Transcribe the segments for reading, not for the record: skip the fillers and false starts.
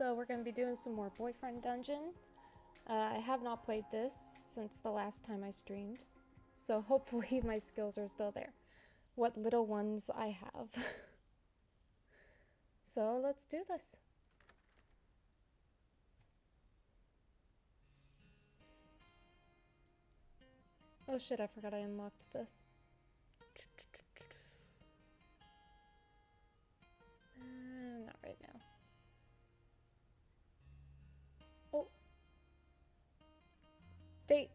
So we're going to be doing some more Boyfriend Dungeon. I have not played this since the last time I streamed, so hopefully my skills are still there. What little ones I have. So let's do this. Oh shit, I forgot I unlocked this. Not right now. Oh. Date.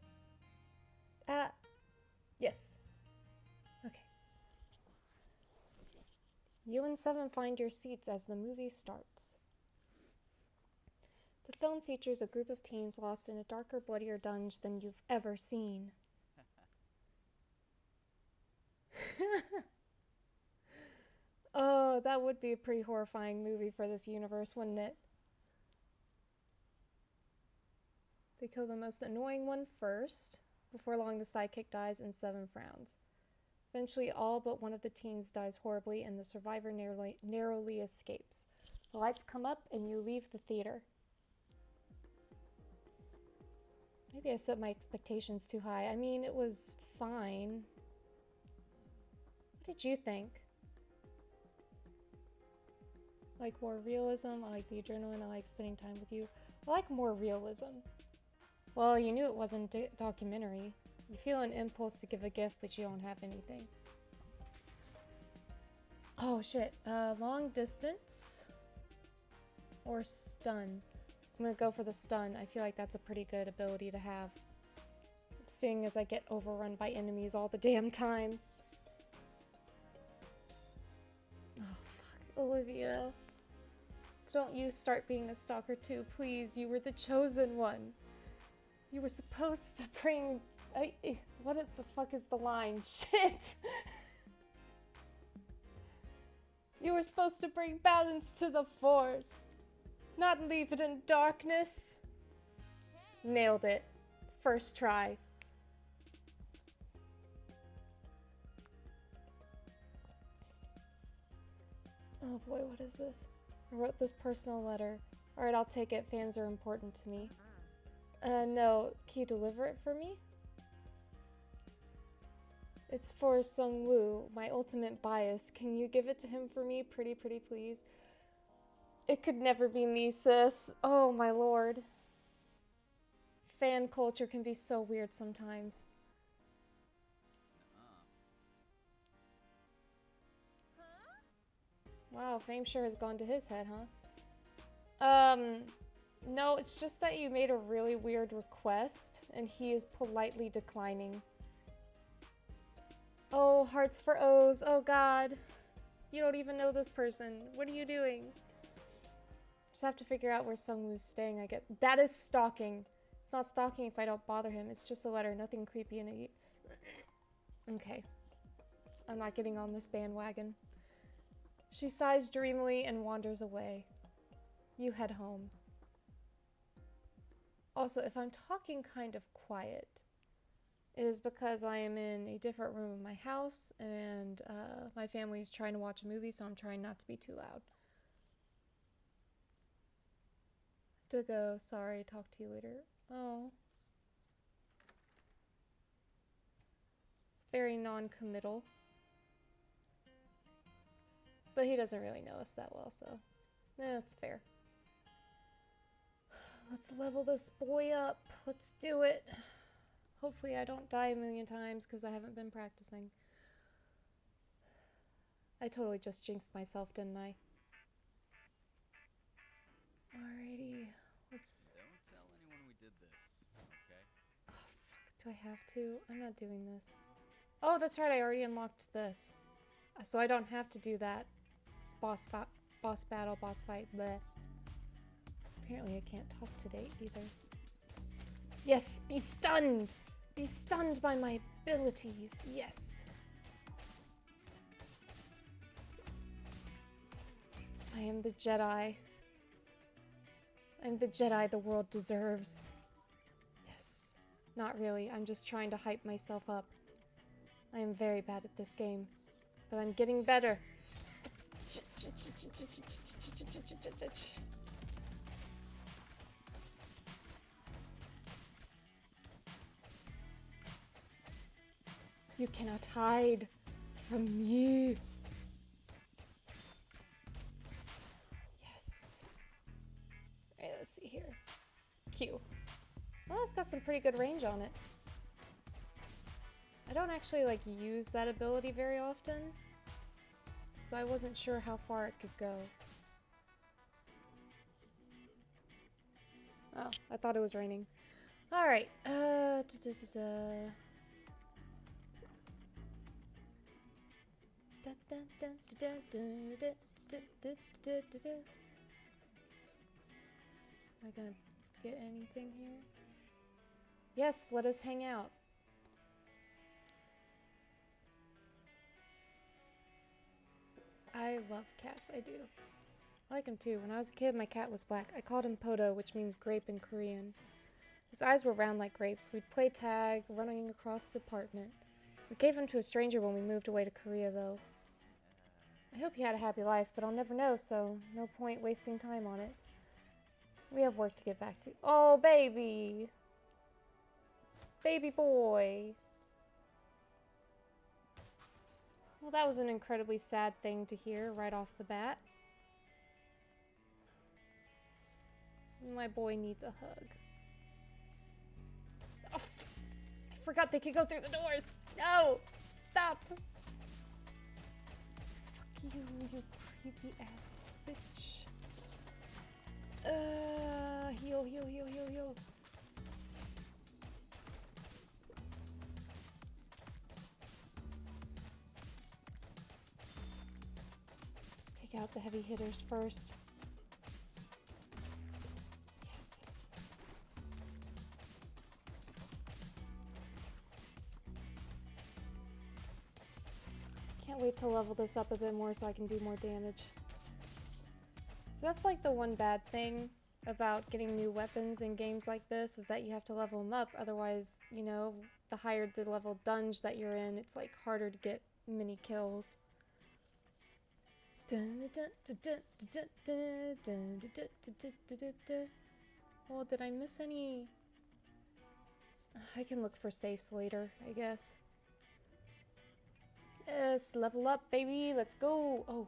Yes. Okay. You and Seven find your seats as the movie starts. The film features a group of teens lost in a darker, bloodier dungeon than you've ever seen. Oh, that would be a pretty horrifying movie for this universe, wouldn't it? They kill the most annoying one first. Before long, the sidekick dies and Seven frowns. Eventually, all but one of the teens dies horribly and the survivor narrowly escapes. The lights come up and you leave the theater. Maybe I set my expectations too high. I mean, it was fine. What did you think? Like more realism? I like the adrenaline. I like spending time with you. I like more realism. Well, you knew it wasn't documentary. You feel an impulse to give a gift, but you don't have anything. Oh shit. Long distance or stun? I'm gonna go for the stun. I feel like that's a pretty good ability to have, seeing as I get overrun by enemies all the damn time. Oh fuck, Olivia. Don't you start being a stalker too, please. You were the chosen one. You were supposed to bring... what the fuck is the line? Shit! You were supposed to bring balance to the force. Not leave it in darkness. Nailed it. First try. Oh boy, what is this? I wrote this personal letter. Alright, I'll take it. Fans are important to me. No. Can you deliver it for me? It's for Sung Woo, my ultimate bias. Can you give it to him for me? Pretty please. It could never be me, sis. Oh my lord. Fan culture can be so weird sometimes. Wow, fame sure has gone to his head, huh? No, it's just that you made a really weird request, and he is politely declining. Oh, hearts for O's. Oh god. You don't even know this person. What are you doing? Just have to figure out where Sungwoo's staying, I guess. That is stalking. It's not stalking if I don't bother him. It's just a letter. Nothing creepy in it. Okay. I'm not getting on this bandwagon. She sighs dreamily and wanders away. You head home. Also, if I'm talking kind of quiet, it is because I am in a different room of my house and my family is trying to watch a movie, so I'm trying not to be too loud. To go. Sorry, talk to you later. Oh. It's very non-committal. But he doesn't really know us that well, so that's fair. Let's level this boy up. Let's do it. Hopefully I don't die a million times because I haven't been practicing. I totally just jinxed myself, didn't I? Alrighty, let's... Don't tell anyone we did this, okay? Oh, fuck, do I have to? I'm not doing this. Oh, that's right, I already unlocked this. So I don't have to do that boss battle, boss fight, bleh. Apparently I can't talk today either. Yes, be stunned! Be stunned by my abilities, yes. I am the Jedi. I'm the Jedi the world deserves. Yes. Not really, I'm just trying to hype myself up. I am very bad at this game, but I'm getting better. You cannot hide from me. Yes. Alright, let's see here. Q. Well, it's got some pretty good range on it. I don't actually like use that ability very often, so I wasn't sure how far it could go. Oh, I thought it was raining. Alright, Am I gonna get anything here? Yes, let us hang out. I love cats, I do. I like him too. When I was a kid, my cat was black. I called him Poto, which means grape in Korean. His eyes were round like grapes. We'd play tag, running across the apartment. We gave him to a stranger when we moved away to Korea, though. I hope he had a happy life, but I'll never know, so no point wasting time on it. We have work to get back to. Oh, baby! Baby boy! Well, that was an incredibly sad thing to hear right off the bat. My boy needs a hug. Oh, I forgot they could go through the doors! No! Stop! Fuck you, you creepy ass bitch. Heal, heal, heal, heal, heal. Take out the heavy hitters first. Yes. Can't wait to level this up a bit more so I can do more damage. That's like the one bad thing about getting new weapons in games like this, is that you have to level them up. Otherwise, you know, the higher the level dunge that you're in, it's like harder to get many kills. Well, did I miss any? I can look for safes later, I guess. Yes, level up, baby. Let's go. Oh.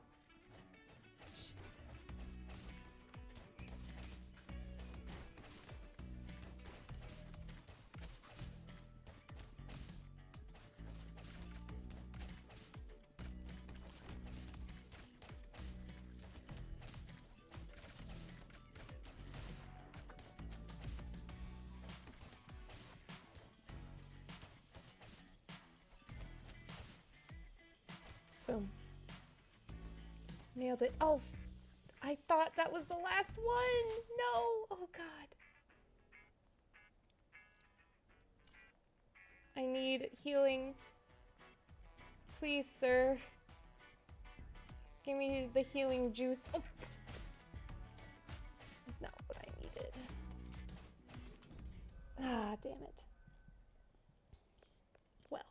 Boom. Nailed it. Oh, I thought that was the last one. No. Oh, God. I need healing. Please, sir. Give me the healing juice. Oh. That's not what I needed. Ah, damn it. Well,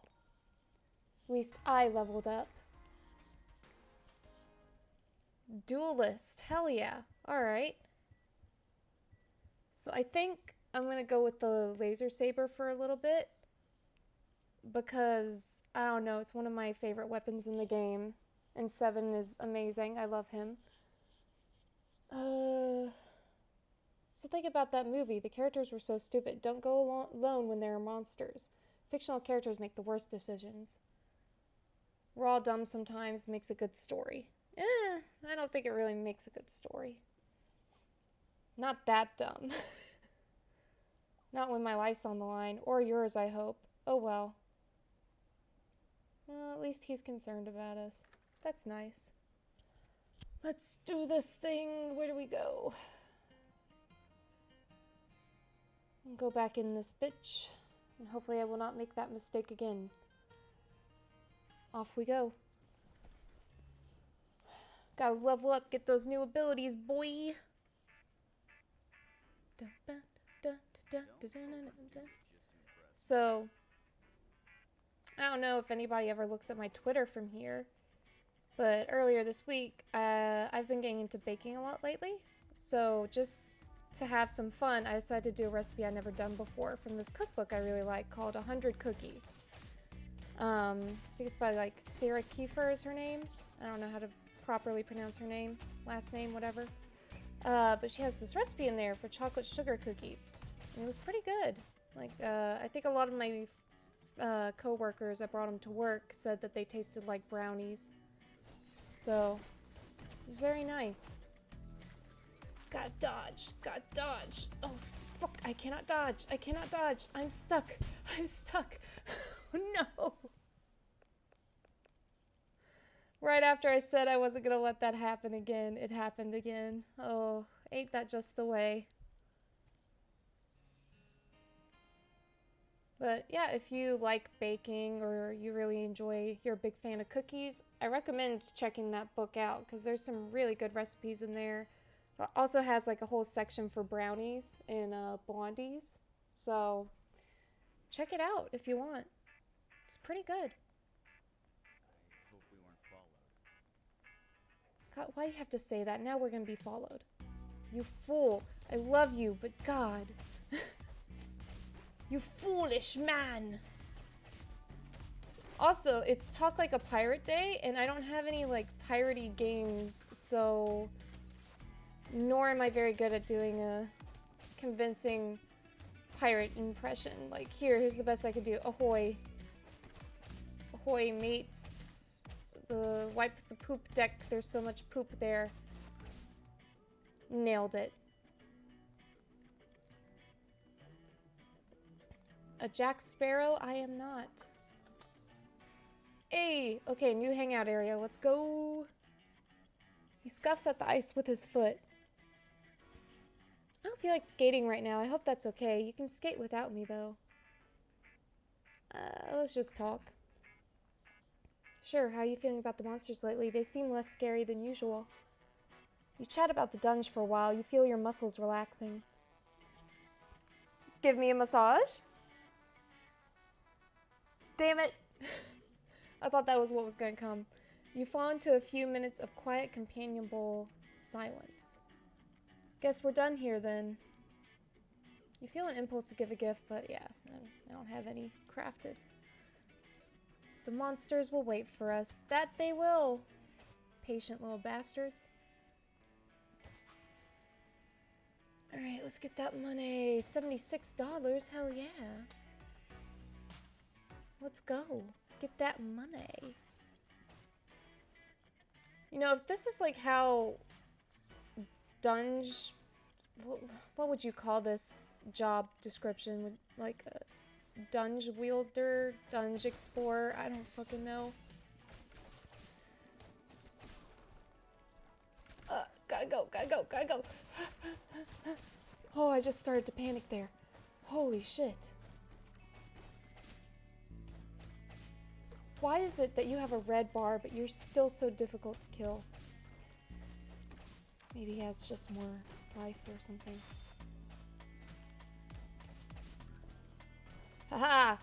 at least I leveled up. Duelist. Hell yeah. Alright. So I think I'm gonna go with the laser saber for a little bit, because, I don't know, it's one of my favorite weapons in the game. And 7 is amazing. I love him. So think about that movie. The characters were so stupid. Don't go alone when there are monsters. Fictional characters make the worst decisions. We're all dumb sometimes, makes a good story. I don't think it really makes a good story. Not that dumb. Not when my life's on the line. Or yours, I hope. Oh well. Well, at least he's concerned about us. That's nice. Let's do this thing. Where do we go? I'll go back in this bitch. And hopefully I will not make that mistake again. Off we go. Gotta level up, get those new abilities, boy. So, I don't know if anybody ever looks at my Twitter from here, but earlier this week, I've been getting into baking a lot lately. So just to have some fun, I decided to do a recipe I'd never done before from this cookbook I really like called 100 Cookies. I think it's by like Sarah Kiefer is her name. I don't know how to properly pronounce her name, last name, whatever. But she has this recipe in there for chocolate sugar cookies. And it was pretty good. Like, I think a lot of my co-workers that brought them to work said that they tasted like brownies. So, it was very nice. Gotta dodge, gotta dodge. Oh, fuck, I cannot dodge, I cannot dodge. I'm stuck, I'm stuck. Oh no. Right after I said I wasn't gonna let that happen again, it happened again. Oh, ain't that just the way? But yeah, if you like baking or you really enjoy, you're a big fan of cookies, I recommend checking that book out because there's some really good recipes in there. It also has like a whole section for brownies and blondies. So check it out if you want. It's pretty good. I hope we weren't followed. God, why do you have to say that? Now we're gonna be followed. You fool. I love you, but God. You foolish man. Also, it's Talk Like a Pirate Day, and I don't have any, like, piratey games, so... Nor am I very good at doing a convincing pirate impression. Like, here's the best I could do. Ahoy. Ahoy, mates. Wipe the poop deck. There's so much poop there. Nailed it. A Jack Sparrow? I am not. Hey! Okay, new hangout area. Let's go. He scuffs at the ice with his foot. I don't feel like skating right now. I hope that's okay. You can skate without me, though. Let's just talk. Sure, how are you feeling about the monsters lately? They seem less scary than usual. You chat about the Dunj for a while. You feel your muscles relaxing. Give me a massage? Damn it! I thought that was what was going to come. You fall into a few minutes of quiet, companionable silence. Guess we're done here, then. You feel an impulse to give a gift, but yeah, I don't have any crafted. The monsters will wait for us. That they will! Patient little bastards. Alright, let's get that money. $76, hell yeah. Let's go. Get that money. You know, if this is like how Dunj... What would you call this job description? Like a Dunj wielder? Dunj explorer? I don't fucking know. Gotta go, gotta go, gotta go. Oh, I just started to panic there. Holy shit. Why is it that you have a red bar, but you're still so difficult to kill? Maybe he has just more life or something. Haha!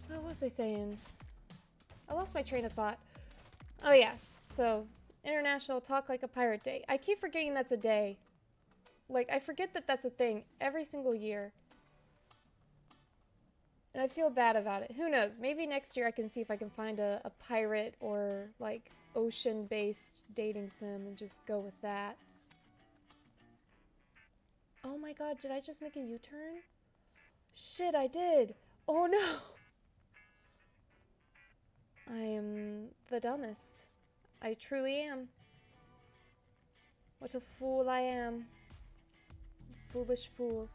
What was I saying? I lost my train of thought. Oh yeah, so International Talk Like a Pirate Day. I keep forgetting that's a day. Like, I forget that that's a thing every single year. And I feel bad about it. Who knows? Maybe next year I can see if I can find a pirate or, like, ocean-based dating sim and just go with that. Oh my god, did I just make a U-turn? Shit, I did! Oh no! I am the dumbest. I truly am. What a fool I am. Foolish fool.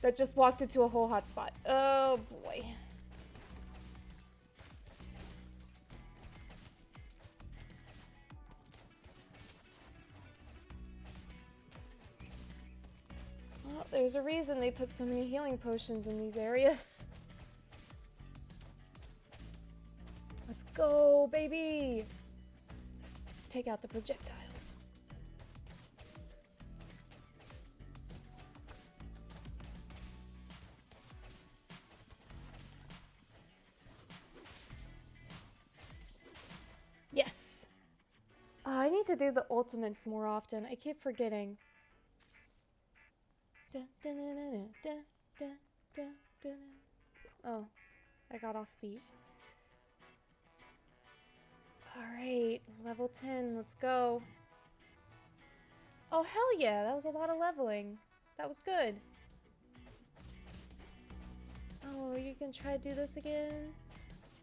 That just walked into a whole hotspot. Oh boy. Well, there's a reason they put so many healing potions in these areas. Let's go, baby! Take out the projectiles. Yes! I need to do the ultimates more often. I keep forgetting. Oh, I got off beat. Alright, level 10, let's go. Oh, hell yeah, that was a lot of leveling. That was good. Oh, you can try to do this again?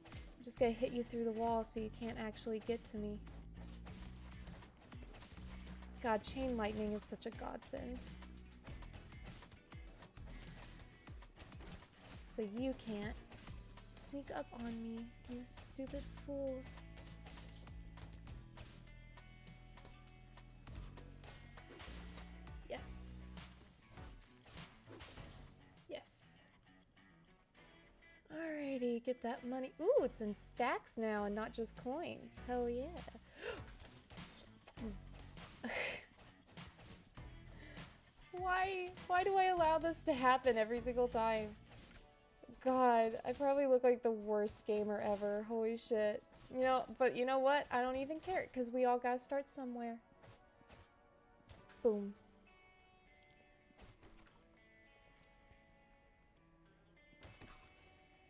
I'm just gonna hit you through the wall so you can't actually get to me. God, chain lightning is such a godsend. So you can't sneak up on me, you stupid fools. Yes. Yes. Alrighty, get that money. Ooh, it's in stacks now and not just coins. Hell yeah. Why do I allow this to happen every single time? God, I probably look like the worst gamer ever. Holy shit. You know, but you know what? I don't even care, because we all gotta start somewhere. Boom.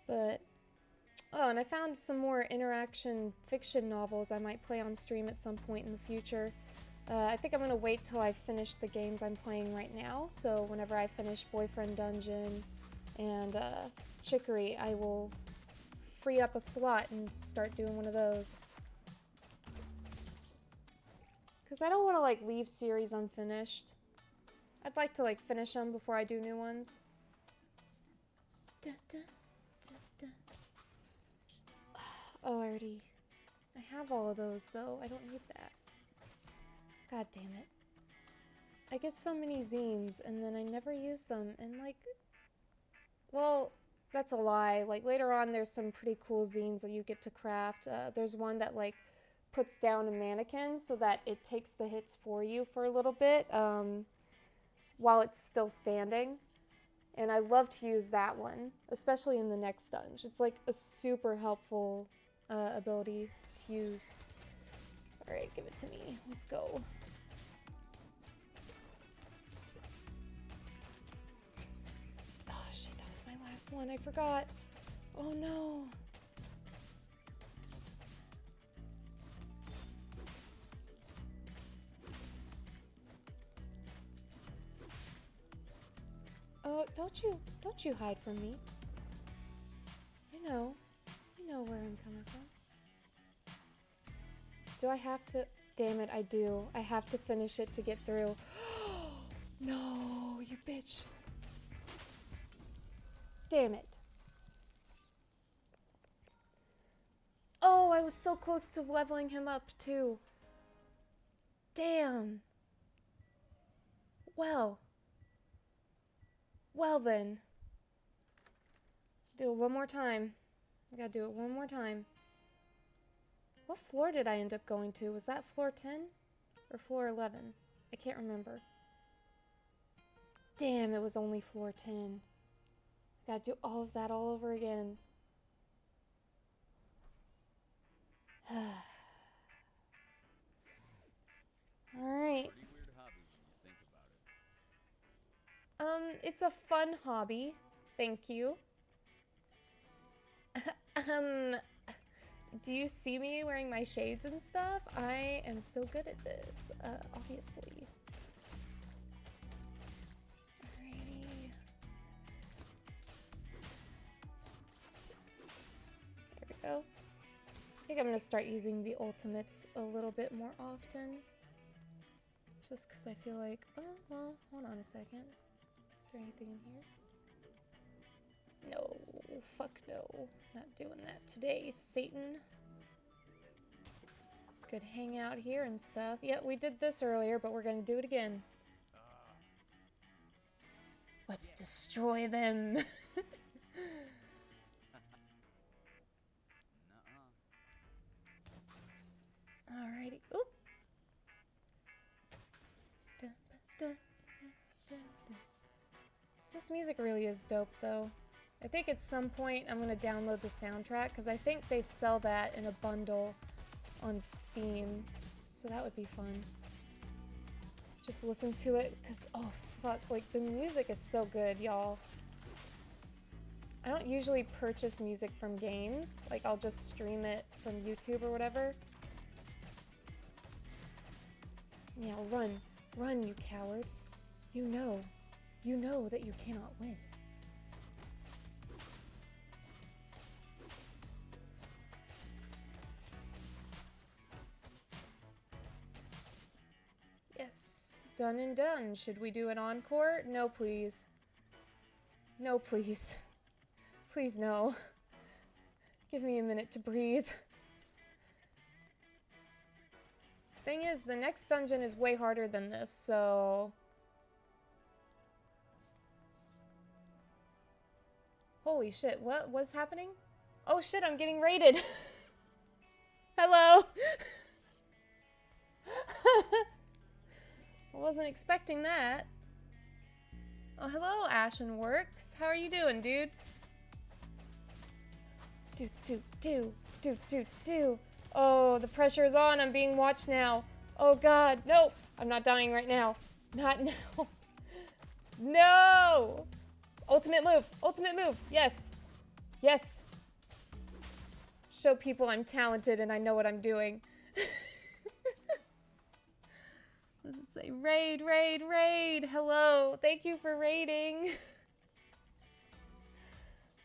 But, oh, and I found some more interaction fiction novels I might play on stream at some point in the future. I think I'm gonna wait till I finish the games I'm playing right now, so whenever I finish Boyfriend Dungeon and Chicory, I will free up a slot and start doing one of those. Because I don't want to like leave series unfinished. I'd like to like finish them before I do new ones. Da, da, da, da. Oh, I have all of those though. I don't need that. God damn it. I get so many zines and then I never use them and like, well, that's a lie. Like later on there's some pretty cool zines that you get to craft. There's one that like puts down a mannequin so that it takes the hits for you for a little bit while it's still standing. And I love to use that one, especially in the next dungeon. It's like a super helpful ability to use. All right, give it to me. Let's go. Oh shit, that was my last one. I forgot. Oh no. Oh, don't you hide from me. You know where I'm coming from. Do I have to? Damn it, I do. I have to finish it to get through. No, you bitch. Damn it. Oh, I was so close to leveling him up too. Damn. Well then. Do it one more time. I gotta do it one more time. What floor did I end up going to? Was that floor 10 or floor 11? I can't remember. Damn, it was only floor 10. Gotta do all of that all over again. Alright. Pretty weird hobby when you think about it. It's a fun hobby. Thank you. Do you see me wearing my shades and stuff? I am so good at this, obviously. Alrighty. There we go. I think I'm gonna start using the ultimates a little bit more often. Just because I feel like, oh, well, hold on a second. Is there anything in here? No, fuck no. Not doing that today, Satan. Could hang out here and stuff. Yeah, we did this earlier, but we're gonna do it again. Let's destroy them. Alrighty. Oop. This music really is dope, though. I think at some point I'm gonna download the soundtrack because I think they sell that in a bundle on Steam, so that would be fun. Just listen to it because, oh fuck, like, the music is so good, y'all. I don't usually purchase music from games. Like, I'll just stream it from YouTube or whatever. Yeah, run. Run, you coward. You know that you cannot win. Yes, done and done. Should we do an encore? No, please. No, please. Please, no. Give me a minute to breathe. Thing is, the next dungeon is way harder than this, so... Holy shit, what was happening? Oh shit, I'm getting raided! Hello! I wasn't expecting that. Oh, hello, Ashenworks. How are you doing, dude? Do. Oh, the pressure is on. I'm being watched now. Oh god, no! I'm not dying right now. Not now. No! Ultimate move! Ultimate move! Yes! Yes! Show people I'm talented and I know what I'm doing. Does it say raid, raid, raid? Hello! Thank you for raiding!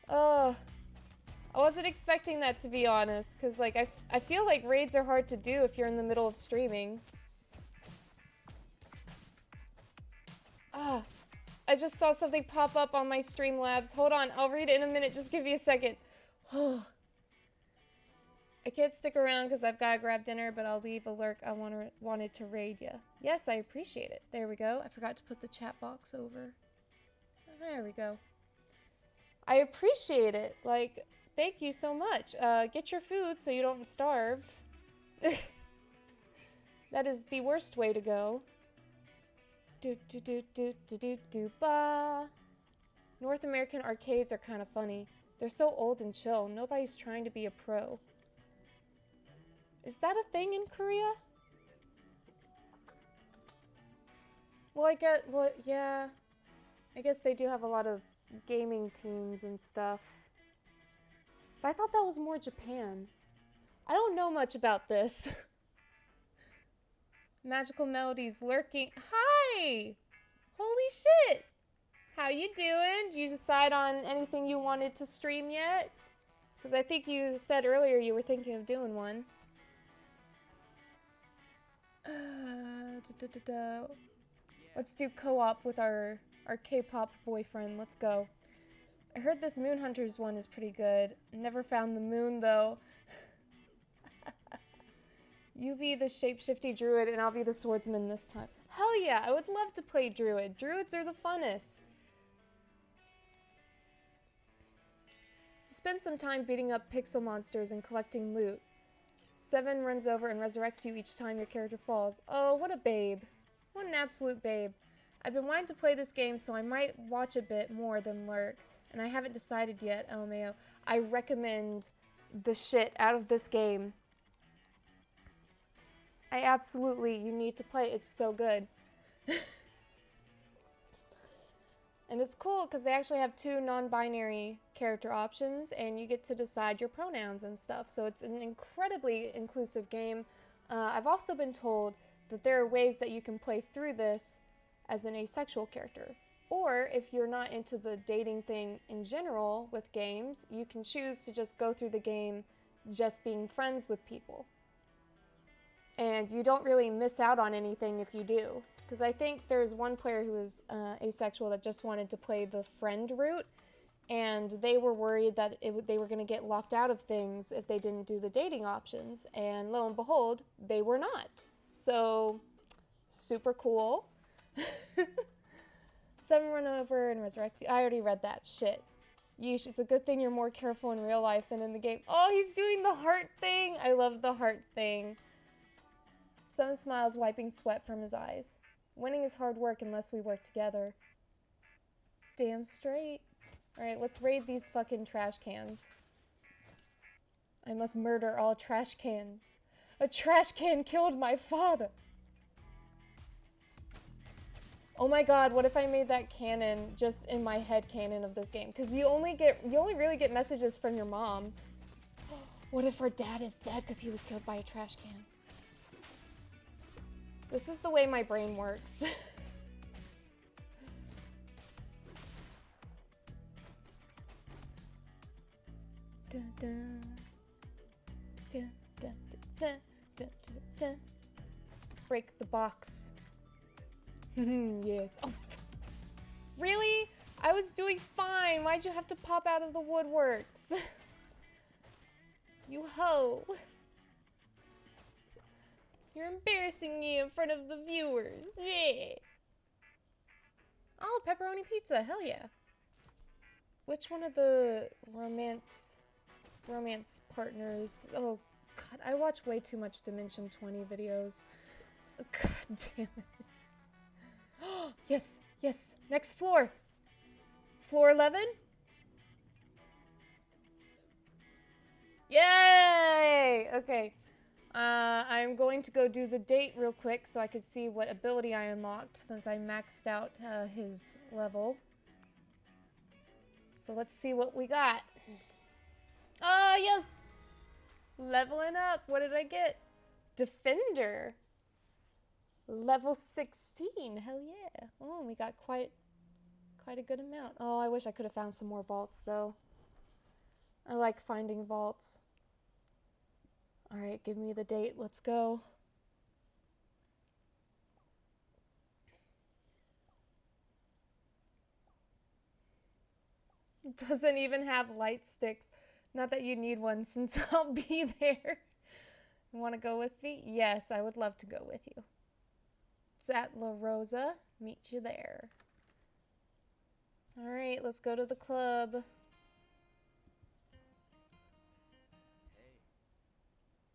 Oh. I wasn't expecting that, to be honest, because, like, I feel like raids are hard to do if you're in the middle of streaming. Ah, I just saw something pop up on my Streamlabs. Hold on, I'll read it in a minute. Just give me a second. I can't stick around because I've got to grab dinner, but I'll leave a lurk. I wanted to raid you. Yes, I appreciate it. There we go. I forgot to put the chat box over. There we go. I appreciate it. Like... Thank you so much. Get your food so you don't starve. That is the worst way to go. Ba. North American arcades are kind of funny. They're so old and chill. Nobody's trying to be a pro. Is that a thing in Korea? Well, yeah. I guess they do have a lot of gaming teams and stuff. But I thought that was more Japan. I don't know much about this. Magical melodies lurking. Hi! Holy shit! How you doing? Did you decide on anything you wanted to stream yet? Because I think you said earlier you were thinking of doing one. Let's do co-op with our K-pop boyfriend. Let's go. I heard this Moon Hunters one is pretty good. Never found the moon, though. You be the shapeshifty druid, and I'll be the swordsman this time. Hell yeah, I would love to play druid. Druids are the funnest. Spend some time beating up pixel monsters and collecting loot. 7 runs over and resurrects you each time your character falls. Oh, what a babe. What an absolute babe. I've been wanting to play this game, so I might watch a bit more than lurk. And I haven't decided yet, LMAO. I recommend the shit out of this game. You need to play it. It's so good. And it's cool because they actually have 2 non-binary character options and you get to decide your pronouns and stuff. So it's an incredibly inclusive game. I've also been told that there are ways that you can play through this as an asexual character. Or, if you're not into the dating thing in general with games, you can choose to just go through the game just being friends with people. And you don't really miss out on anything if you do. Because I think there's one player who was asexual that just wanted to play the friend route, and they were worried that they were going to get locked out of things if they didn't do the dating options, and lo and behold, they were not. So, super cool. 7 run over and resurrects you. I already read that shit. Yeesh, it's a good thing you're more careful in real life than in the game. Oh, he's doing the heart thing. I love the heart thing. Some smiles, wiping sweat from his eyes. Winning is hard work unless we work together. Damn straight. Alright, let's raid these fucking trash cans. I must murder all trash cans. A trash can killed my father. Oh my god, what if I made that canon just in my head canon of this game? Because you only really get messages from your mom. What if her dad is dead because he was killed by a trash can? This is the way my brain works. Dun, dun. Dun, dun, dun, dun, dun, dun. Break the box. Yes. Oh. Really? I was doing fine. Why'd you have to pop out of the woodworks? You hoe. You're embarrassing me in front of the viewers. Yeah. Oh, pepperoni pizza. Hell yeah. Which one of the romance partners? Oh, God. I watch way too much Dimension 20 videos. God damn it. Yes, yes. Next floor. Floor 11? Yay! Okay. I'm going to go do the date real quick so I can see what ability I unlocked since I maxed out his level. So let's see what we got. Ah, yes! Leveling up. What did I get? Defender. Level 16. Hell yeah. Oh, we got quite a good amount. Oh, I wish I could have found some more vaults though. I like finding vaults. All right, give me the date. Let's go. It doesn't even have light sticks. Not that you need one since I'll be there. You want to go with me? Yes, I would love to go with you. It's at La Rosa. Meet you there. All right, let's go to the club. Hey.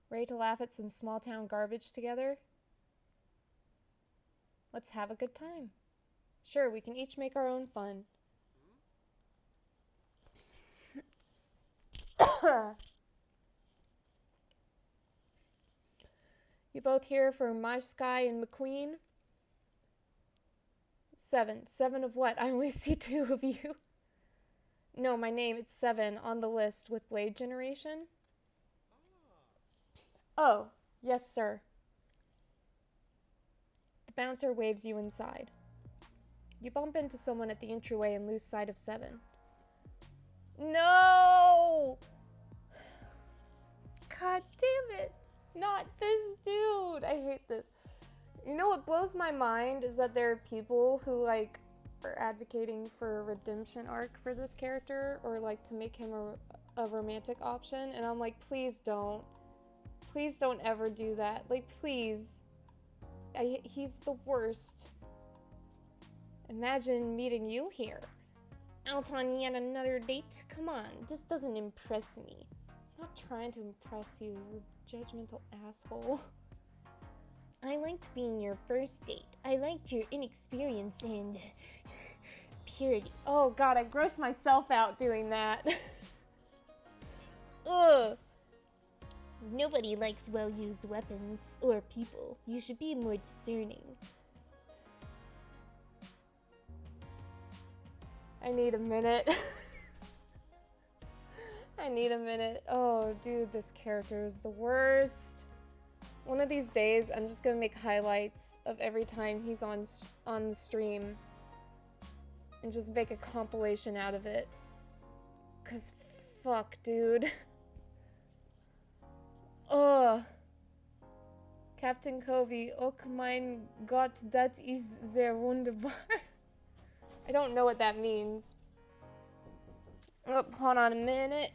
Ready to laugh at some small town garbage together? Let's have a good time. Sure, we can each make our own fun. You both here for Majsky and McQueen? 7. 7 of what? I only see 2 of you. No, my name, it's 7 on the list with Blade Generation. Oh, yes, sir. The bouncer waves you inside. You bump into someone at the entryway and lose sight of 7. No! God damn it. Not this dude. I hate this. You know what blows my mind is that there are people who like are advocating for a redemption arc for this character or like to make him a romantic option, and I'm like, please don't. Please don't ever do that. Like, please. He's the worst. Imagine meeting you here. Out on yet another date? Come on, this doesn't impress me. I'm not trying to impress you, you judgmental asshole. I liked being your first date. I liked your inexperience and purity. Oh god, I grossed myself out doing that. Ugh. Nobody likes well-used weapons or people. You should be more discerning. I need a minute. I need a minute. Oh, dude, this character is the worst. One of these days, I'm just gonna make highlights of every time he's on the stream and just make a compilation out of it. 'Cause fuck, dude. Oh. Captain Covey, och mein Gott, dat is sehr wunderbar. I don't know what that means. Oh, hold on a minute.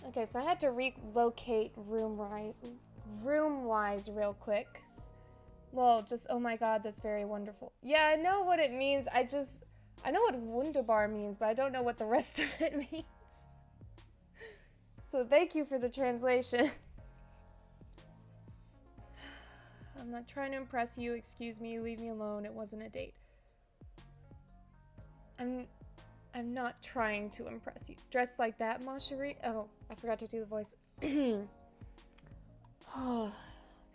Okay, so I had to relocate room-wise real quick. Well, just, oh my god, that's very wonderful. Yeah, I know what it means. I know what wunderbar means, but I don't know what the rest of it means. So thank you for the translation. I'm not trying to impress you. Excuse me, leave me alone. It wasn't a date. I'm not trying to impress you. Dressed like that, ma chérie? Oh, I forgot to do the voice. Oh,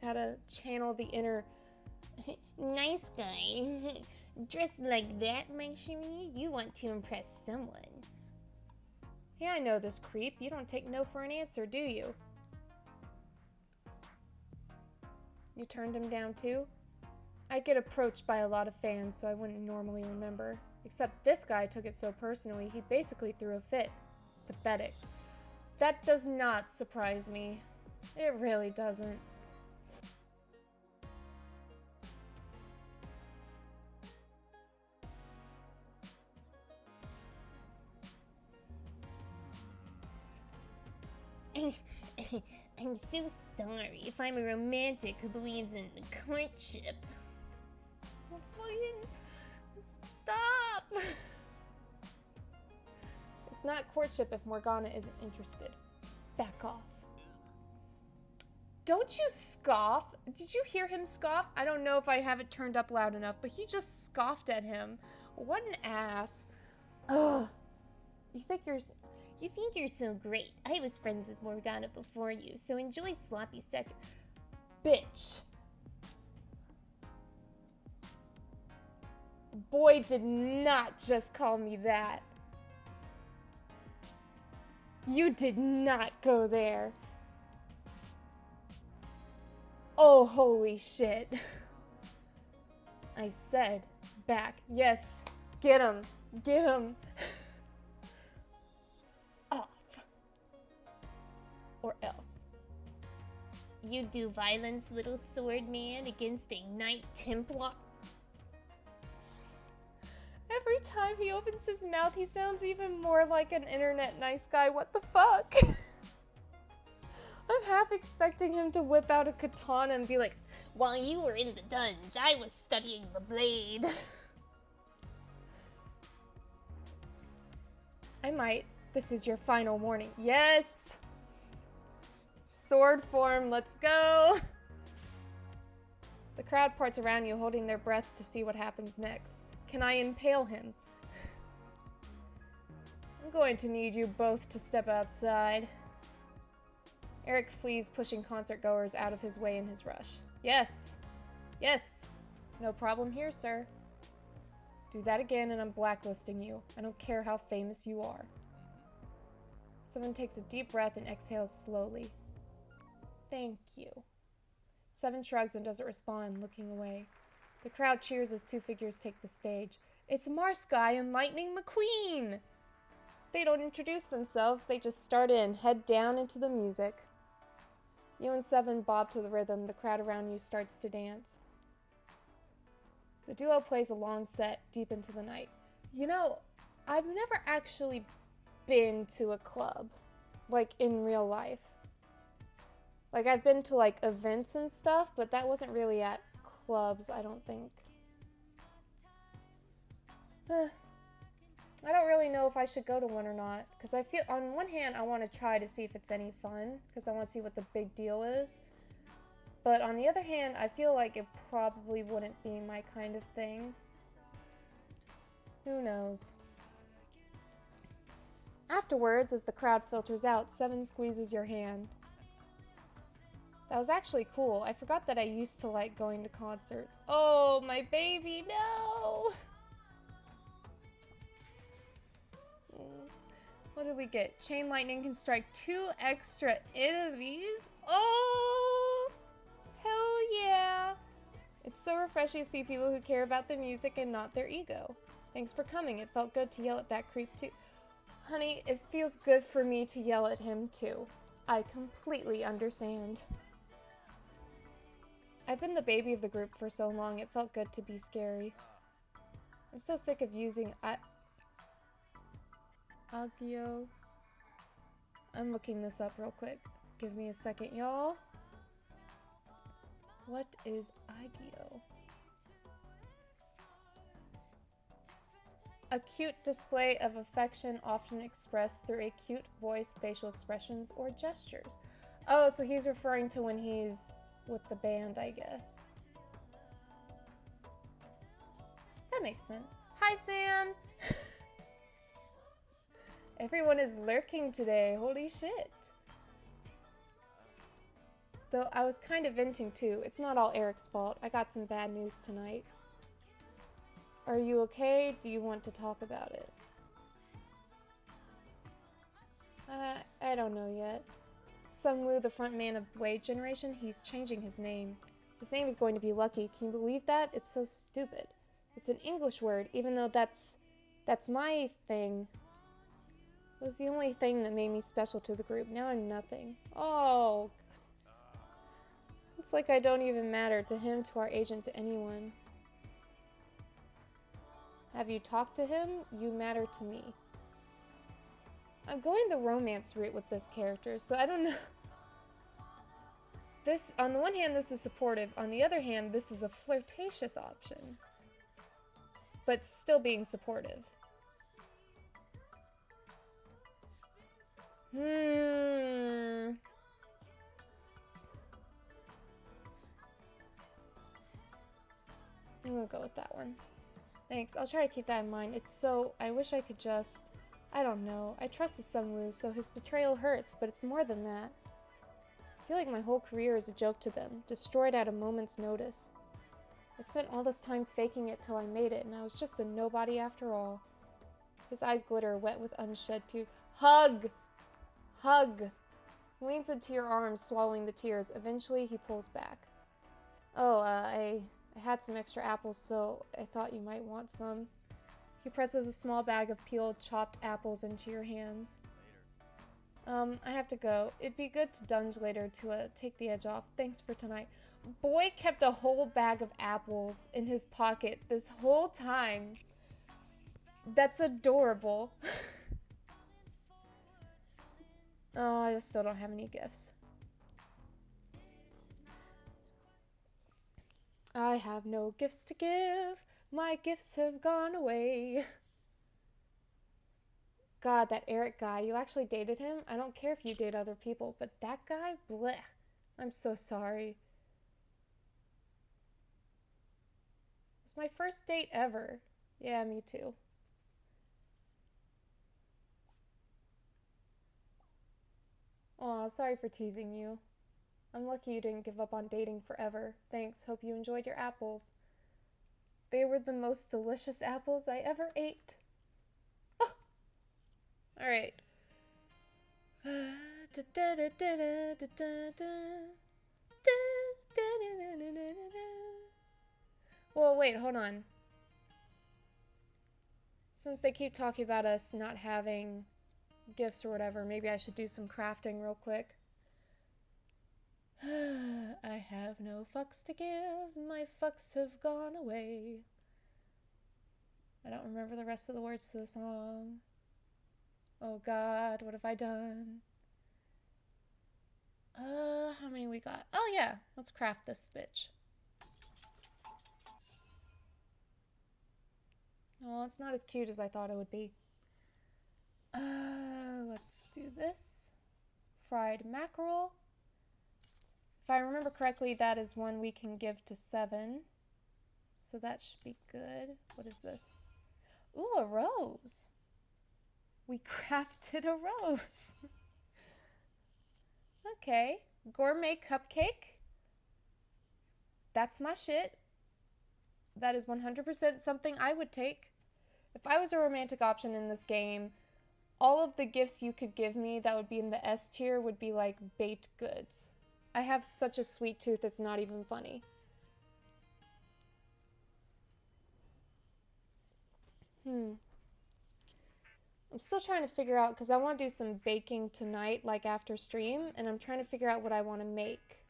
gotta channel the inner nice guy. Dressed like that, my chérie? You want to impress someone. Hey, I know this creep. You don't take no for an answer, do you? You turned him down too? I get approached by a lot of fans, so I wouldn't normally remember. Except this guy took it so personally, he basically threw a fit. Pathetic. That does not surprise me. It really doesn't. I'm so sorry if I'm a romantic who believes in courtship. Stop! It's not courtship if Morgana isn't interested. Back off. Don't you scoff? Did you hear him scoff? I don't know if I have it turned up loud enough, but he just scoffed at him. What an ass. Ugh. You think you're so great. I was friends with Morgana before you, so enjoy sloppy seconds. Bitch. Boy did not just call me that. You did not go there. Oh, holy shit. I said back. Yes. Get him. Get him. Off. Or else. You do violence, little sword man, against a Knight Templar? Every time he opens his mouth, he sounds even more like an internet nice guy. What the fuck? I'm half expecting him to whip out a katana and be like, while you were in the Dunj, I was studying the blade. I might. This is your final warning. Yes! Sword form, let's go! The crowd parts around you, holding their breath to see what happens next. Can I impale him? I'm going to need you both to step outside. Eric flees, pushing concert-goers out of his way in his rush. Yes. Yes. No problem here, sir. Do that again and I'm blacklisting you. I don't care how famous you are. Seven takes a deep breath and exhales slowly. Thank you. Seven shrugs and doesn't respond, looking away. The crowd cheers as two figures take the stage. It's Marsky and Lightning McQueen! They don't introduce themselves, they just start in, head down into the music. You and Seven bob to the rhythm, the crowd around you starts to dance. The duo plays a long set, deep into the night. You know, I've never actually been to a club, like in real life. Like, I've been to, like, events and stuff, but that wasn't really at clubs, I don't think. I don't really know if I should go to one or not, because I feel, on one hand, I want to try to see if it's any fun, because I want to see what the big deal is. But on the other hand, I feel like it probably wouldn't be my kind of thing. Who knows? Afterwards, as the crowd filters out, Seven squeezes your hand. That was actually cool. I forgot that I used to like going to concerts. Oh, my baby, no! What did we get? Chain lightning can strike 2 extra enemies? Oh! Hell yeah! It's so refreshing to see people who care about the music and not their ego. Thanks for coming. It felt good to yell at that creep too. Honey, it feels good for me to yell at him too. I completely understand. I've been the baby of the group for so long, it felt good to be scary. I'm so sick of using Agio. I'm looking this up real quick. Give me a second, y'all. What is IDO? A cute display of affection often expressed through a cute voice, facial expressions, or gestures. Oh, so he's referring to when he's with the band, I guess. That makes sense. Hi, Sam! Everyone is lurking today. Holy shit. Though I was kind of venting too. It's not all Eric's fault. I got some bad news tonight. Are you okay? Do you want to talk about it? I don't know yet. Sungwoo, the front man of Blade Generation, he's changing his name. His name is going to be Lucky. Can you believe that? It's so stupid. It's an English word, even though that's my thing. It was the only thing that made me special to the group. Now I'm nothing. Oh. It's like I don't even matter to him, to our agent, to anyone. Have you talked to him? You matter to me. I'm going the romance route with this character, so I don't know. This, on the one hand, this is supportive. On the other hand, this is a flirtatious option. But still being supportive. I'm gonna go with that one. Thanks, I'll try to keep that in mind. It's so, I wish I could just, I don't know. I trusted Sungwoo, so his betrayal hurts, but it's more than that. I feel like my whole career is a joke to them, destroyed at a moment's notice. I spent all this time faking it till I made it, and I was just a nobody after all. His eyes glitter, wet with unshed tears. Hug! Hug! He leans into your arms, swallowing the tears. Eventually, he pulls back. Oh, I had some extra apples, so I thought you might want some. He presses a small bag of peeled, chopped apples into your hands. I have to go. It'd be good to Dunj later to take the edge off. Thanks for tonight. Boy kept a whole bag of apples in his pocket this whole time. That's adorable. Oh, I still don't have any gifts. I have no gifts to give. My gifts have gone away. God, that Eric guy, you actually dated him? I don't care if you date other people, but that guy, bleh. I'm so sorry. It's my first date ever. Yeah, me too. Aw, sorry for teasing you. I'm lucky you didn't give up on dating forever. Thanks, hope you enjoyed your apples. They were the most delicious apples I ever ate. Oh! Alright. Well, wait, hold on. Since they keep talking about us not having gifts or whatever, maybe I should do some crafting real quick. I have no fucks to give, my fucks have gone away. I don't remember the rest of the words to the song. Oh God, what have I done? How many we got? Oh yeah, let's craft this bitch. Oh, it's not as cute as I thought it would be. Let's do this. Fried mackerel. If I remember correctly, that is one we can give to 7. So that should be good. What is this? Ooh, a rose. We crafted a rose. Okay. Gourmet cupcake. That's my shit. That is 100% something I would take. If I was a romantic option in this game, all of the gifts you could give me that would be in the S tier would be like baked goods. I have such a sweet tooth, it's not even funny. I'm still trying to figure out, because I want to do some baking tonight, like after stream, and I'm trying to figure out what I want to make.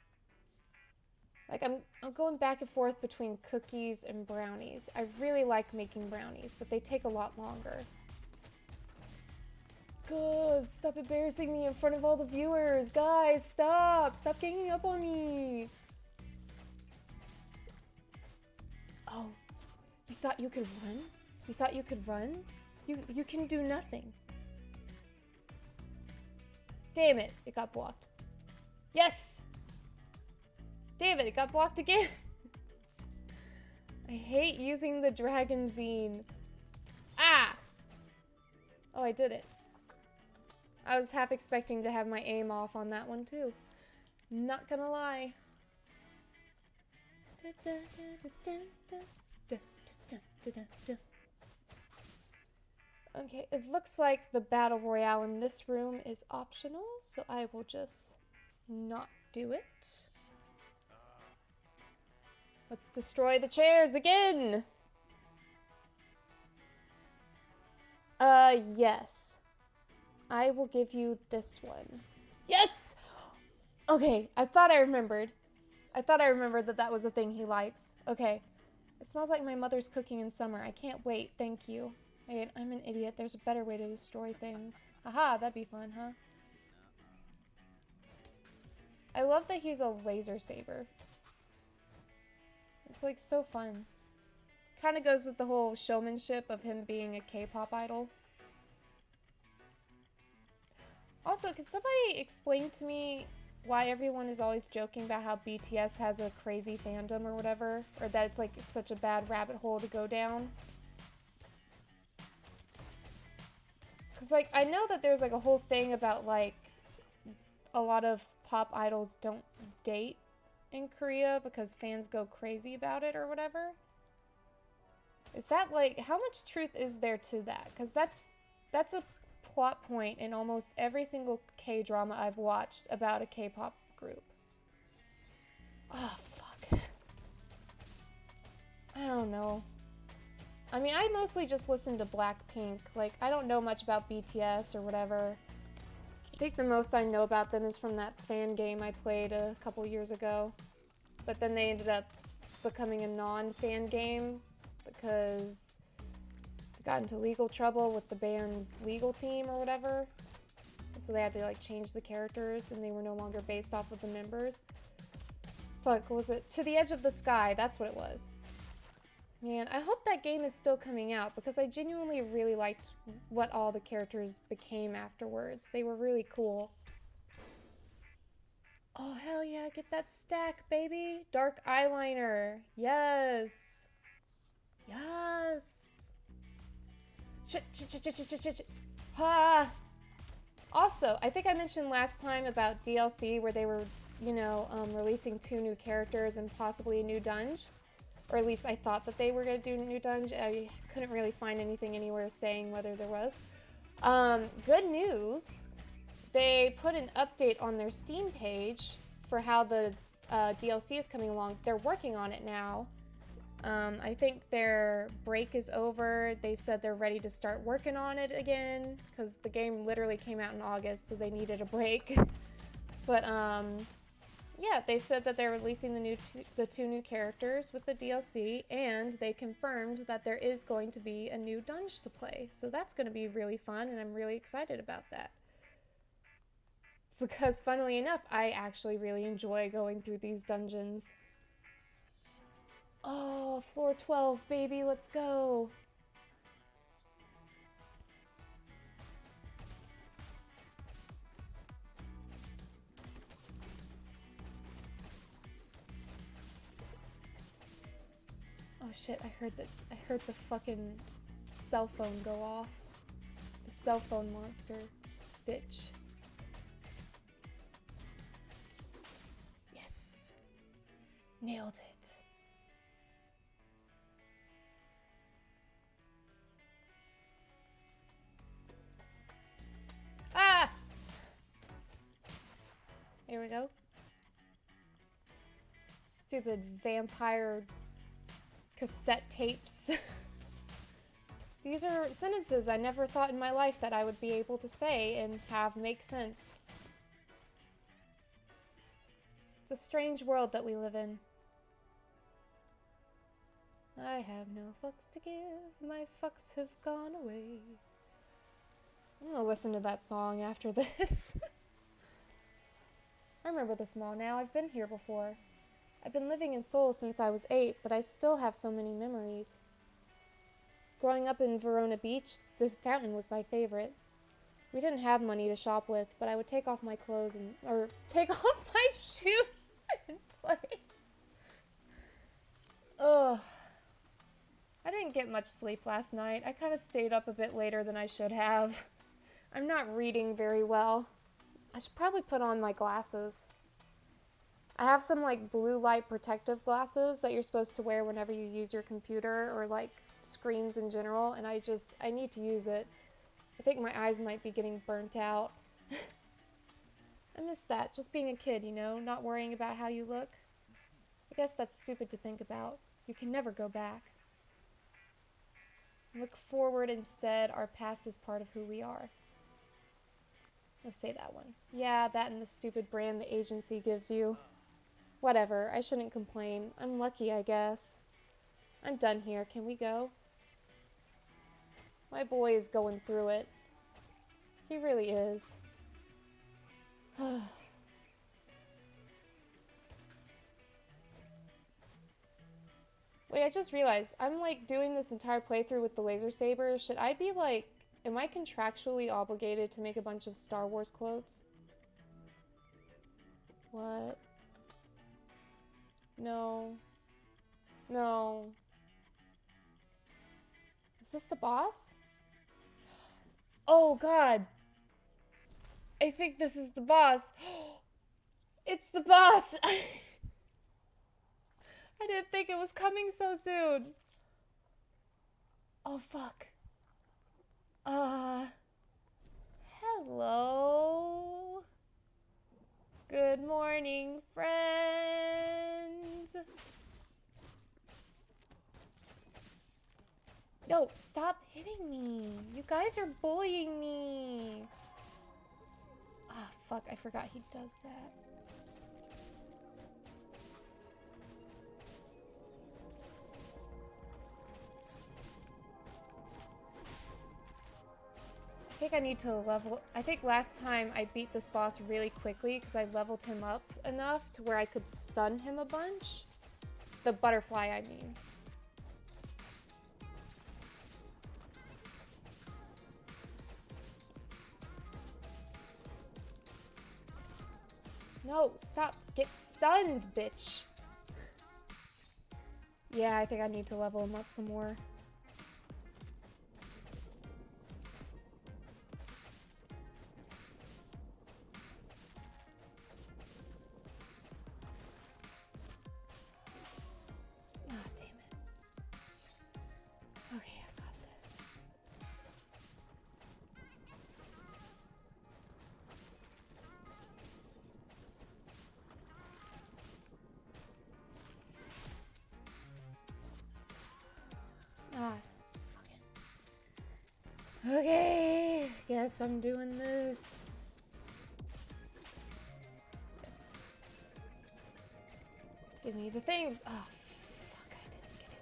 Like, I'm going back and forth between cookies and brownies. I really like making brownies, but they take a lot longer. God, stop embarrassing me in front of all the viewers. Guys, stop. Stop ganging up on me. Oh, you thought you could run? You thought you could run? You can do nothing. Damn it, it got blocked. Yes! Damn it got blocked again. I hate using the dragon zine. Ah! Oh, I did it. I was half expecting to have my aim off on that one too. Not gonna lie. Okay, it looks like the battle royale in this room is optional, so I will just not do it. Let's destroy the chairs again! Yes. I will give you this one. Yes! Okay, I thought I remembered. I thought I remembered that that was a thing he likes. Okay. It smells like my mother's cooking in summer. I can't wait, thank you. Wait, I'm an idiot. There's a better way to destroy things. Aha, that'd be fun, huh? I love that he's a laser saber. It's like so fun. Kind of goes with the whole showmanship of him being a K-pop idol. Also, can somebody explain to me why everyone is always joking about how BTS has a crazy fandom or whatever? Or that it's like such a bad rabbit hole to go down? Because like, I know that there's like a whole thing about like a lot of pop idols don't date in Korea because fans go crazy about it or whatever. Is that like, how much truth is there to that? Because that's a plot point in almost every single K-drama I've watched about a K-pop group. Oh, fuck. I don't know. I mean, I mostly just listen to Blackpink. Like, I don't know much about BTS or whatever. I think the most I know about them is from that fan game I played a couple years ago. But then they ended up becoming a non-fan game because they got into legal trouble with the band's legal team or whatever. So they had to like change the characters and they were no longer based off of the members. Fuck, what was it? To the Edge of the Sky, that's what it was. Man, I hope that game is still coming out because I genuinely really liked what all the characters became afterwards. They were really cool. Oh, hell yeah, get that stack, baby. Dark eyeliner. Yes. Yes. Shit. Ah. Also, I think I mentioned last time about DLC where they were, you know, releasing 2 new characters and possibly a new Dunj. Or at least I thought that they were going to do a new Dunj. I couldn't really find anything anywhere saying whether there was. Good news. They put an update on their Steam page for how the DLC is coming along. They're working on it now. I think their break is over. They said they're ready to start working on it again because the game literally came out in August, so they needed a break. But yeah, they said that they're releasing the 2 new characters with the DLC, and they confirmed that there is going to be a new Dunj to play. So that's going to be really fun, and I'm really excited about that. Because funnily enough, I actually really enjoy going through these dungeons. Oh, floor 12, baby, let's go. Oh shit, I heard the fucking cell phone go off. The cell phone monster. Bitch. Yes. Nailed it. Ah! Here we go. Stupid vampire cassette tapes. These are sentences I never thought in my life that I would be able to say and have make sense. It's a strange world that we live in. I have no fucks to give, my fucks have gone away. I'm gonna listen to that song after this. I remember this mall now. I've been here before. I've been living in Seoul since I was 8, but I still have so many memories. Growing up in Verona Beach, this fountain was my favorite. We didn't have money to shop with, but I would take off my clothes or take off my shoes and play. Ugh. I didn't get much sleep last night. I kind of stayed up a bit later than I should have. I'm not reading very well. I should probably put on my glasses. I have some like blue light protective glasses that you're supposed to wear whenever you use your computer or like screens in general, and I need to use it. I think my eyes might be getting burnt out. I miss that, just being a kid, you know, not worrying about how you look. I guess that's stupid to think about. You can never go back. Look forward instead. Our past is part of who we are. Let's say that one. Yeah, that and the stupid brand the agency gives you. Whatever, I shouldn't complain. I'm lucky, I guess. I'm done here. Can we go? My boy is going through it. He really is. Wait, I just realized, I'm like doing this entire playthrough with the laser saber. Should I be like, am I contractually obligated to make a bunch of Star Wars quotes? What? No. No. Is this the boss? Oh god. I think this is the boss. It's the boss! I didn't think it was coming so soon. Oh fuck. Hello. Good morning, friends. No, stop hitting me. You guys are bullying me. Ah, fuck, I forgot he does that. I think I need to level... I think last time I beat this boss really quickly because I leveled him up enough to where I could stun him a bunch. The butterfly, I mean. No, stop. Get stunned, bitch. Yeah, I think I need to level him up some more. Ah, damn it. Okay, I've got this. Ah, fuck it. Okay, guess I'm doing this. Yes. Give me the things. Oh, fuck, I didn't get it.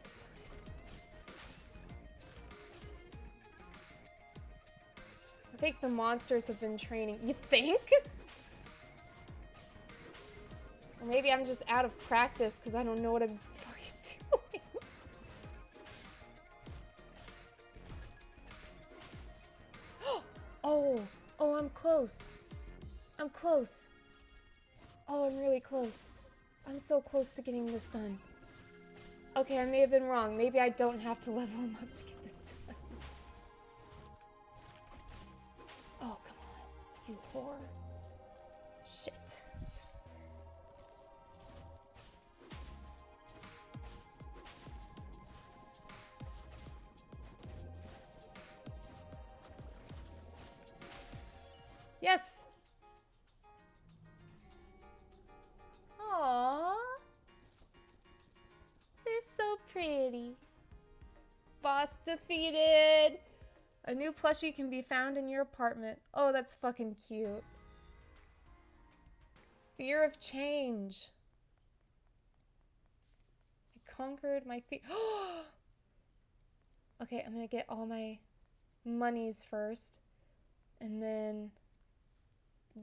I think the monsters have been training. You think? Or maybe I'm just out of practice because I don't know what I'm fucking doing. Oh, I'm close. I'm close. Oh, I'm really close. I'm so close to getting this done. Okay, I may have been wrong. Maybe I don't have to level him up to get this done. Oh, come on, you whore. Shit. Yes! Aww. They're so pretty. Boss defeated! A new plushie can be found in your apartment. Oh, that's fucking cute. Fear of change. I conquered my fear. Okay, I'm gonna get all my monies first. And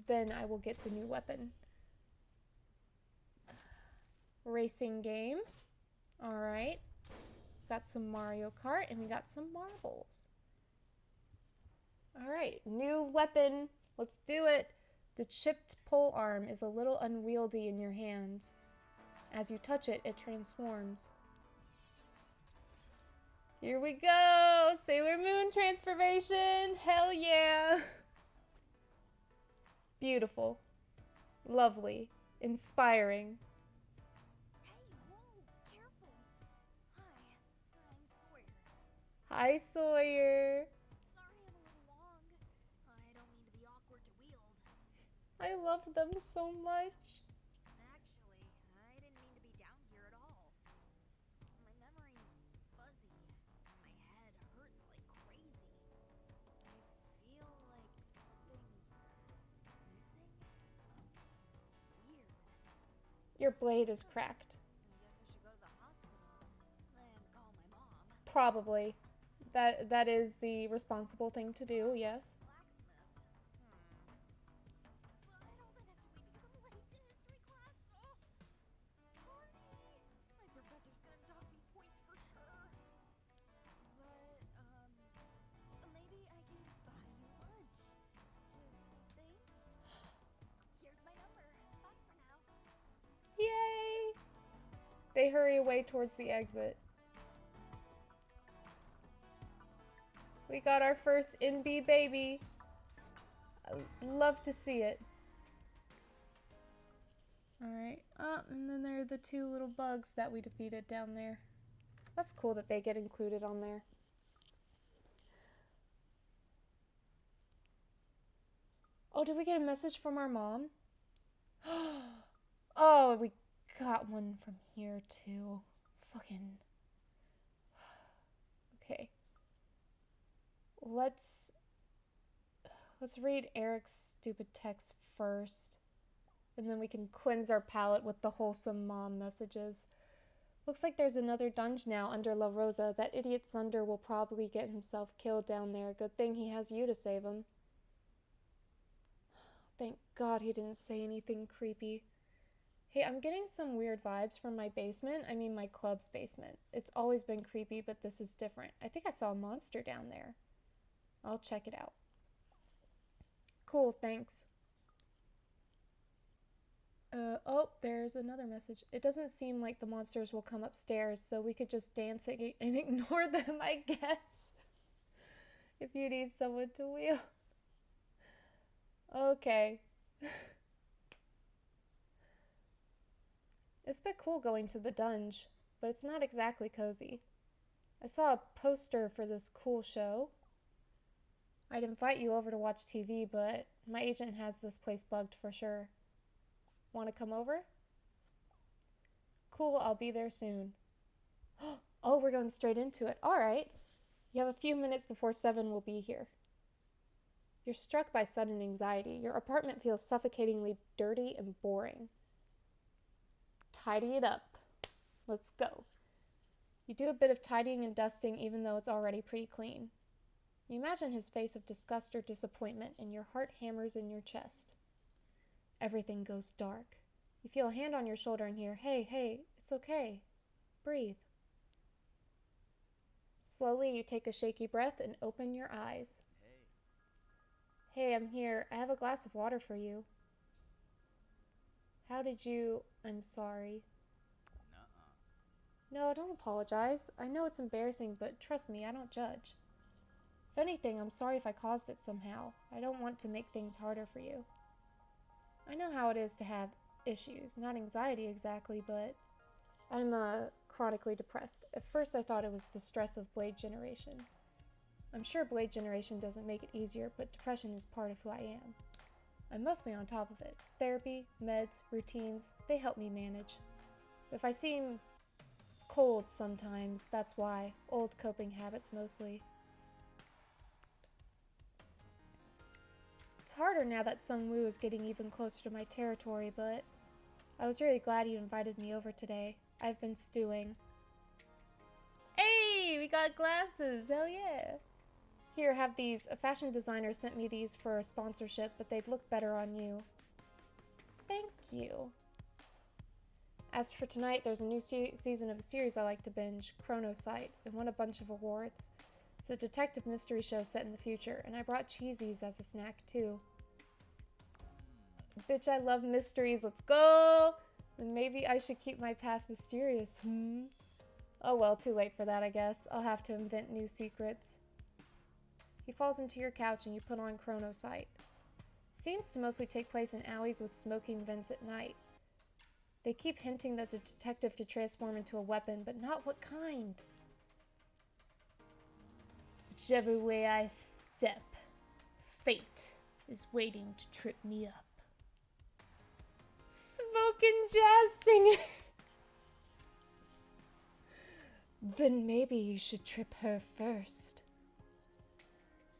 then I will get the new weapon. Racing game. All right. Got some Mario Kart and we got some marbles. All right, new weapon. Let's do it. The chipped pole arm is a little unwieldy in your hands. As you touch it, it transforms. Here we go! Sailor Moon transformation! Hell yeah! Beautiful. Lovely. Inspiring. Hey, whoa, careful. Hi, I'm Sawyer. Hi, Sawyer. Sorry I'm a little long. I don't mean to be awkward to wield. I love them so much. Actually, I didn't mean to be down here at all. My memory's fuzzy. My head hurts like crazy. I feel like something's missing. It's weird. Your blade is cracked. I guess I should go to the hospital and call my mom. Probably. That is the responsible thing to do, yes. Blacksmith. But all that has to wait because I'm late to history class. Oh, poor me. My professor's gonna dock me points for sure. But, maybe I can buy you lunch. To say thanks. Here's my number. Bye for now. Yay! They hurry away towards the exit. We got our first NB baby. I love to see it. Alright, and then there are the two little bugs that we defeated down there. That's cool that they get included on there. Oh, did we get a message from our mom? Oh, we got one from here too. Fucking. Okay. Let's read Eric's stupid text first, and then we can cleanse our palate with the wholesome mom messages. Looks like there's another Dunj now under La Rosa. That idiot Sunder will probably get himself killed down there. Good thing he has you to save him. Thank God he didn't say anything creepy. Hey, I'm getting some weird vibes from my basement. I mean my club's basement. It's always been creepy, but this is different. I think I saw a monster down there. I'll check it out. Cool, thanks. Oh, there's another message. It doesn't seem like the monsters will come upstairs, so we could just dance and ignore them, I guess. If you need someone to wheel. Okay. It's a bit cool going to the Dunj, but it's not exactly cozy. I saw a poster for this cool show. I'd invite you over to watch TV, but my agent has this place bugged for sure. Want to come over? Cool, I'll be there soon. Oh, we're going straight into it. All right. You have a few minutes before 7 will be here. You're struck by sudden anxiety. Your apartment feels suffocatingly dirty and boring. Tidy it up. Let's go. You do a bit of tidying and dusting even though it's already pretty clean. You imagine his face of disgust or disappointment, and your heart hammers in your chest. Everything goes dark. You feel a hand on your shoulder and hear, hey, it's okay. Breathe. Slowly, you take a shaky breath and open your eyes. Hey. Hey, I'm here. I have a glass of water for you. How did you... I'm sorry. Nuh-uh. No, don't apologize. I know it's embarrassing, but trust me, I don't judge. If anything, I'm sorry if I caused it somehow. I don't want to make things harder for you. I know how it is to have issues. Not anxiety exactly, but I'm chronically depressed. At first I thought it was the stress of Blade Generation. I'm sure Blade Generation doesn't make it easier, but depression is part of who I am. I'm mostly on top of it. Therapy, meds, routines, they help me manage. If I seem cold sometimes, that's why. Old coping habits mostly. It's harder now that Sung Woo is getting even closer to my territory, but I was really glad you invited me over today. I've been stewing. Hey, we got glasses! Hell yeah! Here, have these. A fashion designer sent me these for a sponsorship, but they'd look better on you. Thank you. As for tonight, there's a new season of a series I like to binge, Chronosite. It won a bunch of awards. It's a detective mystery show set in the future, and I brought cheesies as a snack, too. Bitch, I love mysteries. Let's go! Then maybe I should keep my past mysterious, Oh well, too late for that, I guess. I'll have to invent new secrets. He falls into your couch and you put on Chronosite. Seems to mostly take place in alleys with smoking vents at night. They keep hinting that the detective could transform into a weapon, but not what kind. Whichever way I step, fate is waiting to trip me up. Smoking jazz singer! Then maybe you should trip her first.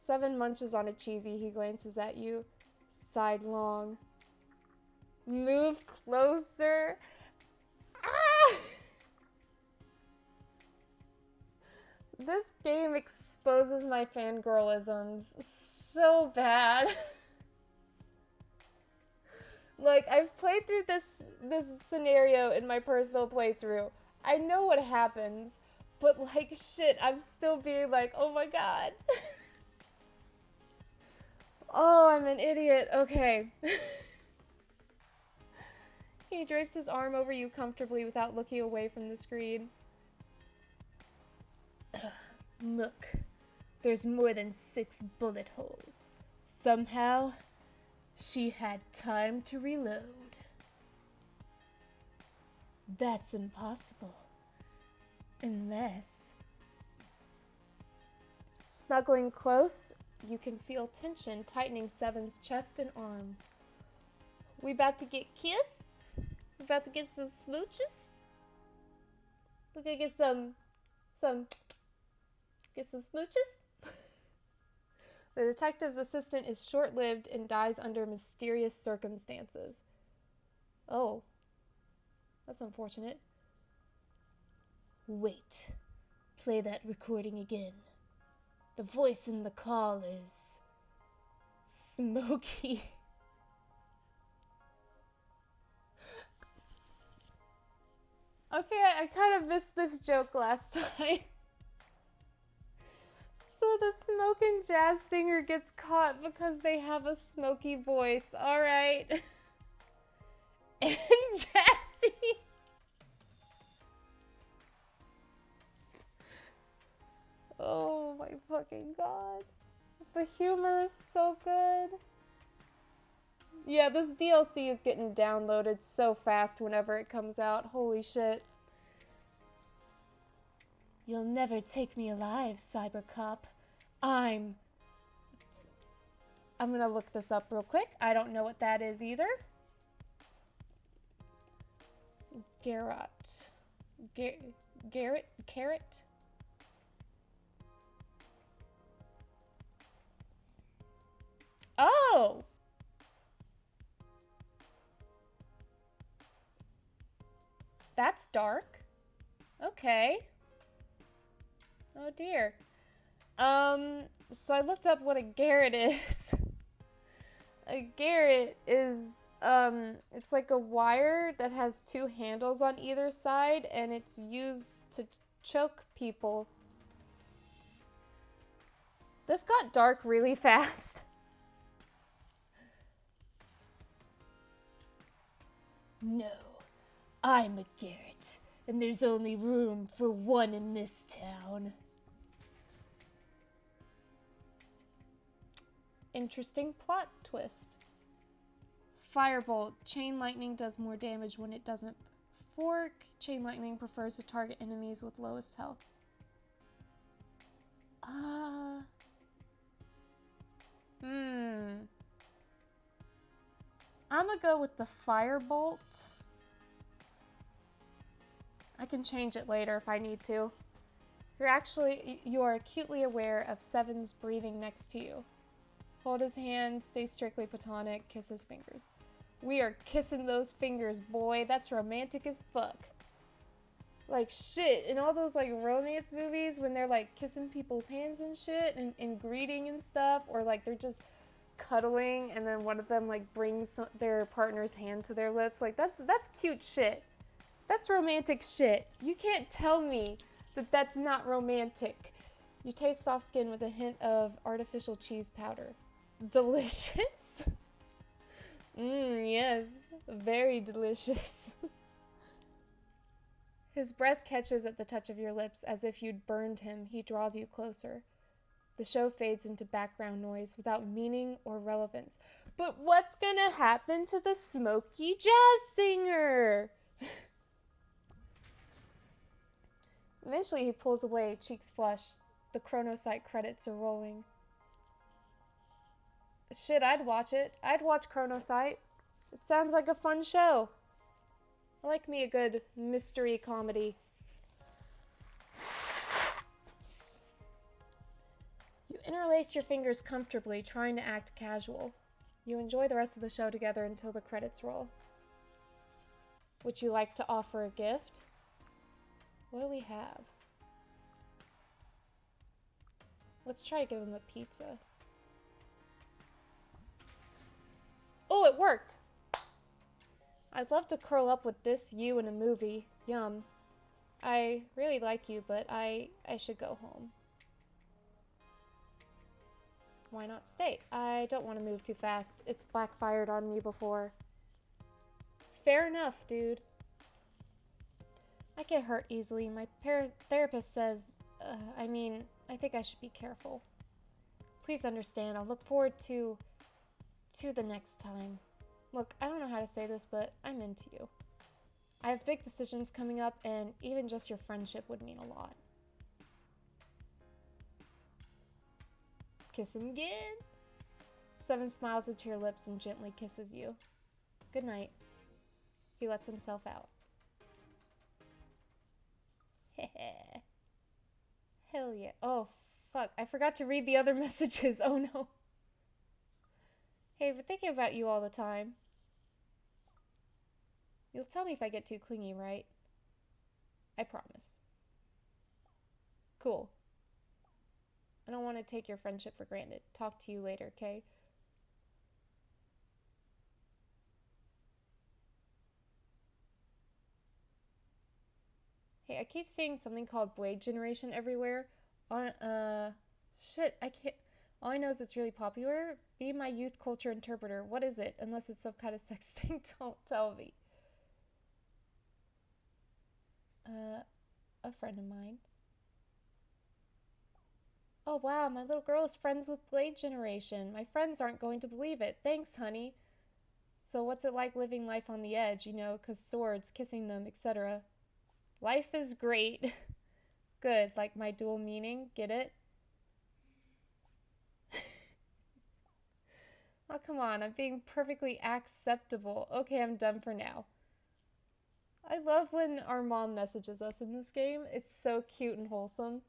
Seven munches on a cheesy. He glances at you, sidelong. Move closer. Ah! This game exposes my fangirlisms so bad. Like, I've played through this scenario in my personal playthrough. I know what happens, but like, shit, I'm still being like, oh my god. Oh, I'm an idiot. Okay. He drapes his arm over you comfortably without looking away from the screen. Look, there's more than 6 bullet holes. Somehow, she had time to reload. That's impossible. Unless... Snuggling close, you can feel tension tightening Seven's chest and arms. We about to get kissed? We about to get some smooches? We're gonna get some smooches? The detective's assistant is short-lived and dies under mysterious circumstances. Oh. That's unfortunate. Wait. Play that recording again. The voice in the call is... Smokey. Okay, I kind of missed this joke last time. So the smoking jazz singer gets caught because they have a smoky voice. Alright. And Jazzy. Oh my fucking god. The humor is so good. Yeah, this DLC is getting downloaded so fast whenever it comes out. Holy shit. You'll never take me alive, Cybercop. I'm gonna look this up real quick. I don't know what that is either. Carrot? Oh! That's dark. Okay. Oh dear. So I looked up what a garret is. A garret is, it's like a wire that has 2 handles on either side, and it's used to choke people. This got dark really fast. No, I'm a garret, and there's only room for one in this town. Interesting plot twist. Firebolt. Chain lightning does more damage when it doesn't fork. Chain lightning prefers to target enemies with lowest health. I'm gonna go with the firebolt. I can change it later if I need to. You are acutely aware of Seven's breathing next to you. Hold his hand, stay strictly platonic, kiss his fingers. We are kissing those fingers, boy. That's romantic as fuck. Like shit, in all those like romance movies when they're like kissing people's hands and shit and greeting and stuff, or like they're just cuddling and then one of them like brings their partner's hand to their lips, like that's cute shit. That's romantic shit. You can't tell me that that's not romantic. You taste soft skin with a hint of artificial cheese powder. Delicious. Yes, very delicious. His breath catches at the touch of your lips as if you'd burned him. He draws you closer. The show fades into background noise without meaning or relevance. But what's gonna happen to the smoky jazz singer? Eventually he pulls away, cheeks flushed. The chronocyte credits are rolling. Shit, I'd watch it. I'd watch Chronocyte. It sounds like a fun show. I like me a good mystery comedy. You interlace your fingers comfortably, trying to act casual. You enjoy the rest of the show together until the credits roll. Would you like to offer a gift? What do we have? Let's try to give him a pizza. Oh, it worked! I'd love to curl up with this you in a movie. Yum. I really like you, but I should go home. Why not stay? I don't want to move too fast. It's backfired on me before. Fair enough, dude. I get hurt easily. My therapist says, I think I should be careful. Please understand. I'll look forward to the next time. Look, I don't know how to say this, but I'm into you. I have big decisions coming up, and even just your friendship would mean a lot. Kiss him again. Seven smiles into your lips and gently kisses you. Good night. He lets himself out. Heh. Hell yeah. Oh, fuck. I forgot to read the other messages. Oh no. Hey, we're thinking about you all the time. You'll tell me if I get too clingy, right? I promise. Cool. I don't want to take your friendship for granted. Talk to you later, okay? Hey, I keep seeing something called Blade Generation everywhere. Shit, I can't. All I know is it's really popular. Be my youth culture interpreter. What is it? Unless it's some kind of sex thing, don't tell me. A friend of mine. Oh wow, my little girl is friends with Blade Generation. My friends aren't going to believe it. Thanks, honey. So what's it like living life on the edge, 'cause swords, kissing them, etc.? Life is great. Good, like my dual meaning, get it? Oh, come on, I'm being perfectly acceptable. Okay, I'm done for now. I love when our mom messages us in this game. It's so cute and wholesome.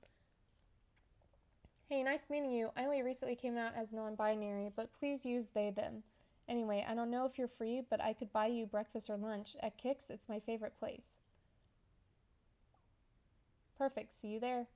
Hey, nice meeting you. I only recently came out as non-binary, but please use they, them. Anyway, I don't know if you're free, but I could buy you breakfast or lunch. At Kix, it's my favorite place. Perfect, see you there.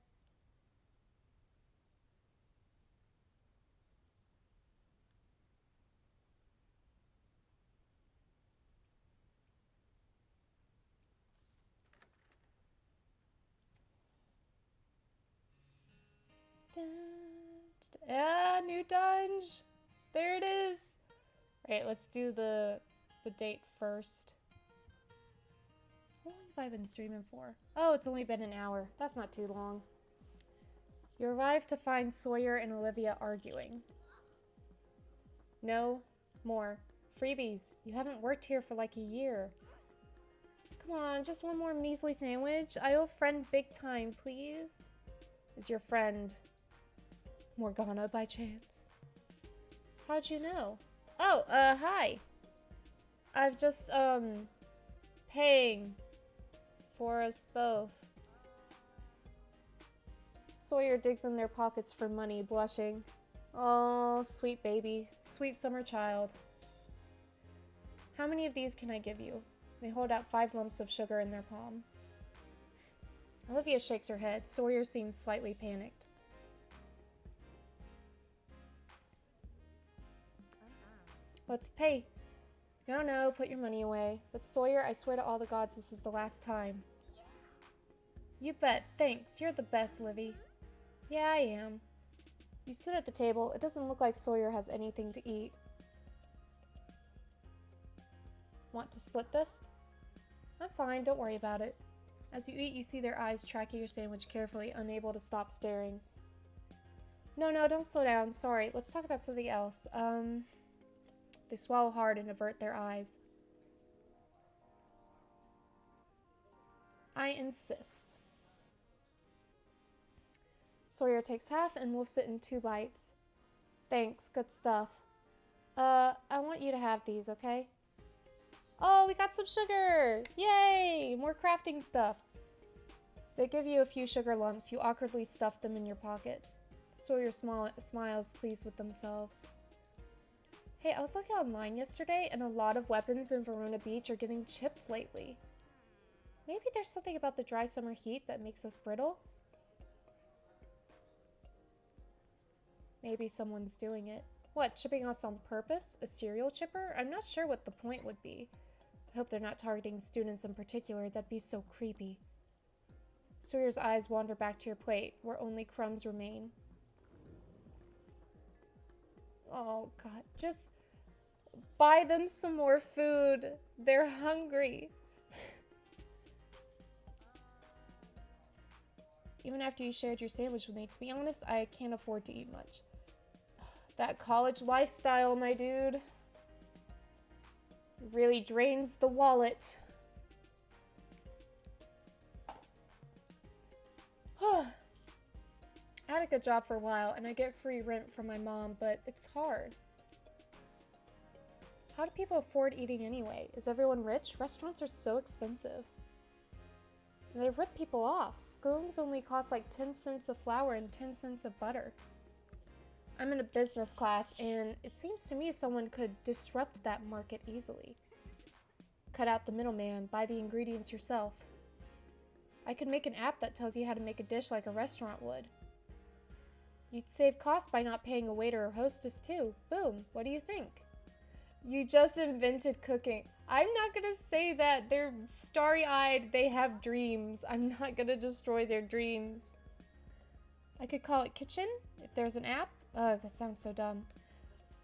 Ah, new Dunj. There it is. Right, let's do the date first. How long have I been streaming for? Oh, it's only been an hour. That's not too long. You arrive to find Sawyer and Olivia arguing. No more freebies. You haven't worked here for like a year. Come on, just one more measly sandwich. I owe a friend big time, please. Is your friend Morgana by chance? How'd you know? Oh, hi. I've just, paying for us both. Sawyer digs in their pockets for money, blushing. Oh, sweet baby. Sweet summer child. How many of these can I give you? They hold out 5 lumps of sugar in their palm. Olivia shakes her head. Sawyer seems slightly panicked. Let's pay. No, put your money away. But Sawyer, I swear to all the gods this is the last time. You bet. Thanks. You're the best, Livy. Yeah, I am. You sit at the table. It doesn't look like Sawyer has anything to eat. Want to split this? I'm fine. Don't worry about it. As you eat, you see their eyes tracking your sandwich carefully, unable to stop staring. No, don't slow down. Sorry. Let's talk about something else. They swallow hard and avert their eyes. I insist. Sawyer takes half and wolfs it in 2 bites. Thanks, good stuff. I want you to have these, okay? Oh, we got some sugar! Yay! More crafting stuff. They give you a few sugar lumps. You awkwardly stuff them in your pocket. Sawyer smiles, pleased with themselves. Hey, I was looking online yesterday, and a lot of weapons in Verona Beach are getting chipped lately. Maybe there's something about the dry summer heat that makes us brittle? Maybe someone's doing it. What, chipping us on purpose? A serial chipper? I'm not sure what the point would be. I hope they're not targeting students in particular. That'd be so creepy. Sawyer's eyes wander back to your plate, where only crumbs remain. Oh, God. Just buy them some more food. They're hungry. Even after you shared your sandwich with me, to be honest, I can't afford to eat much. That college lifestyle, my dude, really drains the wallet. I had a good job for a while, and I get free rent from my mom, but it's hard. How do people afford eating anyway? Is everyone rich? Restaurants are so expensive. And they rip people off. Scones only cost like 10 cents of flour and 10 cents of butter. I'm in a business class, and it seems to me someone could disrupt that market easily. Cut out the middleman, buy the ingredients yourself. I could make an app that tells you how to make a dish like a restaurant would. You'd save costs by not paying a waiter or hostess too. Boom, what do you think? You just invented cooking. I'm not gonna say that. They're starry-eyed, they have dreams. I'm not gonna destroy their dreams. I could call it Kitchen, if there's an app. Ugh, that sounds so dumb.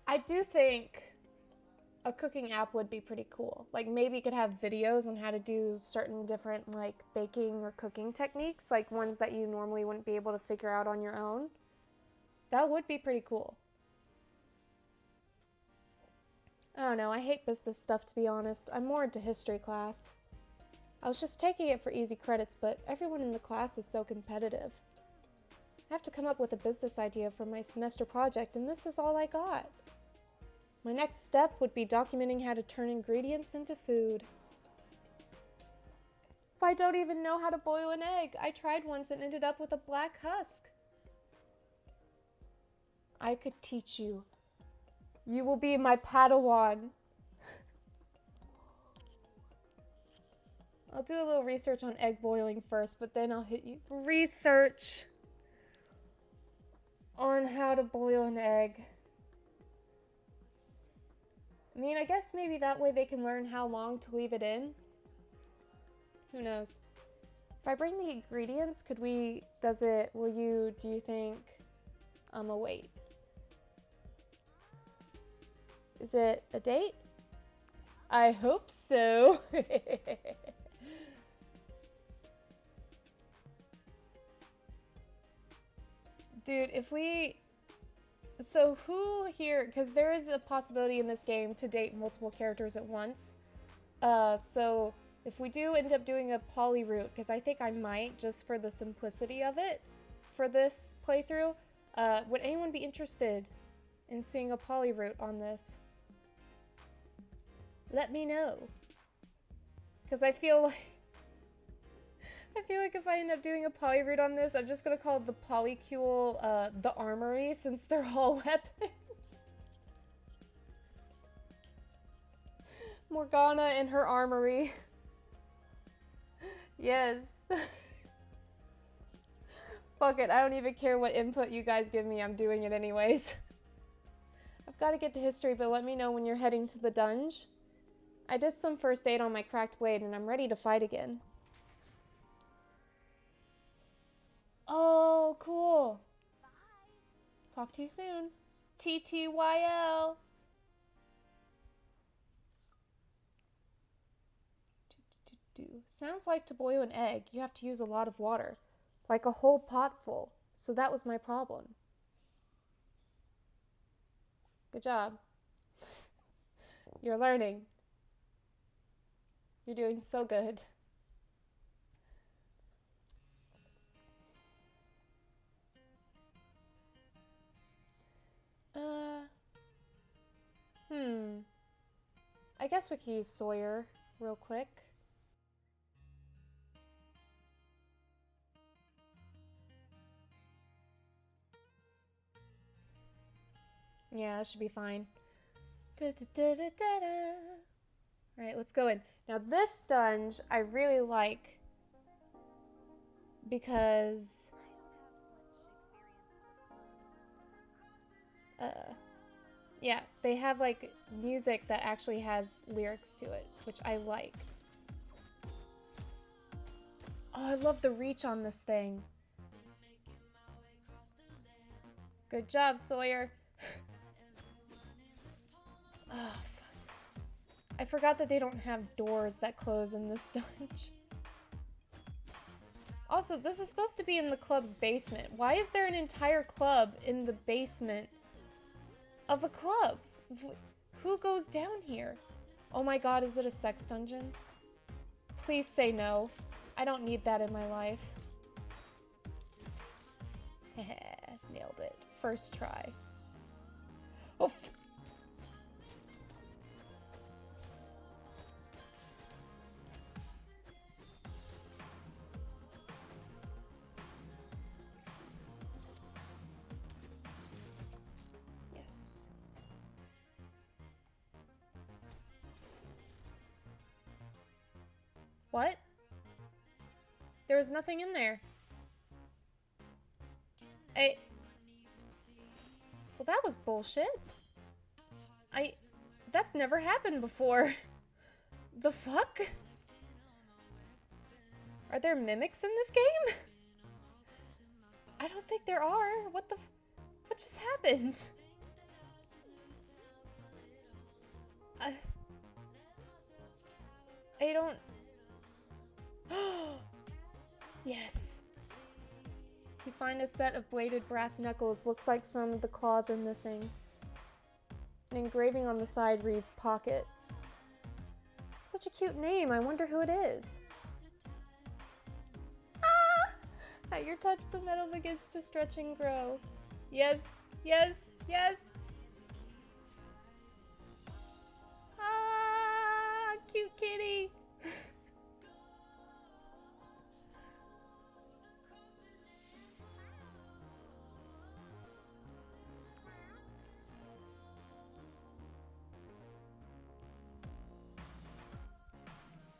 I do think a cooking app would be pretty cool. Like, maybe you could have videos on how to do certain different, like, baking or cooking techniques, like ones that you normally wouldn't be able to figure out on your own. That would be pretty cool. I don't know, I hate business stuff, to be honest. I'm more into history class. I was just taking it for easy credits, but everyone in the class is so competitive. I have to come up with a business idea for my semester project, and this is all I got. My next step would be documenting how to turn ingredients into food. I don't even know how to boil an egg. I tried once and ended up with a black husk. I could teach you. You will be my Padawan. I'll do a little research on egg boiling first, but then I'll hit you. Research on how to boil an egg. I mean, I guess maybe that way they can learn how long to leave it in. Who knows? If I bring the ingredients, do you think I'ma wait? Is it a date? I hope so. Dude, so who here, because there is a possibility in this game to date multiple characters at once. So if we do end up doing a poly route, because I think I might, just for the simplicity of it, for this playthrough, would anyone be interested in seeing a poly route on this? Let me know. Because I feel like if I end up doing a poly route on this, I'm just gonna call the polycule the armory, since they're all weapons. Morgana and her armory. Yes. Fuck it, I don't even care what input you guys give me, I'm doing it anyways. I've got to get to history, but let me know when you're heading to the Dunj. I did some first aid on my cracked blade and I'm ready to fight again. Oh, cool. Bye. Talk to you soon. TTYL. Sounds like to boil an egg, you have to use a lot of water. Like a whole pot full. So that was my problem. Good job. You're learning. You're doing so good. I guess we could use Sawyer real quick. Yeah, that should be fine. Alright, let's go in. Now this dunge I really like because yeah, they have like music that actually has lyrics to it, which I like. Oh, I love the reach on this thing. Good job, Sawyer. Oh, fuck. I forgot that they don't have doors that close in this dungeon. Also, this is supposed to be in the club's basement. Why is there an entire club in the basement of a club? Who goes down here? Oh my god, is it a sex dungeon? Please say no. I don't need that in my life. Heh, nailed it. First try. Oh, yes. What? There was nothing in there. Well, that was bullshit. That's never happened before. The fuck? Are there mimics in this game? I don't think there are. What just happened? I don't... Yes. You find a set of bladed brass knuckles. Looks like some of the claws are missing. An engraving on the side reads Pocket. Such a cute name. I wonder who it is. Ah! At your touch, the metal begins to stretch and grow. Yes, yes, yes. Ah, cute kitty.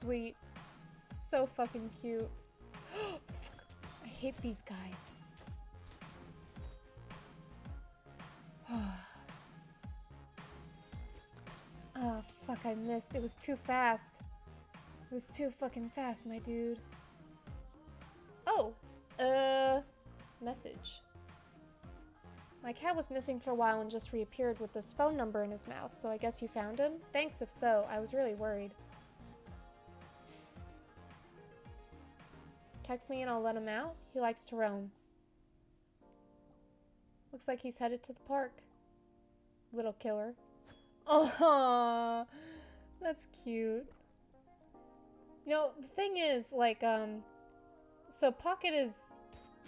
Sweet. So fucking cute. I hate these guys. Oh, fuck, I missed. It was too fast. It was too fucking fast, my dude. Oh, message. My cat was missing for a while and just reappeared with this phone number in his mouth, so I guess you found him? Thanks if so, I was really worried. Text me and I'll let him out. He likes to roam. Looks like he's headed to the park. Little killer. Oh, that's cute. You know, the thing is, like, so Pocket is,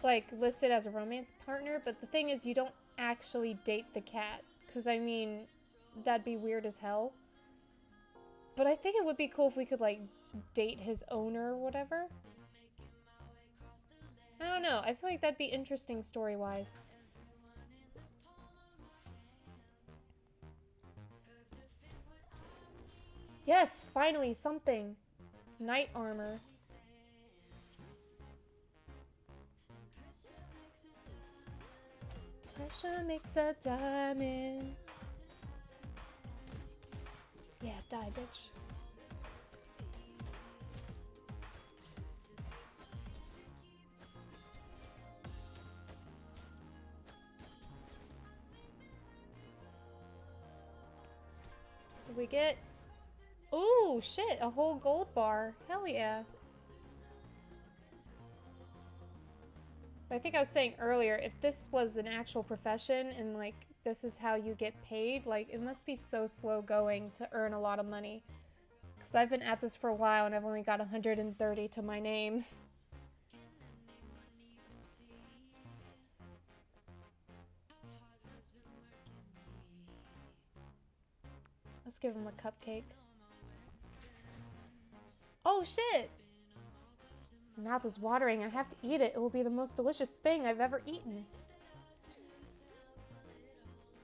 like, listed as a romance partner, but the thing is you don't actually date the cat. Because, I mean, that'd be weird as hell. But I think it would be cool if we could, like, date his owner or whatever. I don't know. I feel like that'd be interesting story-wise. Yes, finally, something. Knight armor. Pressure makes a diamond. Yeah, die, bitch. Did we get... Ooh, shit, a whole gold bar. Hell yeah. I think I was saying earlier, if this was an actual profession and like this is how you get paid, like it must be so slow going to earn a lot of money. Because I've been at this for a while and I've only got 130 to my name. Let's give him a cupcake. Oh shit! My mouth is watering. I have to eat it. It will be the most delicious thing I've ever eaten.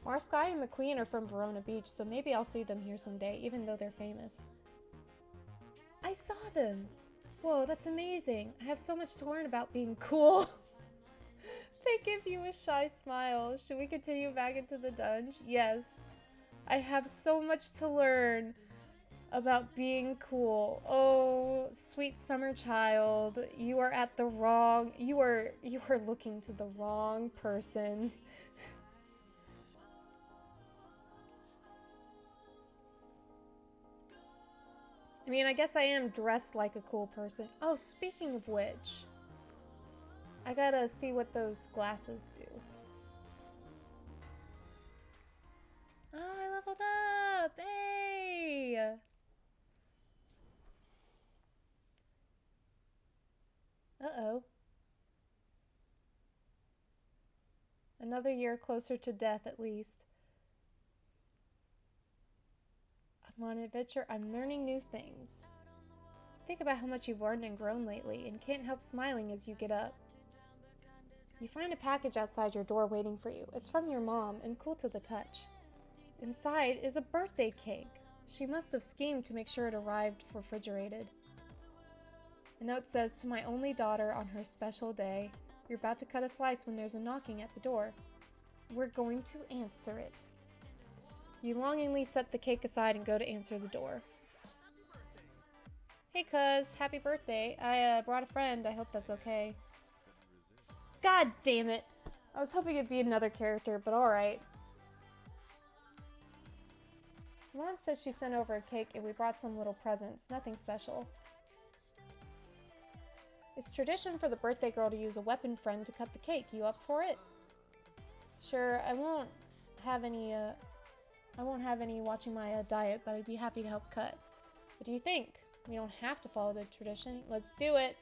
Marsky and McQueen are from Verona Beach, so maybe I'll see them here someday, even though they're famous. I saw them! Whoa, that's amazing. I have so much to learn about being cool. They give you a shy smile. Should we continue back into the Dunj? Yes. I have so much to learn about being cool. Oh, sweet summer child, you are at the wrong... You are looking to the wrong person. I mean, I guess I am dressed like a cool person. Oh, speaking of which, I gotta see what those glasses do. Oh, I leveled up! Hey! Uh-oh. Another year closer to death, at least. I'm on an adventure. I'm learning new things. Think about how much you've learned and grown lately, and can't help smiling as you get up. You find a package outside your door waiting for you. It's from your mom, and cool to the touch. Inside is a birthday cake. She must have schemed to make sure it arrived refrigerated. The note says, to my only daughter on her special day, you're about to cut a slice when there's a knocking at the door. We're going to answer it. You longingly set the cake aside and go to answer the door. Hey cuz, happy birthday. I brought a friend, I hope that's okay. God damn it. I was hoping it'd be another character, but alright. Mom says she sent over a cake and we brought some little presents, nothing special. It's tradition for the birthday girl to use a weapon friend to cut the cake. You up for it? Sure, I won't have any watching my diet, but I'd be happy to help cut. What do you think? We don't have to follow the tradition. Let's do it.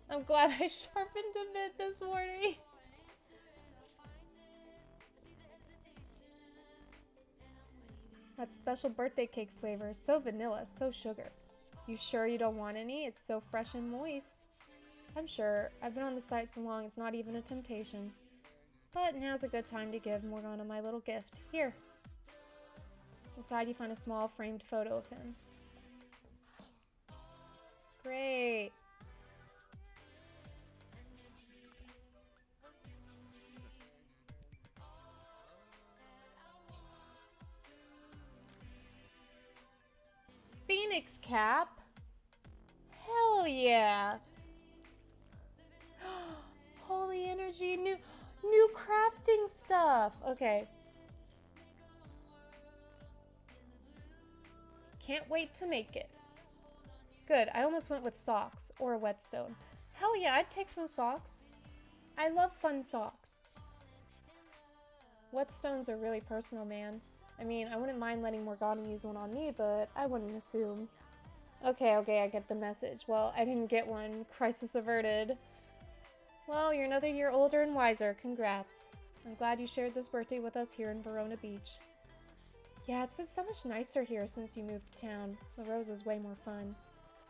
I'm glad I sharpened a bit this morning. That special birthday cake flavor is so vanilla, so sugar. You sure you don't want any? It's so fresh and moist. I'm sure. I've been on this diet so long it's not even a temptation. But now's a good time to give Morgana my little gift. Here. Inside you find a small framed photo of him. Great. Phoenix cap? Hell yeah. Holy energy, new crafting stuff. Okay. Can't wait to make it. Good, I almost went with socks or a whetstone. Hell yeah, I'd take some socks. I love fun socks. Whetstones are really personal, man. I mean, I wouldn't mind letting Morgana use one on me, but I wouldn't assume. Okay, I get the message. Well, I didn't get one. Crisis averted. Well, you're another year older and wiser. Congrats. I'm glad you shared this birthday with us here in Verona Beach. Yeah, it's been so much nicer here since you moved to town. La Rosa's way more fun.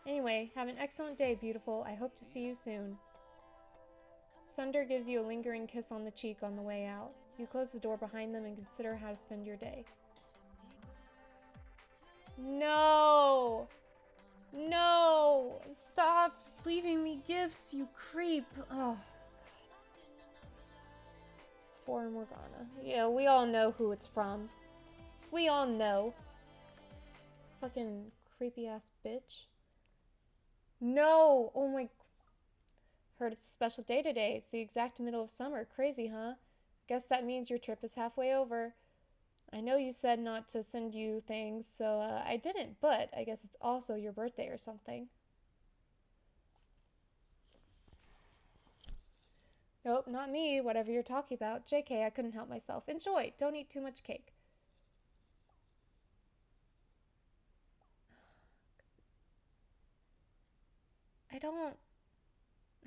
Anyway, have an excellent day, beautiful. I hope to see you soon. Sunder gives you a lingering kiss on the cheek on the way out. You close the door behind them and consider how to spend your day. No! No! Stop leaving me gifts, you creep! Oh. Poor Morgana. Yeah, we all know who it's from. We all know. Fucking creepy ass bitch. No! Oh my. Heard it's a special day today. It's the exact middle of summer. Crazy, huh? Guess that means your trip is halfway over. I know you said not to send you things, so I didn't, but I guess it's also your birthday or something. Nope, not me. Whatever you're talking about. JK, I couldn't help myself. Enjoy. Don't eat too much cake. I don't.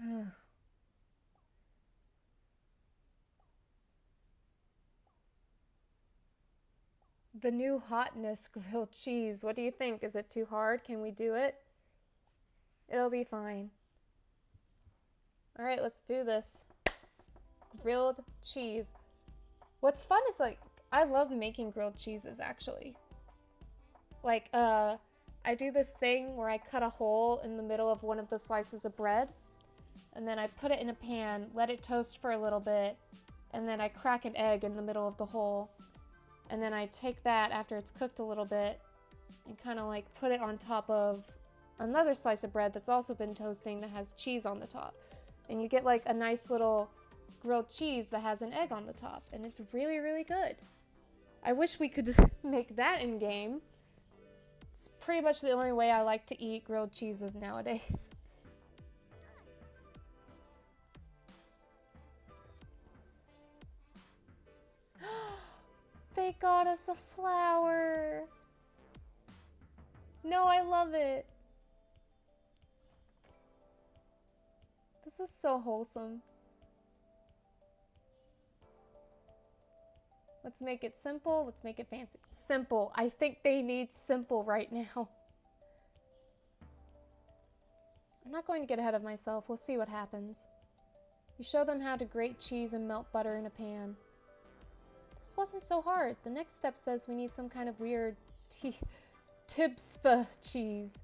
Ugh. The new hotness grilled cheese. What do you think? Is it too hard? Can we do it? It'll be fine. All right, let's do this. Grilled cheese. What's fun is like, I love making grilled cheeses actually. Like, I do this thing where I cut a hole in the middle of one of the slices of bread, and then I put it in a pan, let it toast for a little bit, and then I crack an egg in the middle of the hole. And then I take that after it's cooked a little bit and kind of like put it on top of another slice of bread that's also been toasting that has cheese on the top. And you get like a nice little grilled cheese that has an egg on the top. And it's really, really good. I wish we could make that in game. It's pretty much the only way I like to eat grilled cheeses nowadays. They got us a flower. No, I love it. This is so wholesome. Let's make it simple. Let's make it fancy. Simple. I think they need simple right now. I'm not going to get ahead of myself. We'll see what happens. You show them how to grate cheese and melt butter in a pan. This wasn't so hard. The next step says we need some kind of weird tibspa cheese.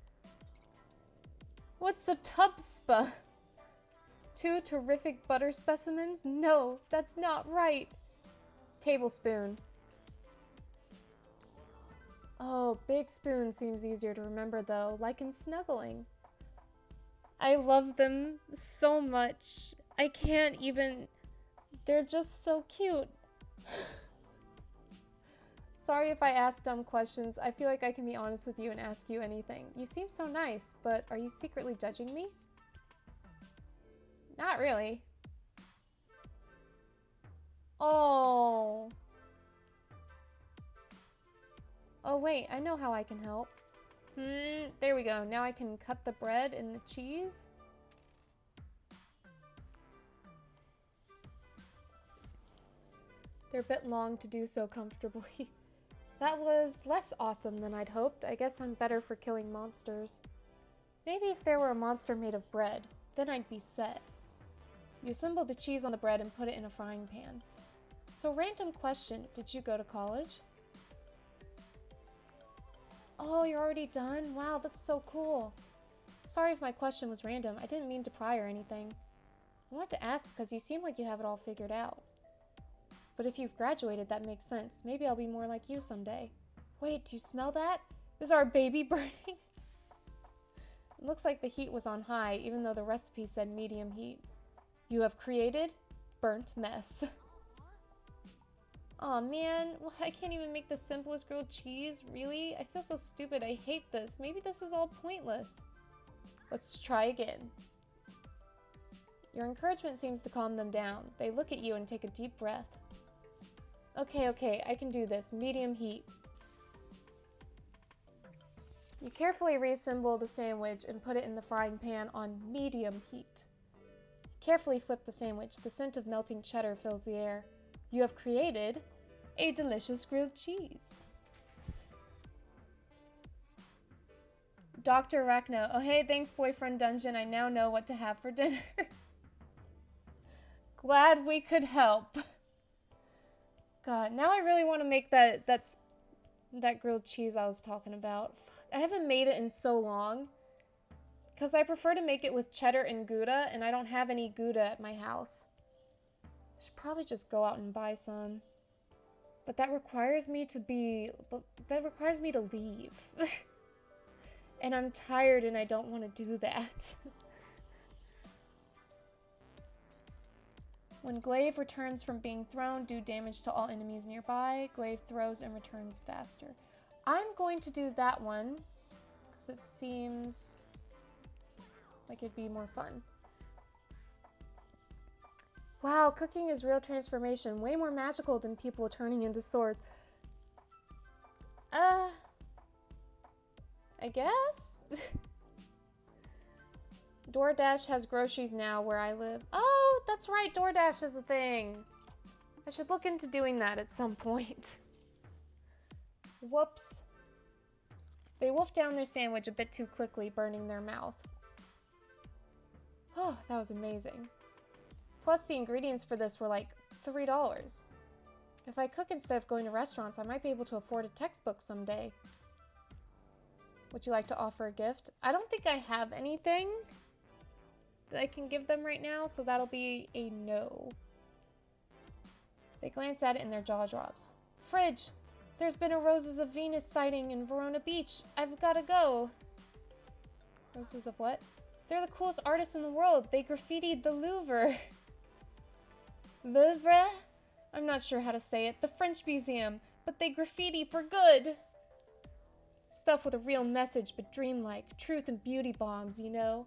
What's a tubspa? 2 terrific butter specimens? No, that's not right. Tablespoon. Oh, big spoon seems easier to remember though, like in snuggling. I love them so much. I can't even... They're just so cute. Sorry if I ask dumb questions. I feel like I can be honest with you and ask you anything. You seem so nice, but are you secretly judging me? Not really. Oh. Oh wait, I know how I can help. There we go. Now I can cut the bread and the cheese. They're a bit long to do so comfortably. That was less awesome than I'd hoped. I guess I'm better for killing monsters. Maybe if there were a monster made of bread, then I'd be set. You assemble the cheese on the bread and put it in a frying pan. So random question, did you go to college? Oh, you're already done? Wow, that's so cool. Sorry if my question was random. I didn't mean to pry or anything. I wanted to ask because you seem like you have it all figured out. But if you've graduated, that makes sense. Maybe I'll be more like you someday. Wait, do you smell that? Is our baby burning? It looks like the heat was on high, even though the recipe said medium heat. You have created burnt mess. Aw, man, I can't even make the simplest grilled cheese? Really? I feel so stupid. I hate this. Maybe this is all pointless. Let's try again. Your encouragement seems to calm them down. They look at you and take a deep breath. Okay, I can do this. Medium heat. You carefully reassemble the sandwich and put it in the frying pan on medium heat. Carefully flip the sandwich. The scent of melting cheddar fills the air. You have created a delicious grilled cheese. Dr. Arachno. Oh hey, thanks boyfriend Dungeon. I now know what to have for dinner. Glad we could help. God, now I really want to make that grilled cheese I was talking about. I haven't made it in so long. Because I prefer to make it with cheddar and Gouda, and I don't have any Gouda at my house. Should probably just go out and buy some. But that requires me to leave. And I'm tired and I don't want to do that. When Glaive returns from being thrown, do damage to all enemies nearby. Glaive throws and returns faster. I'm going to do that one because it seems like it'd be more fun. Wow, cooking is real transformation. Way more magical than people turning into swords. I guess? DoorDash has groceries now where I live. Oh, that's right, DoorDash is a thing. I should look into doing that at some point. Whoops. They wolfed down their sandwich a bit too quickly, burning their mouth. Oh, that was amazing. Plus, the ingredients for this were like $3. If I cook instead of going to restaurants, I might be able to afford a textbook someday. Would you like to offer a gift? I don't think I have anything that I can give them right now, so that'll be a no. They glance at it and their jaw drops. Fridge! There's been a Roses of Venus sighting in Verona Beach. I've gotta go. Roses of what? They're the coolest artists in the world. They graffitied the Louvre. Louvre? I'm not sure how to say it. The French Museum. But they graffiti for good. Stuff with a real message, but dreamlike. Truth and beauty bombs, you know?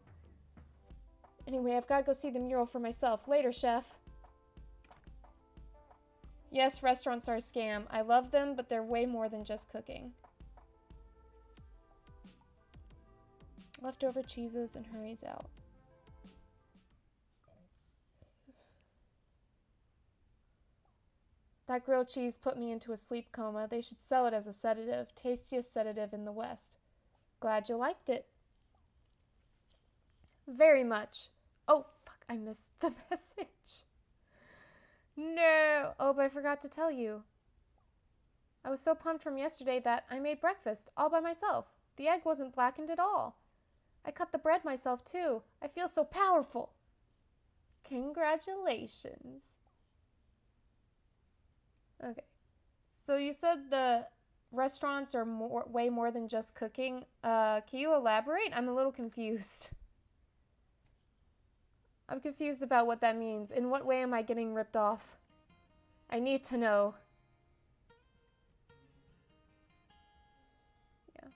Anyway, I've got to go see the mural for myself. Later, chef. Yes, restaurants are a scam. I love them, but they're way more than just cooking. Leftover cheeses and hurries out. That grilled cheese put me into a sleep coma. They should sell it as a sedative. Tastiest sedative in the West. Glad you liked it. Very much. Oh, fuck, I missed the message. No. Oh, but I forgot to tell you. I was so pumped from yesterday that I made breakfast all by myself. The egg wasn't blackened at all. I cut the bread myself, too. I feel so powerful. Congratulations. Okay. So you said the restaurants are way more than just cooking. Can you elaborate? I'm a little confused. I'm confused about what that means. In what way am I getting ripped off? I need to know. Yeah.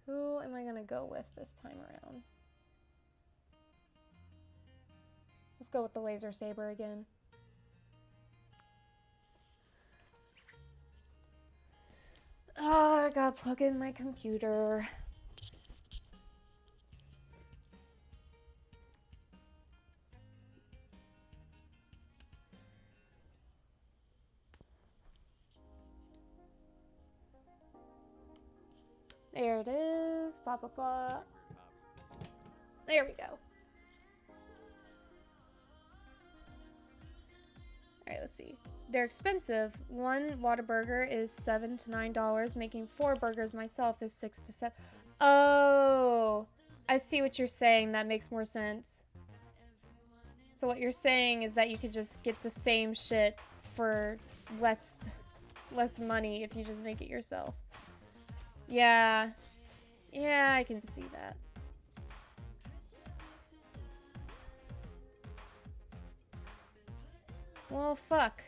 Who am I gonna go with this time around? Let's go with the laser saber again. Oh, I gotta plug in my computer. There it is. Blah, blah, blah. There we go. Alright, let's see. They're expensive. One Whataburger is $7 to $9, making 4 burgers myself is $6 to $7. Oh, I see what you're saying. That makes more sense. So what you're saying is that you could just get the same shit for less money if you just make it yourself. Yeah. Yeah, I can see that. Well, fuck.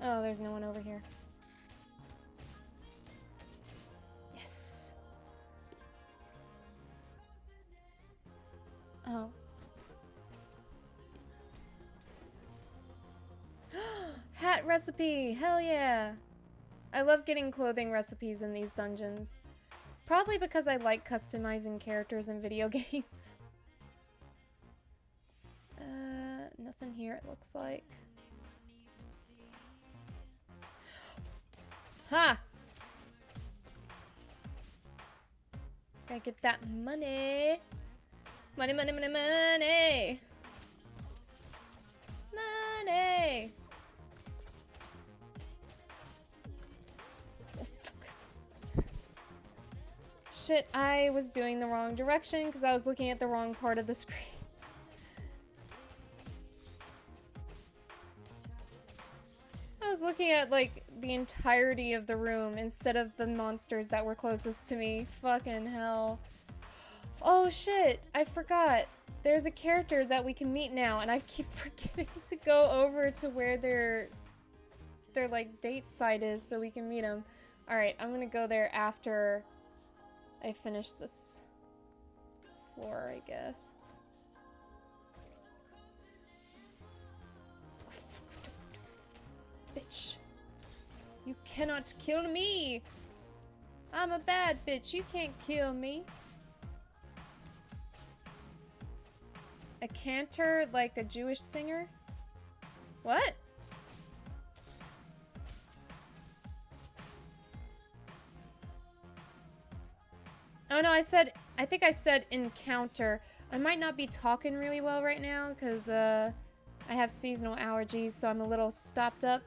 Oh, there's no one over here. Yes. Oh. Hat recipe! Hell yeah! I love getting clothing recipes in these dungeons. Probably because I like customizing characters in video games. Nothing here it looks like. Ha! Gotta get that money. Money, money, money, money! Money! shit, I was doing the wrong direction because I was looking at the wrong part of the screen. I was looking at, like, the entirety of the room instead of the monsters that were closest to me. Fucking hell. Oh shit, I forgot. There's a character that we can meet now, and I keep forgetting to go over to where their like, date site is so we can meet them. Alright, I'm gonna go there after I finish this floor, I guess. Bitch. You cannot kill me! I'm a bad bitch, you can't kill me. A cantor like a Jewish singer? What? Oh no, I think I said encounter. I might not be talking really well right now because I have seasonal allergies, so I'm a little stopped up.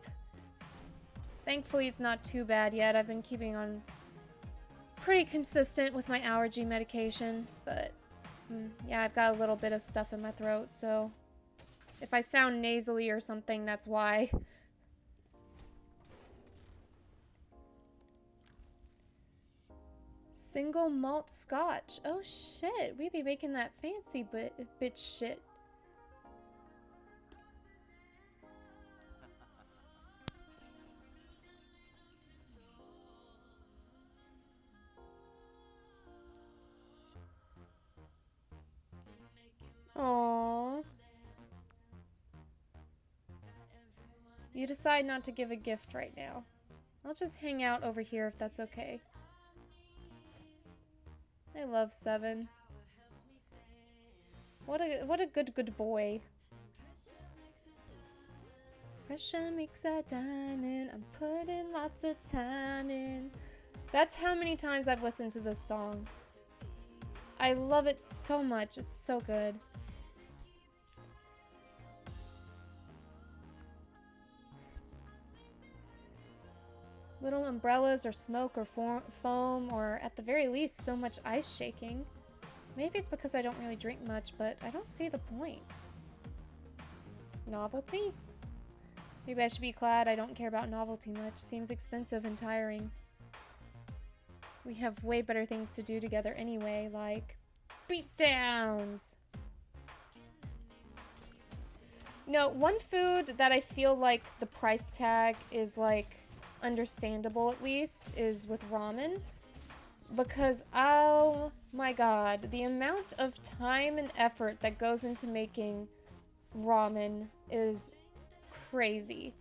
Thankfully, it's not too bad yet. I've been keeping on pretty consistent with my allergy medication, but yeah, I've got a little bit of stuff in my throat, so if I sound nasally or something, that's why. Single malt scotch. Oh shit, we be making that fancy bitch shit. Aww. You decide not to give a gift right now. I'll just hang out over here if that's okay. I love Seven. What a good boy. Pressure makes a diamond. I'm putting lots of time in. That's how many times I've listened to this song. I love it so much. It's so good. Little umbrellas or smoke or foam or at the very least so much ice shaking. Maybe it's because I don't really drink much, but I don't see the point. Novelty? Maybe I should be glad I don't care about novelty much. Seems expensive and tiring. We have way better things to do together anyway, like beatdowns. No, one food that I feel like the price tag is like understandable at least is with ramen. Because, oh my god, the amount of time and effort that goes into making ramen is crazy.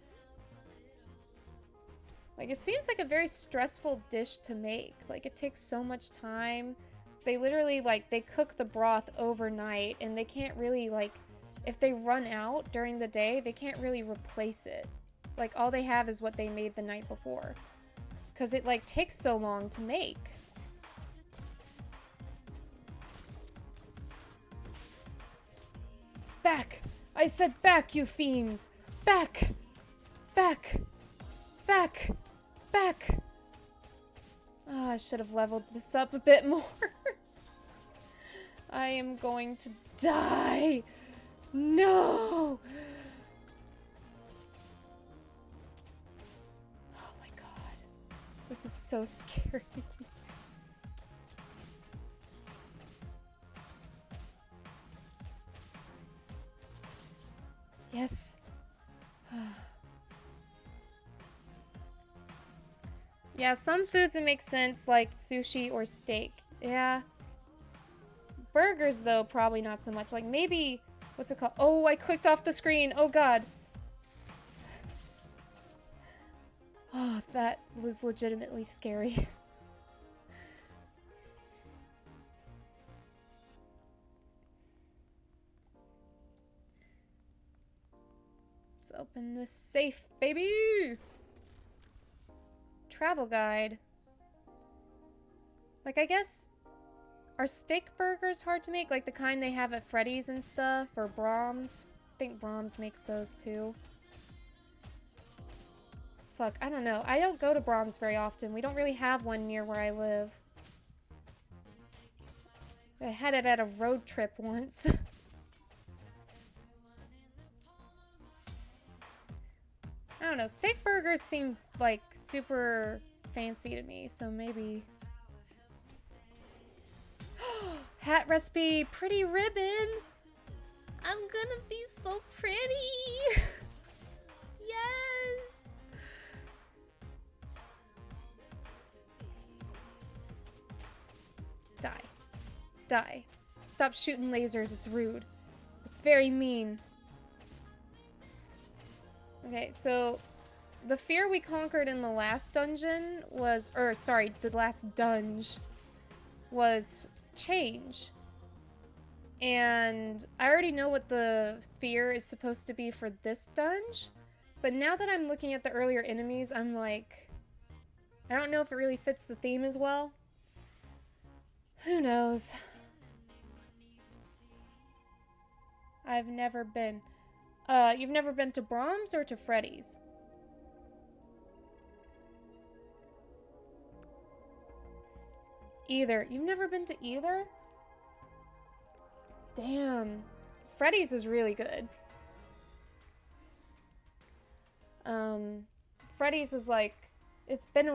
Like, it seems like a very stressful dish to make. Like, it takes so much time. They literally, like, they cook the broth overnight, and they can't really, like, if they run out during the day, they can't really replace it. Like, all they have is what they made the night before. Because it, like, takes so long to make. Back! I said back, you fiends! Back! Back! Back! Back! Oh, I should have leveled this up a bit more. I am going to die! No! Oh my god. This is so scary. Yes. Yeah, some foods it makes sense, like sushi or steak. Yeah. Burgers, though, probably not so much. Like, maybe... What's it called? Oh, I clicked off the screen. Oh, God. Oh, that was legitimately scary. Let's open this safe, baby! Travel guide. Like, I guess... Are steak burgers hard to make? Like the kind they have at Freddy's and stuff? Or Brahms? I think Brahms makes those too. Fuck, I don't know. I don't go to Brahms very often. We don't really have one near where I live. I had it at a road trip once. I don't know, steak burgers seem like super fancy to me, so maybe... Hat recipe, pretty ribbon! I'm gonna be so pretty! Yes! Die. Die. Stop shooting lasers, it's rude. It's very mean. Okay, so the fear we conquered in the last dungeon was, the last dunge was change. And I already know what the fear is supposed to be for this dunge, but now that I'm looking at the earlier enemies, I'm like, I don't know if it really fits the theme as well. Who knows? I've never been. You've never been to Brahms or to Freddy's? Either. You've never been to either? Damn. Freddy's is really good. Freddy's is like, it's been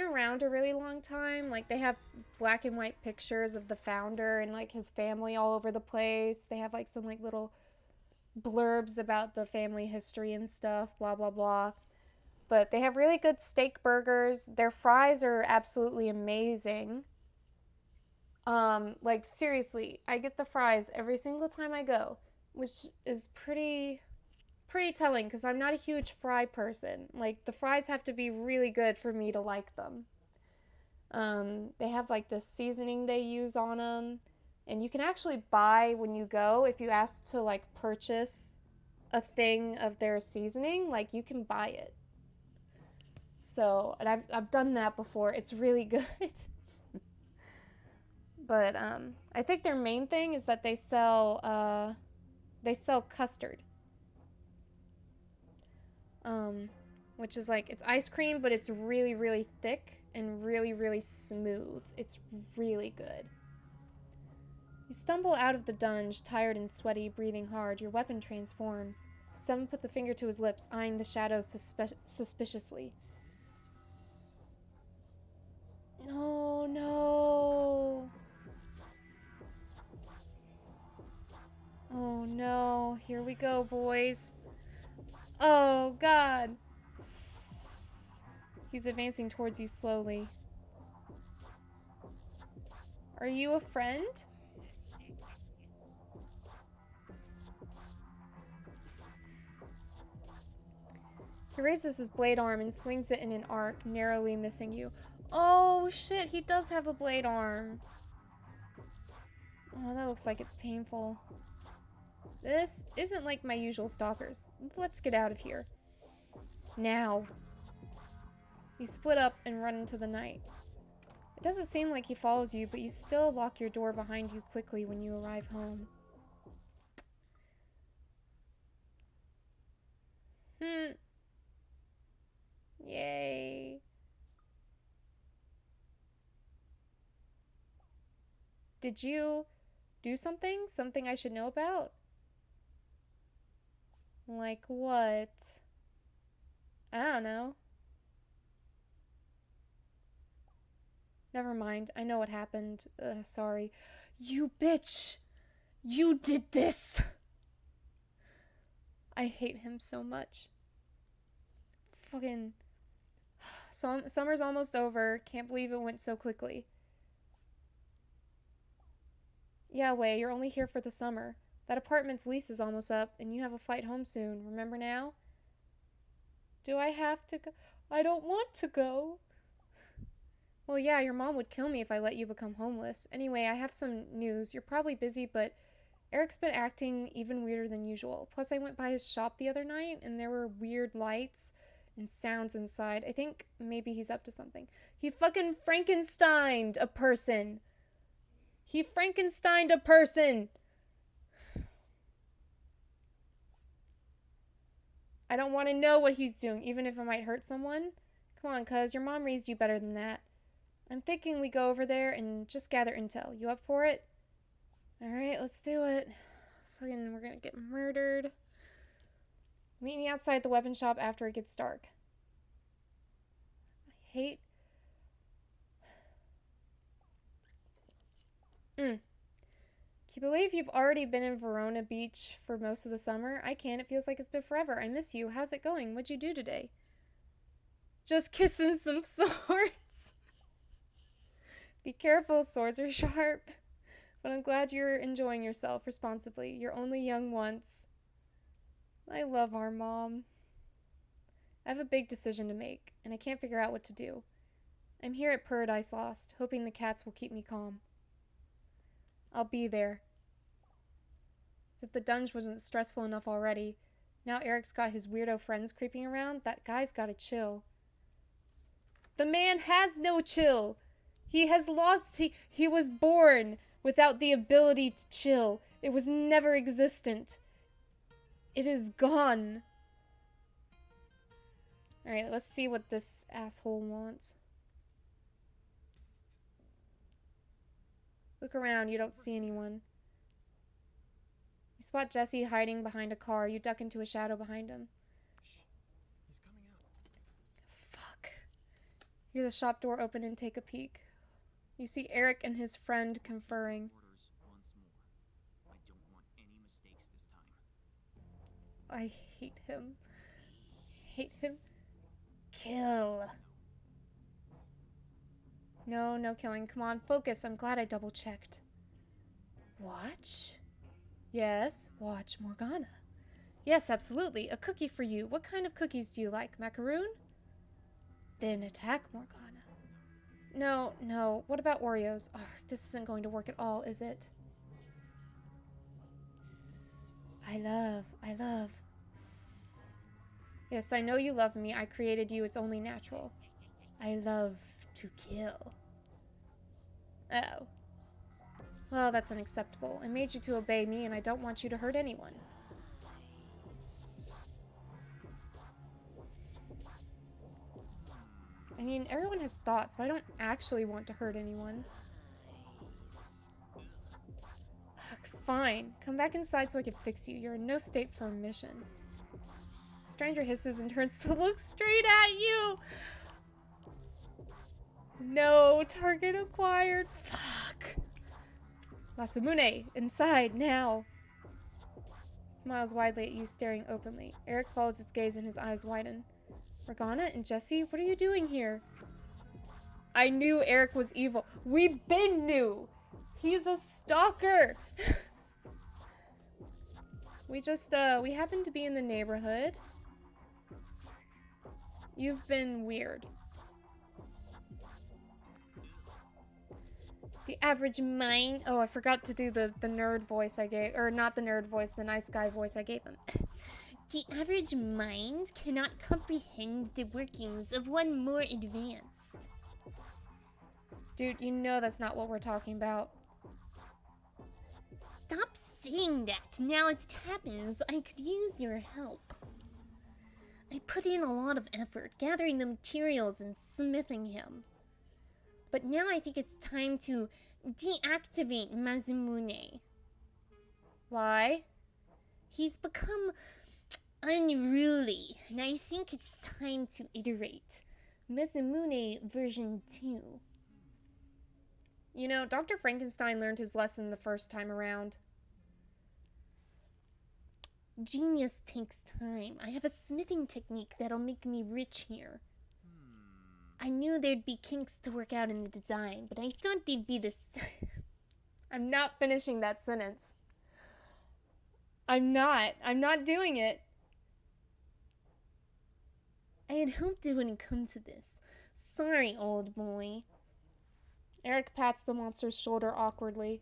around a really long time. Like, they have black and white pictures of the founder and like his family all over the place. They have like some like little blurbs about the family history and stuff, blah blah blah. But they have really good steak burgers. Their fries are absolutely amazing. Like seriously, I get the fries every single time I go, which is pretty telling because I'm not a huge fry person. Like the fries have to be really good for me to like them. They have like this seasoning they use on them, and you can actually buy when you go if you ask to like purchase a thing of their seasoning, like you can buy it. So, and I've done that before. It's really good. But I think their main thing is that they sell custard. Which is like, it's ice cream, but it's really, really thick and really, really smooth. It's really good. You stumble out of the dunge, tired and sweaty, breathing hard. Your weapon transforms. Seven puts a finger to his lips, eyeing the shadows suspiciously. Oh no! Oh no, here we go, boys. Oh god! He's advancing towards you slowly. Are you a friend? He raises his blade arm and swings it in an arc, narrowly missing you. Oh shit, he does have a blade arm. Oh, that looks like it's painful. This isn't like my usual stalkers. Let's get out of here. Now. You split up and run into the night. It doesn't seem like he follows you, but you still lock your door behind you quickly when you arrive home. Yay. Did you do something? Something I should know about? Like what? I don't know. Never mind. I know what happened. Sorry. You bitch! You did this! I hate him so much. Fucking... Summer's almost over. Can't believe it went so quickly. Yeah, Wei, you're only here for the summer. That apartment's lease is almost up, and you have a flight home soon. Remember now? Do I have to go? I don't want to go. Well, yeah, your mom would kill me if I let you become homeless. Anyway, I have some news. You're probably busy, but Eric's been acting even weirder than usual. Plus, I went by his shop the other night, and there were weird lights and sounds inside. I think maybe he's up to something. He fucking Frankensteined a person. He Frankensteined a person. I don't want to know what he's doing, even if it might hurt someone. Come on, cuz, your mom raised you better than that. I'm thinking we go over there and just gather intel. You up for it? Alright, let's do it. Fucking, we're gonna get murdered. Meet me outside the weapon shop after it gets dark. I hate... Can you believe you've already been in Verona Beach for most of the summer? I can. It feels like it's been forever. I miss you. How's it going? What'd you do today? Just kissing some swords. Be careful, swords are sharp. But I'm glad you're enjoying yourself responsibly. You're only young once. I love our mom. I have a big decision to make, and I can't figure out what to do. I'm here at Paradise Lost, hoping the cats will keep me calm. I'll be there. As if the dungeon wasn't stressful enough already. Now Eric's got his weirdo friends creeping around. That guy's gotta chill. The man has no chill. He has lost... He was born without the ability to chill. It was never existent. It is gone. Alright, let's see what this asshole wants. Look around, you don't see anyone. You spot Jesse hiding behind a car. You duck into a shadow behind him. Shh. He's coming out. Fuck. You hear the shop door open and take a peek. You see Eric and his friend conferring. Orders once more. I don't want any mistakes this time. I hate him. Hate him. Kill. No, no killing. Come on, focus. I'm glad I double checked. Watch? Yes, watch Morgana. Yes, absolutely. A cookie for you. What kind of cookies do you like? Macaroon? Then attack Morgana. No, no. What about Oreos? Oh, this isn't going to work at all, is it? I love. Yes, I know you love me. I created you. It's only natural. I love to kill. Oh. Well, that's unacceptable. I made you to obey me, and I don't want you to hurt anyone. I mean, everyone has thoughts, but I don't actually want to hurt anyone. Ugh, fine. Come back inside so I can fix you. You're in no state for a mission. Stranger hisses and turns to look straight at you. No, target acquired. Fuck. Masamune, inside, now. Smiles widely at you, staring openly. Eric follows its gaze and his eyes widen. Morgana and Jesse, what are you doing here? I knew Eric was evil. We been knew. He's a stalker. We happened to be in the neighborhood. You've been weird. The average mind... Oh, I forgot to do the nerd voice I gave... Or not the nerd voice, the nice guy voice I gave him. The average mind cannot comprehend the workings of one more advanced. Dude, you know that's not what we're talking about. Stop saying that. Now as it happens, I could use your help. I put in a lot of effort gathering the materials and smithing him. But now I think it's time to deactivate Masamune. Why? He's become unruly, and I think it's time to iterate. Masamune version 2. You know, Dr. Frankenstein learned his lesson the first time around. Genius takes time. I have a smithing technique that'll make me rich here. I knew there'd be kinks to work out in the design, but I thought they'd be the I'm not finishing that sentence. I'm not doing it. I had hoped it wouldn't come to this. Sorry, old boy. Eric pats the monster's shoulder awkwardly.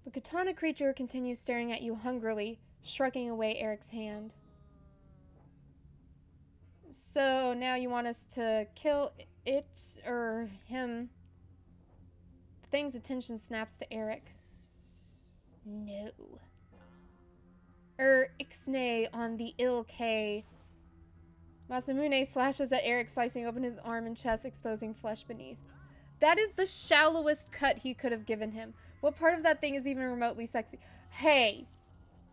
The katana creature continues staring at you hungrily, shrugging away Eric's hand. So now you want us to kill it or him? The thing's attention snaps to Eric. No. Ixnay on the ill K. Masamune slashes at Eric, slicing open his arm and chest, exposing flesh beneath. That is the shallowest cut he could have given him. What part of that thing is even remotely sexy? Hey.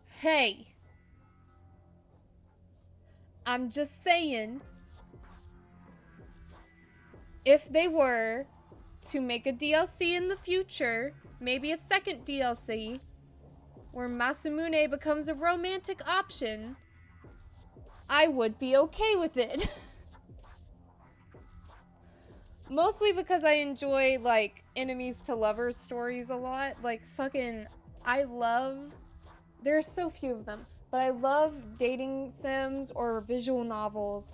Hey. I'm just saying, if they were to make a DLC in the future, maybe a second DLC, where Masamune becomes a romantic option, I would be okay with it. Mostly because I enjoy, like, enemies to lovers stories a lot. Like, fucking, I love, there are so few of them, but I love dating sims or visual novels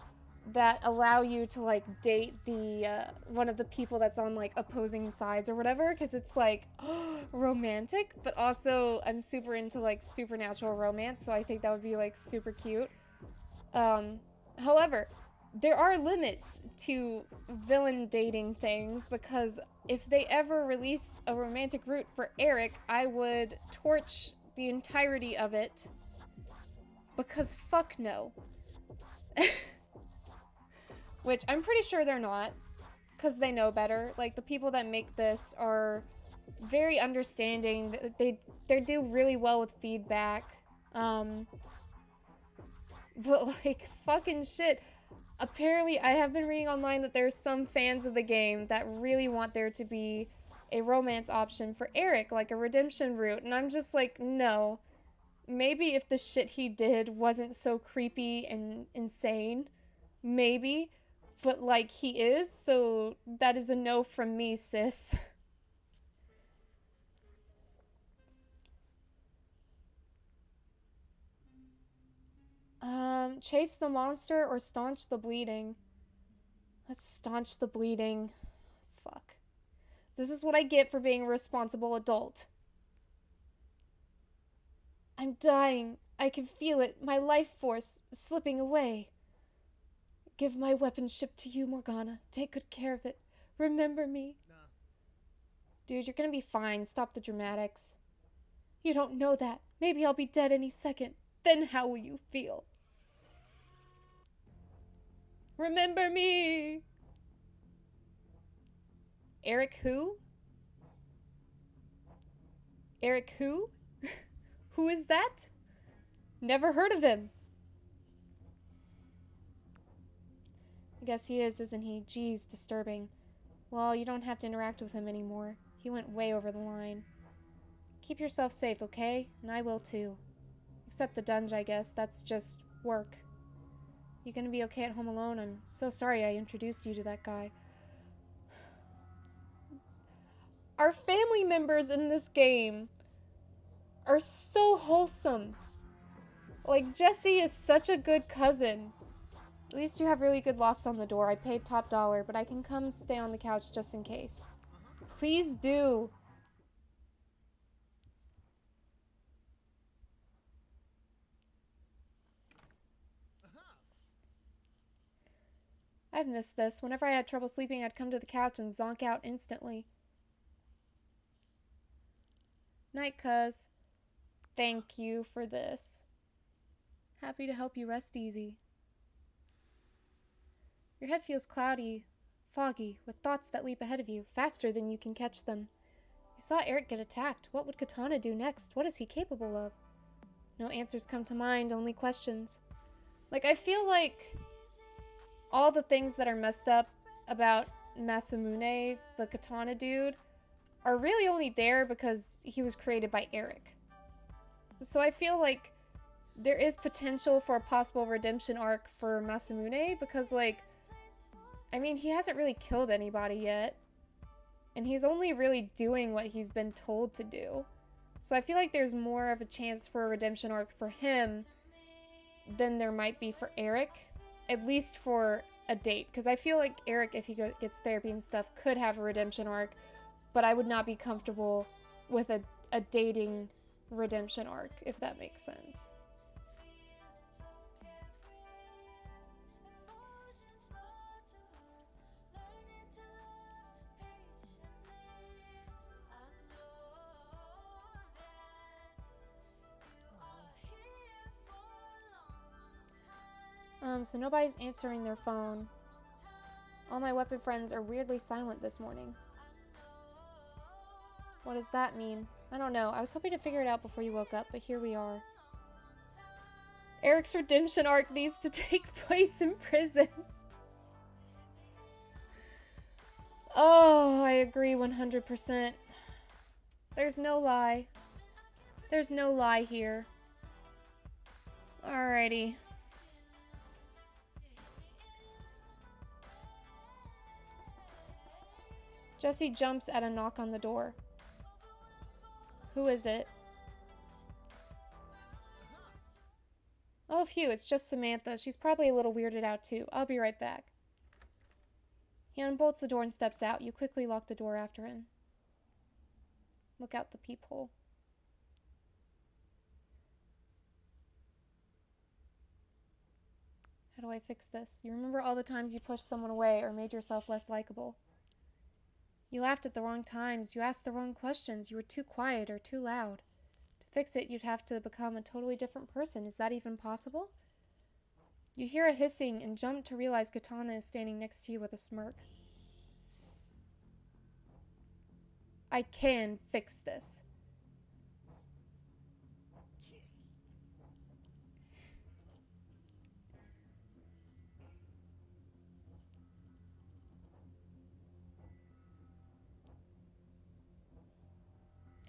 that allow you to, like, date the, one of the people that's on, like, opposing sides or whatever, because it's, like, romantic, but also I'm super into, like, supernatural romance, so I think that would be, like, super cute. However, there are limits to villain dating things, because if they ever released a romantic route for Eric, I would torch the entirety of it, because fuck no. Which I'm pretty sure they're not, because they know better. Like, the people that make this are very understanding. They do really well with feedback. But, like, fucking shit. Apparently, I have been reading online that there's some fans of the game that really want there to be a romance option for Eric, like a redemption route. And I'm just like, no. Maybe if the shit he did wasn't so creepy and insane. Maybe. But, like, he is, so that is a no from me, sis. Chase the monster or staunch the bleeding? Let's staunch the bleeding. Fuck. This is what I get for being a responsible adult. I'm dying. I can feel it. My life force slipping away. Give my weaponship to you, Morgana. Take good care of it. Remember me. Nah. Dude, you're gonna be fine. Stop the dramatics. You don't know that. Maybe I'll be dead any second. Then how will you feel? Remember me! Eric who? Eric who? Who is that? Never heard of him. I guess he is, isn't he? Geez, disturbing. Well, you don't have to interact with him anymore. He went way over the line. Keep yourself safe, okay? And I will too. Except the Dunj, I guess. That's just work. You gonna be okay at home alone? I'm so sorry I introduced you to that guy. Our family members in this game are so wholesome. Like, Jesse is such a good cousin. At least you have really good locks on the door. I paid top dollar, but I can come stay on the couch just in case. Please do. I've missed this. Whenever I had trouble sleeping, I'd come to the couch and zonk out instantly. Night, cuz. Thank you for this. Happy to help you rest easy. Your head feels cloudy, foggy, with thoughts that leap ahead of you, faster than you can catch them. You saw Eric get attacked. What would Katana do next? What is he capable of? No answers come to mind, only questions. Like, I feel like all the things that are messed up about Masamune, the Katana dude, are really only there because he was created by Eric. So I feel like there is potential for a possible redemption arc for Masamune because, like, I mean, he hasn't really killed anybody yet. And he's only really doing what he's been told to do. So I feel like there's more of a chance for a redemption arc for him than there might be for Eric. At least for a date. Because I feel like Eric, if he gets therapy and stuff, could have a redemption arc. But I would not be comfortable with a dating redemption arc, if that makes sense. So nobody's answering their phone. All my weapon friends are weirdly silent this morning. What does that mean? I don't know. I was hoping to figure it out before you woke up, but here we are. Eric's redemption arc needs to take place in prison. Oh, I agree 100%. There's no lie. There's no lie here. Alrighty. Jesse jumps at a knock on the door. Who is it? Oh, phew, it's just Samantha. She's probably a little weirded out too. I'll be right back. He unbolts the door and steps out. You quickly lock the door after him. Look out the peephole. How do I fix this? You remember all the times you pushed someone away or made yourself less likable. You laughed at the wrong times. You asked the wrong questions. You were too quiet or too loud. To fix it, you'd have to become a totally different person. Is that even possible? You hear a hissing and jump to realize Katana is standing next to you with a smirk. I can fix this.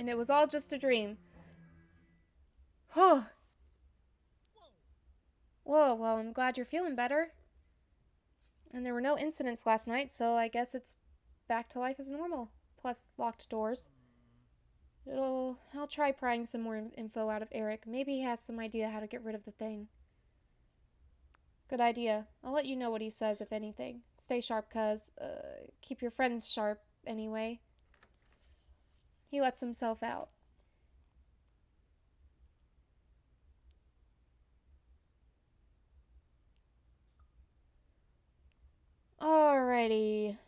And it was all just a dream. Huh. Whoa, well, I'm glad you're feeling better. And there were no incidents last night, so I guess it's back to life as normal. Plus locked doors. I'll try prying some more info out of Eric. Maybe he has some idea how to get rid of the thing. Good idea. I'll let you know what he says, if anything. Stay sharp, cuz. Keep your friends sharp, anyway. He lets himself out. Alrighty.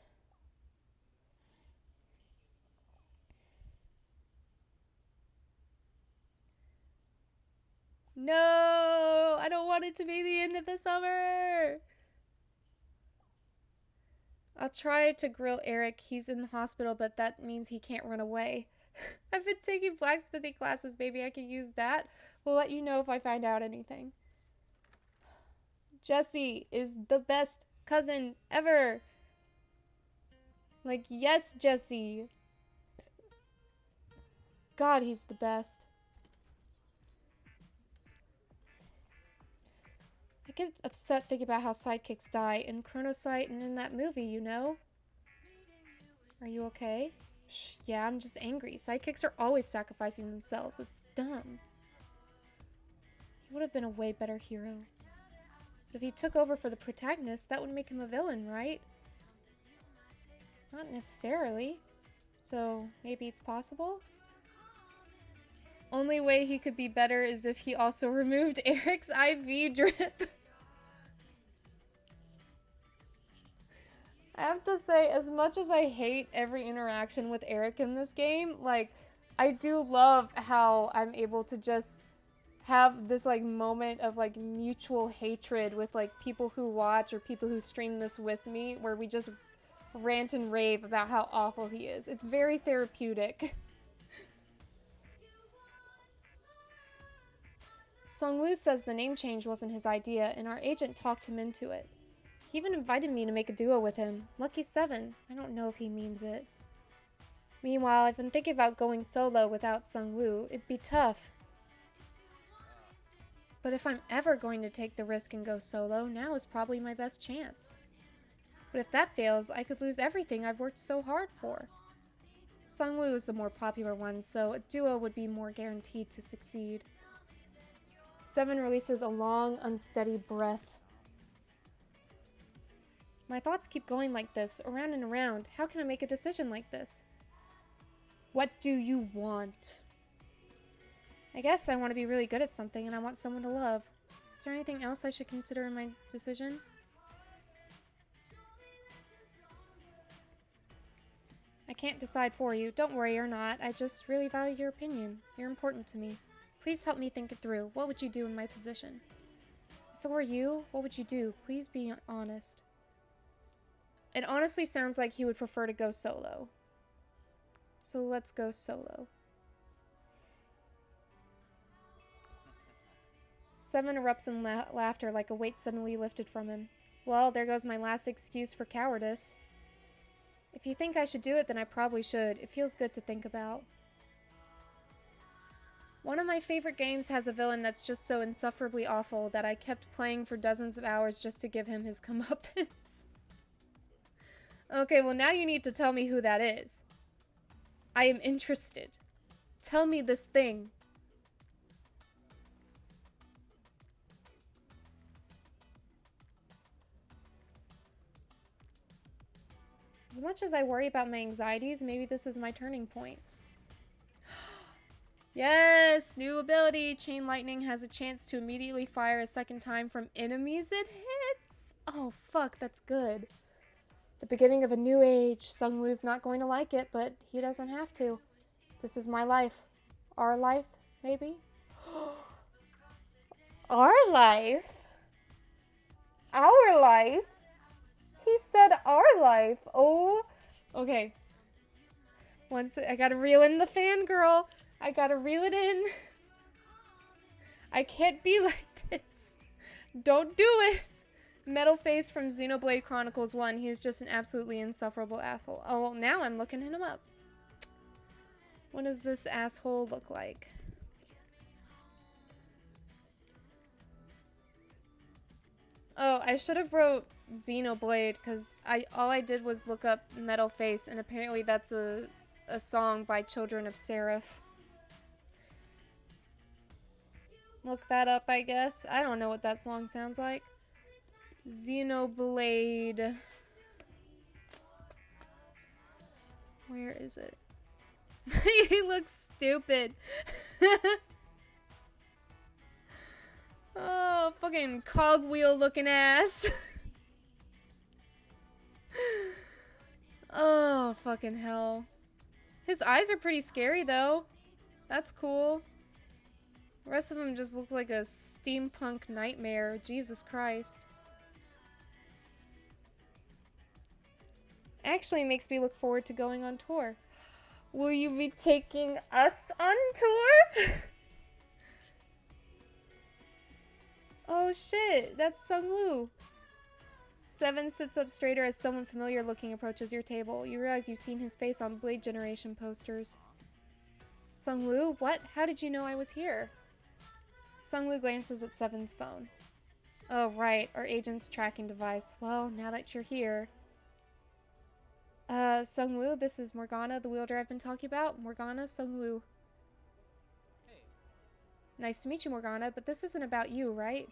No! I don't want it to be the end of the summer! I'll try to grill Eric. He's in the hospital, but that means he can't run away. I've been taking blacksmithing classes. Maybe I can use that. We'll let you know if I find out anything. Jesse is the best cousin ever. Like, yes, Jesse. God, he's the best. I get upset thinking about how sidekicks die in Chronocyte and in that movie, you know? Are you okay? Yeah, I'm just angry. Sidekicks are always sacrificing themselves. It's dumb. He would have been a way better hero. But if he took over for the protagonist, that would make him a villain, right? Not necessarily. So, maybe it's possible? Only way he could be better is if he also removed Eric's IV drip. I have to say, as much as I hate every interaction with Eric in this game, like, I do love how I'm able to just have this, like, moment of, like, mutual hatred with, like, people who watch or people who stream this with me, where we just rant and rave about how awful he is. It's very therapeutic. Sungwoo says the name change wasn't his idea, and our agent talked him into it. He even invited me to make a duo with him. Lucky 7. I don't know if he means it. Meanwhile, I've been thinking about going solo without Sungwoo. It'd be tough. But if I'm ever going to take the risk and go solo, now is probably my best chance. But if that fails, I could lose everything I've worked so hard for. Sungwoo is the more popular one, so a duo would be more guaranteed to succeed. 7 releases a long, unsteady breath. My thoughts keep going like this, around and around. How can I make a decision like this? What do you want? I guess I want to be really good at something and I want someone to love. Is there anything else I should consider in my decision? I can't decide for you. Don't worry or not. I just really value your opinion. You're important to me. Please help me think it through. What would you do in my position? If it were you, what would you do? Please be honest. It honestly sounds like he would prefer to go solo. So let's go solo. Seven erupts in laughter like a weight suddenly lifted from him. Well, there goes my last excuse for cowardice. If you think I should do it, then I probably should. It feels good to think about. One of my favorite games has a villain that's just so insufferably awful that I kept playing for dozens of hours just to give him his comeuppance. Okay, well now you need to tell me who that is. I am interested. Tell me this thing. As much as I worry about my anxieties, maybe this is my turning point. Yes! New ability! Chain Lightning has a chance to immediately fire a second time from enemies it hits! Oh, fuck, that's good. The beginning of a new age. Sungwoo's not going to like it, but he doesn't have to. This is my life. Our life, maybe? Our life? Our life? He said our life. Oh. Okay. Once I gotta reel in the fangirl. I gotta reel it in. I can't be like this. Don't do it. Metal Face from Xenoblade Chronicles 1. He's just an absolutely insufferable asshole. Oh, well, now I'm looking him up. What does this asshole look like? Oh, I should have wrote Xenoblade, because all I did was look up Metal Face, and apparently that's a song by Children of Seraph. Look that up, I guess. I don't know what that song sounds like. Xenoblade. Where is it? He looks stupid. Oh, fucking cogwheel looking ass. Oh, fucking hell. His eyes are pretty scary, though. That's cool. The rest of him just looks like a steampunk nightmare. Jesus Christ. Actually makes me look forward to going on tour. Will you be taking us on tour? Oh shit, that's Sungwoo. Seven sits up straighter as someone familiar looking approaches your table. You realize you've seen his face on Blade Generation posters. Sungwoo, what? How did you know I was here? Sungwoo glances at Seven's phone. Oh right, our agent's tracking device. Well, now that you're here. Sungwoo, this is Morgana, the wielder I've been talking about. Morgana, Sungwoo. Hey. Nice to meet you, Morgana, but this isn't about you, right?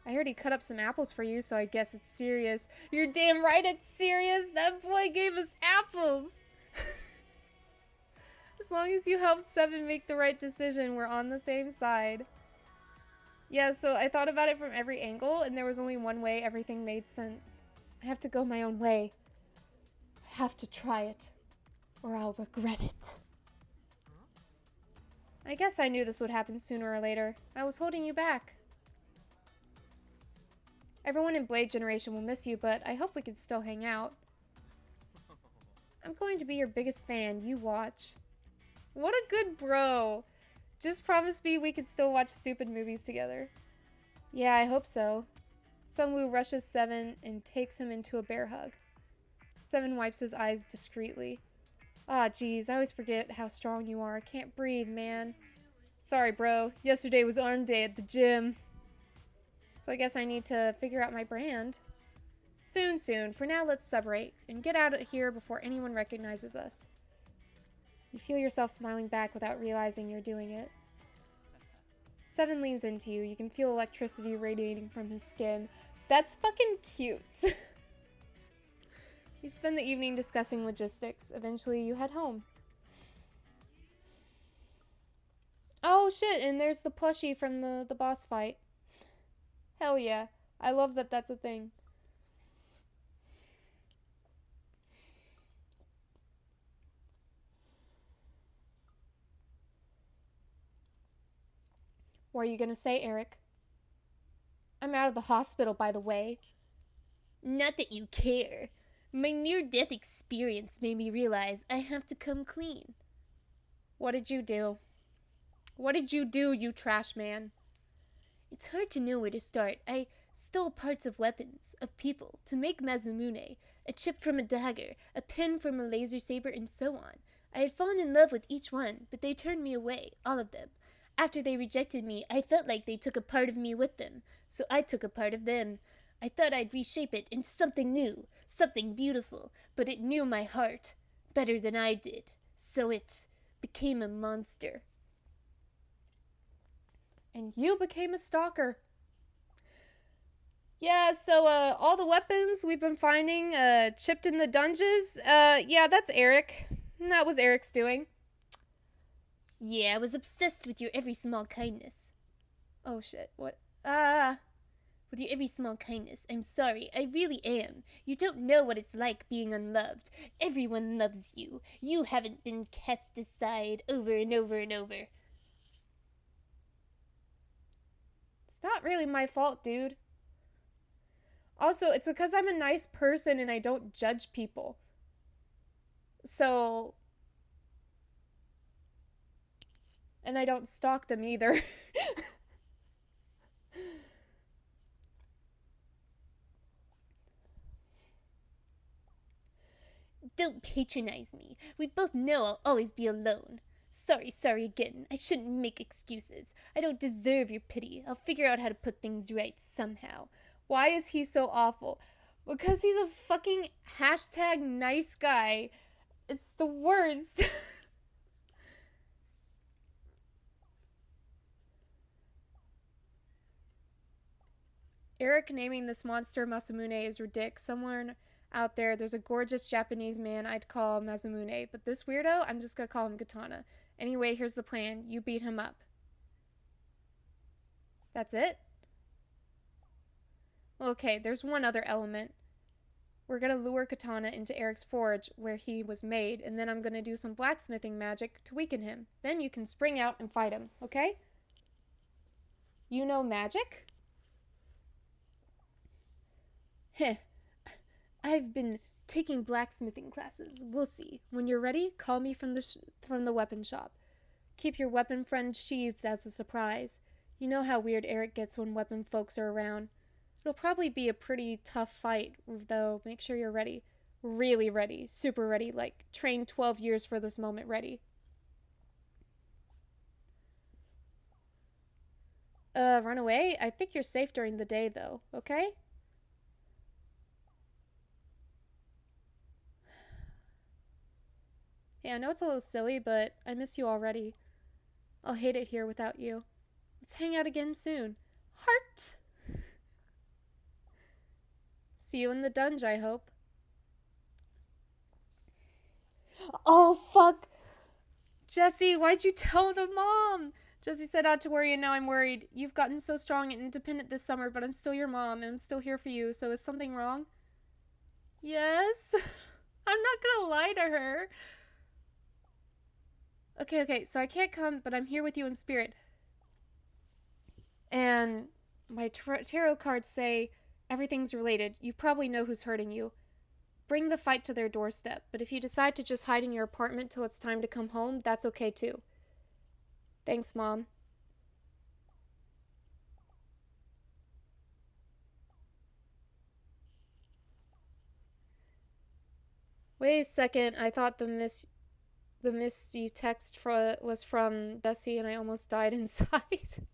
I heard he cut up some apples for you, so I guess it's serious. You're damn right it's serious! That boy gave us apples! As long as you helped Seven make the right decision, we're on the same side. Yeah, so I thought about it from every angle, and there was only one way everything made sense. I have to go my own way. I have to try it, or I'll regret it. I guess I knew this would happen sooner or later. I was holding you back. Everyone in Blade Generation will miss you, but I hope we can still hang out. I'm going to be your biggest fan. You watch. What a good bro. Just promise me we can still watch stupid movies together. Yeah, I hope so. Sungwoo rushes Seven and takes him into a bear hug. Seven wipes his eyes discreetly. Ah, geez, I always forget how strong you are. I can't breathe, man. Sorry, bro. Yesterday was arm day at the gym. So I guess I need to figure out my brand. Soon, soon. For now, let's separate and get out of here before anyone recognizes us. You feel yourself smiling back without realizing you're doing it. Seven leans into you. You can feel electricity radiating from his skin. That's fucking cute. You spend the evening discussing logistics. Eventually, you head home. Oh shit, and there's the plushie from the boss fight. Hell yeah. I love that that's a thing. What are you gonna say, Eric? I'm out of the hospital, by the way. Not that you care. My near-death experience made me realize I have to come clean. What did you do? What did you do, you trash man? It's hard to know where to start. I stole parts of weapons, of people, to make Mazamune, a chip from a dagger, a pin from a laser saber, and so on. I had fallen in love with each one, but they turned me away, all of them. After they rejected me, I felt like they took a part of me with them, so I took a part of them. I thought I'd reshape it into something new, something beautiful, but it knew my heart better than I did, so it became a monster. And you became a stalker. Yeah, so all the weapons we've been finding chipped in the dungeons, yeah, that's Eric. That was Eric's doing. Yeah, I was obsessed with your every small kindness. Oh shit, what? With your every small kindness. I'm sorry, I really am. You don't know what it's like being unloved. Everyone loves you. You haven't been cast aside over and over and over. It's not really my fault, dude. Also, it's because I'm a nice person and I don't judge people. So... And I don't stalk them either. Don't patronize me. We both know I'll always be alone. Sorry again. I shouldn't make excuses. I don't deserve your pity. I'll figure out how to put things right somehow. Why is he so awful? Because he's a fucking hashtag nice guy. It's the worst. Eric naming this monster Masamune is ridiculous. Somewhere out there's a gorgeous Japanese man I'd call Masamune, but this weirdo, I'm just gonna call him Katana. Anyway, here's the plan. You beat him up. That's it? Okay, there's one other element. We're gonna lure Katana into Eric's forge where he was made, and then I'm gonna do some blacksmithing magic to weaken him. Then you can spring out and fight him, okay? You know magic? Heh. I've been taking blacksmithing classes. We'll see. When you're ready, call me from the weapon shop. Keep your weapon friend sheathed as a surprise. You know how weird Eric gets when weapon folks are around. It'll probably be a pretty tough fight, though. Make sure you're ready. Really ready. Super ready. Like, trained 12 years for this moment ready. Run away? I think you're safe during the day, though. Okay? Hey, I know it's a little silly, but I miss you already. I'll hate it here without you. Let's hang out again soon. Heart! See you in the dungeon, I hope. Oh, fuck! Jesse, why'd you tell the mom? Jesse said not to worry, and now I'm worried. You've gotten so strong and independent this summer, but I'm still your mom, and I'm still here for you, so is something wrong? Yes? I'm not gonna lie to her. Okay, so I can't come, but I'm here with you in spirit. And my tarot cards say everything's related. You probably know who's hurting you. Bring the fight to their doorstep, but if you decide to just hide in your apartment till it's time to come home, that's okay too. Thanks, Mom. Wait a second, I thought the misty text was from Jesse and I almost died inside.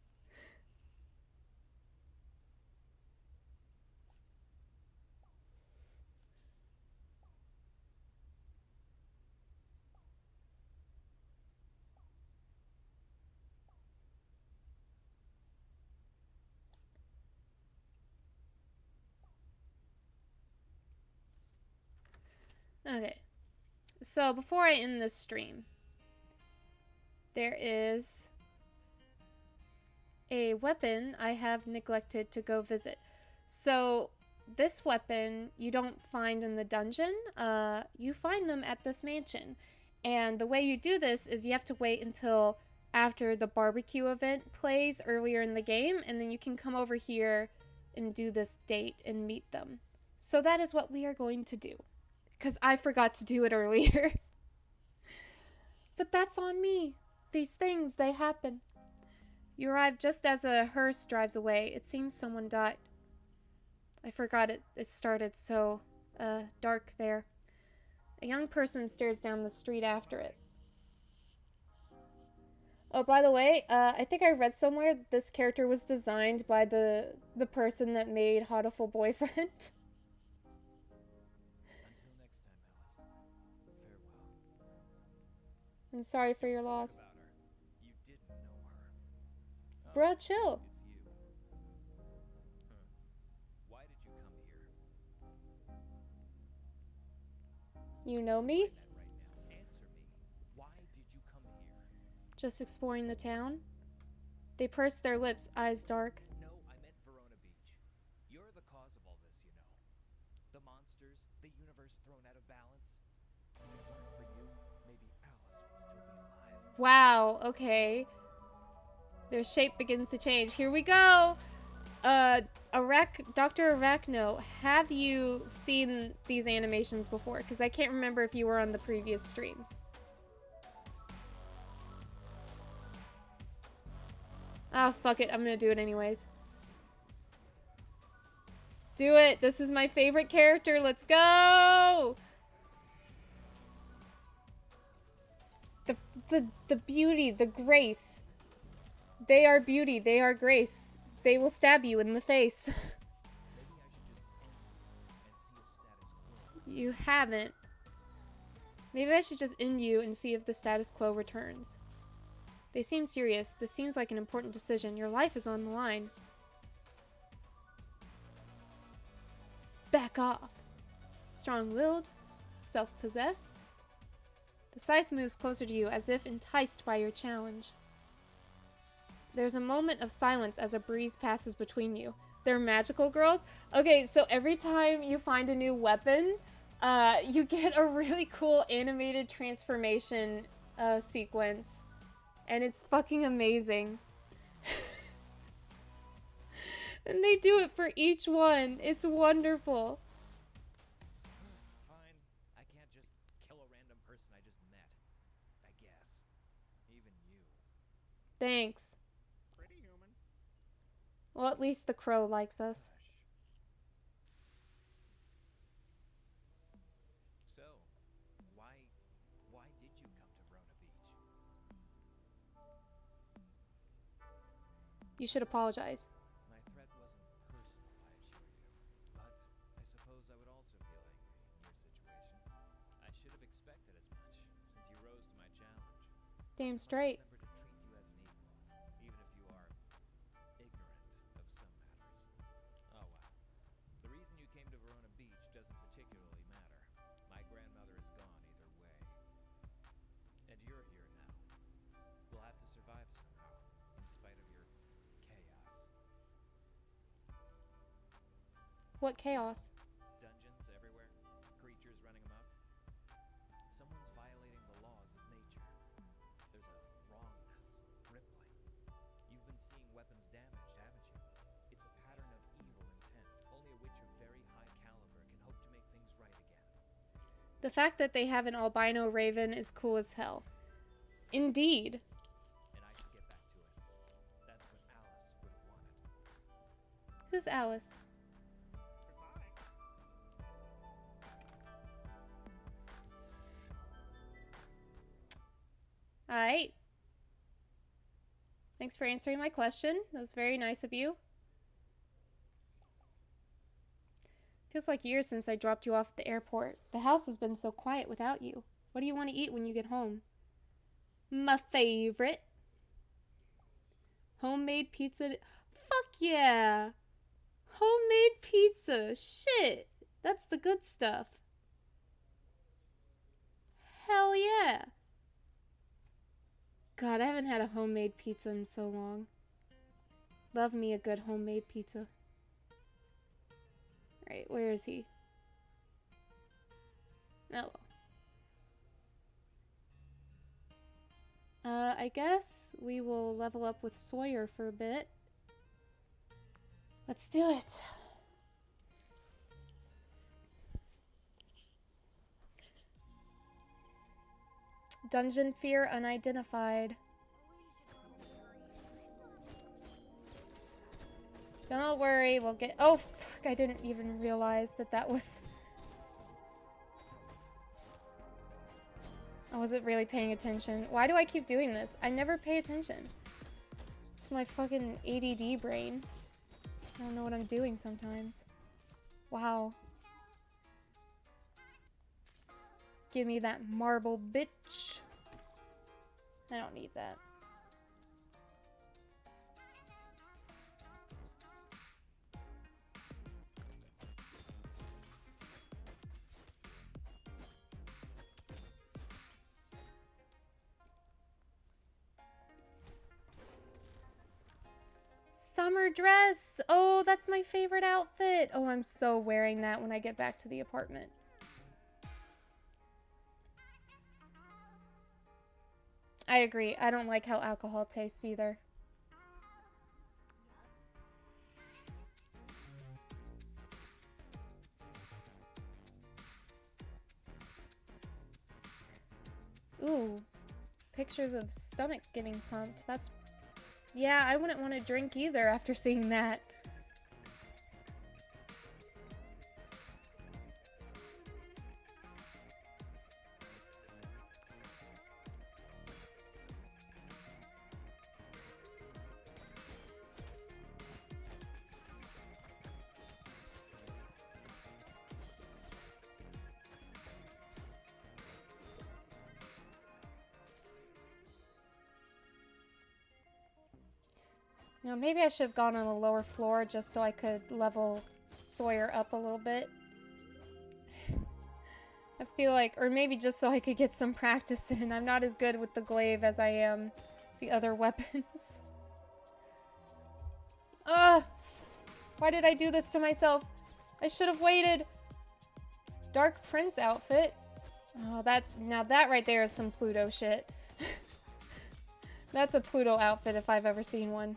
Okay, so before I end this stream, there is a weapon I have neglected to go visit. So this weapon you don't find in the dungeon, you find them at this mansion. And the way you do this is you have to wait until after the barbecue event plays earlier in the game, and then you can come over here and do this date and meet them. So that is what we are going to do, because I forgot to do it earlier. But that's on me. These things, they happen. You arrive just as a hearse drives away. It seems someone died. I forgot it started so, dark there. A young person stares down the street after it. Oh, by the way, I think I read somewhere that this character was designed by the person that made Hatoful Boyfriend. Until next time, Alice. Farewell. I'm sorry for your loss. About her. You didn't know her. Bruh, chill. It's you. Huh. Why did you come here? You know me? That right now. Answer me. Why did you come here? Just exploring the town? They purse their lips, eyes dark. No, I meant Verona Beach. You're the cause of all this, you know. The monsters, the universe thrown out of balance. If it weren't for you, maybe Alice would still be alive. Wow, okay. Their shape begins to change. Here we go! Dr. Arachno, have you seen these animations before? Because I can't remember if you were on the previous streams. Oh, fuck it. I'm gonna do it anyways. Do it! This is my favorite character. Let's go! The beauty, the grace. They are beauty, they are grace. They will stab you in the face. Maybe I should just end you and see if status quo. You haven't. Maybe I should just end you and see if the status quo returns. They seem serious. This seems like an important decision. Your life is on the line. Back off. Strong-willed. Self-possessed. The scythe moves closer to you as if enticed by your challenge. There's a moment of silence as a breeze passes between you. They're magical girls? Okay, so every time you find a new weapon, you get a really cool animated transformation sequence. And it's fucking amazing. And they do it for each one. It's wonderful. Fine. I can't just kill a random person I just met. I guess. Even you. Thanks. Pretty human. Well, at least the crow likes us. So, why did you come to Verona Beach? You should apologize. My threat wasn't personal, I assure you. But I suppose I would also feel angry in your situation. I should have expected as much, since you rose to my challenge. Damn Must straight. remember to treat you as an equal, even if you are ignorant of some matters. Oh well. The reason you came to Verona Beach doesn't particularly matter. My grandmother is gone either way. And you're here now. We'll have to survive somehow, in spite of your chaos. What chaos? Dungeons everywhere, creatures running amok. Someone's violating the laws of nature. There's a wrongness, rippling. You've been seeing weapons damaged, haven't you? It's a pattern of evil intent. Only a witch of very high caliber can hope to make things right again. The fact that they have an albino raven is cool as hell. Indeed. And I should get back to it. That's what Alice would have wanted. Who's Alice? Alright. Thanks for answering my question. That was very nice of you. Feels like years since I dropped you off at the airport. The house has been so quiet without you. What do you want to eat when you get home? My favorite. Homemade pizza. Fuck yeah! Homemade pizza. Shit. That's the good stuff. Hell yeah. God, I haven't had a homemade pizza in so long. Love me a good homemade pizza. Right, where is he? Oh. I guess we will level up with Sawyer for a bit. Let's do it. Dungeon fear unidentified. Don't worry, we'll get. Oh, fuck, I didn't even realize that that was. I wasn't really paying attention. Why do I keep doing this? I never pay attention. It's my fucking ADD brain. I don't know what I'm doing sometimes. Wow. Give me that marble, bitch. I don't need that. Summer dress! Oh, that's my favorite outfit! Oh, I'm so wearing that when I get back to the apartment. I agree. I don't like how alcohol tastes either. Ooh. Pictures of stomach getting pumped. That's... Yeah, I wouldn't want to drink either after seeing that. Now, maybe I should have gone on the lower floor just so I could level Sawyer up a little bit. I feel like, or maybe just so I could get some practice in. I'm not as good with the glaive as I am the other weapons. Ugh! Why did I do this to myself? I should have waited. Dark Prince outfit. Oh, now that right there is some Pluto shit. That's a Pluto outfit if I've ever seen one.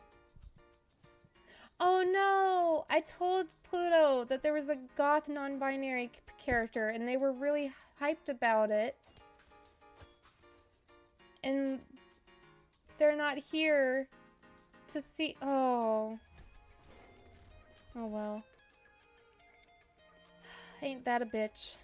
Oh no! I told Pluto that there was a goth non-binary character and they were really hyped about it. And they're not here to see. Oh. Oh well. Ain't that a bitch.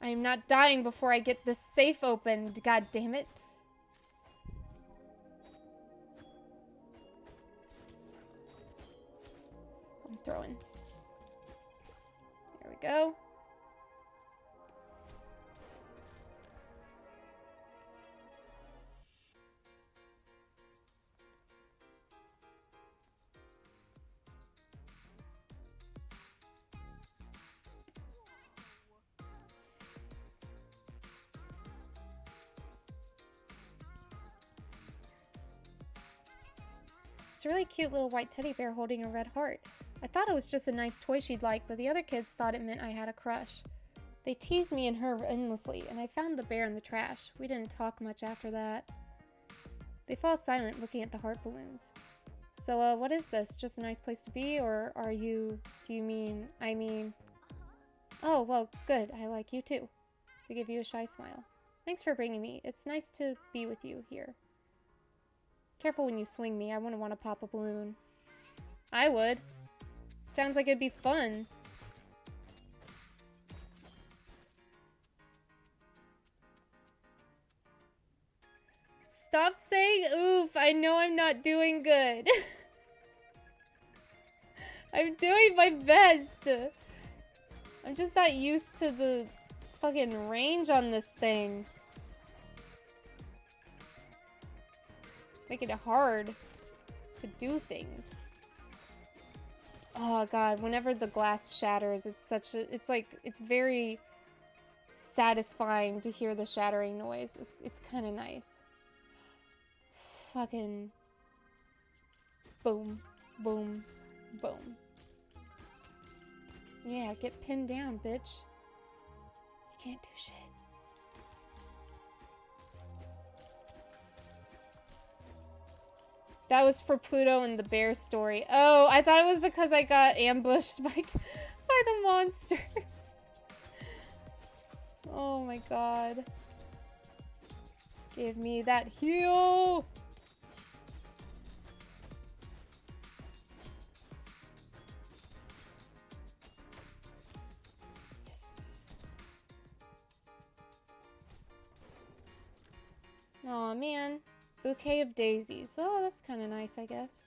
I am not dying before I get this safe opened, god damn it. I'm throwing. There we go. It's a really cute little white teddy bear holding a red heart. I thought it was just a nice toy she'd like, but the other kids thought it meant I had a crush. They teased me and her endlessly, and I found the bear in the trash. We didn't talk much after that. They fall silent, looking at the heart balloons. So, what is this? Just a nice place to be, or are you... do you mean... I mean... Oh, well, good. I like you too. They give you a shy smile. Thanks for bringing me. It's nice to be with you here. Careful when you swing me. I wouldn't want to pop a balloon. I would. Sounds like it'd be fun. Stop saying oof. I know I'm not doing good. I'm doing my best. I'm just not used to the fucking range on this thing. Making it hard to do things. Oh god, whenever the glass shatters, it's very satisfying to hear the shattering noise. It's kind of nice. Fucking boom, boom, boom. Yeah, get pinned down, bitch. You can't do shit. That was for Pluto and the bear story. Oh, I thought it was because I got ambushed by the monsters. Oh my god. Give me that heal! Yes. Aw, man. Bouquet of daisies. Oh, that's kind of nice, I guess.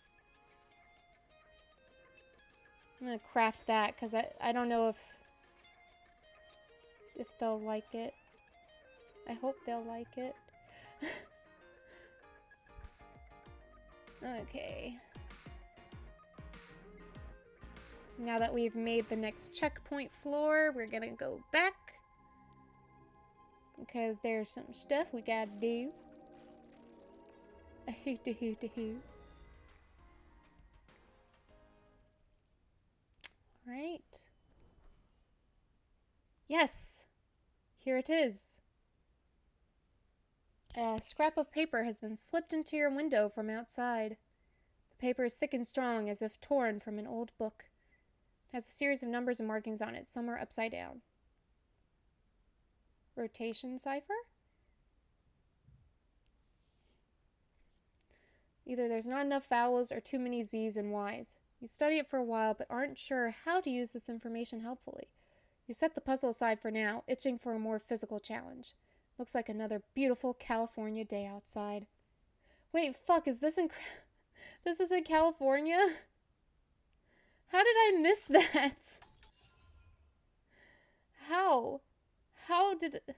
I'm gonna craft that, because I don't know if they'll like it. I hope they'll like it. Okay. Now that we've made the next checkpoint floor, we're gonna go back. Because there's some stuff we gotta do. I hate to hoo to hoo. Alright. Yes! Here it is. A scrap of paper has been slipped into your window from outside. The paper is thick and strong, as if torn from an old book. It has a series of numbers and markings on it, some are upside down. Rotation cipher? Either there's not enough vowels or too many Z's and Y's. You study it for a while, but aren't sure how to use this information helpfully. You set the puzzle aside for now, itching for a more physical challenge. Looks like another beautiful California day outside. Wait, fuck, is this this is in California? How did I miss that? How? How did it...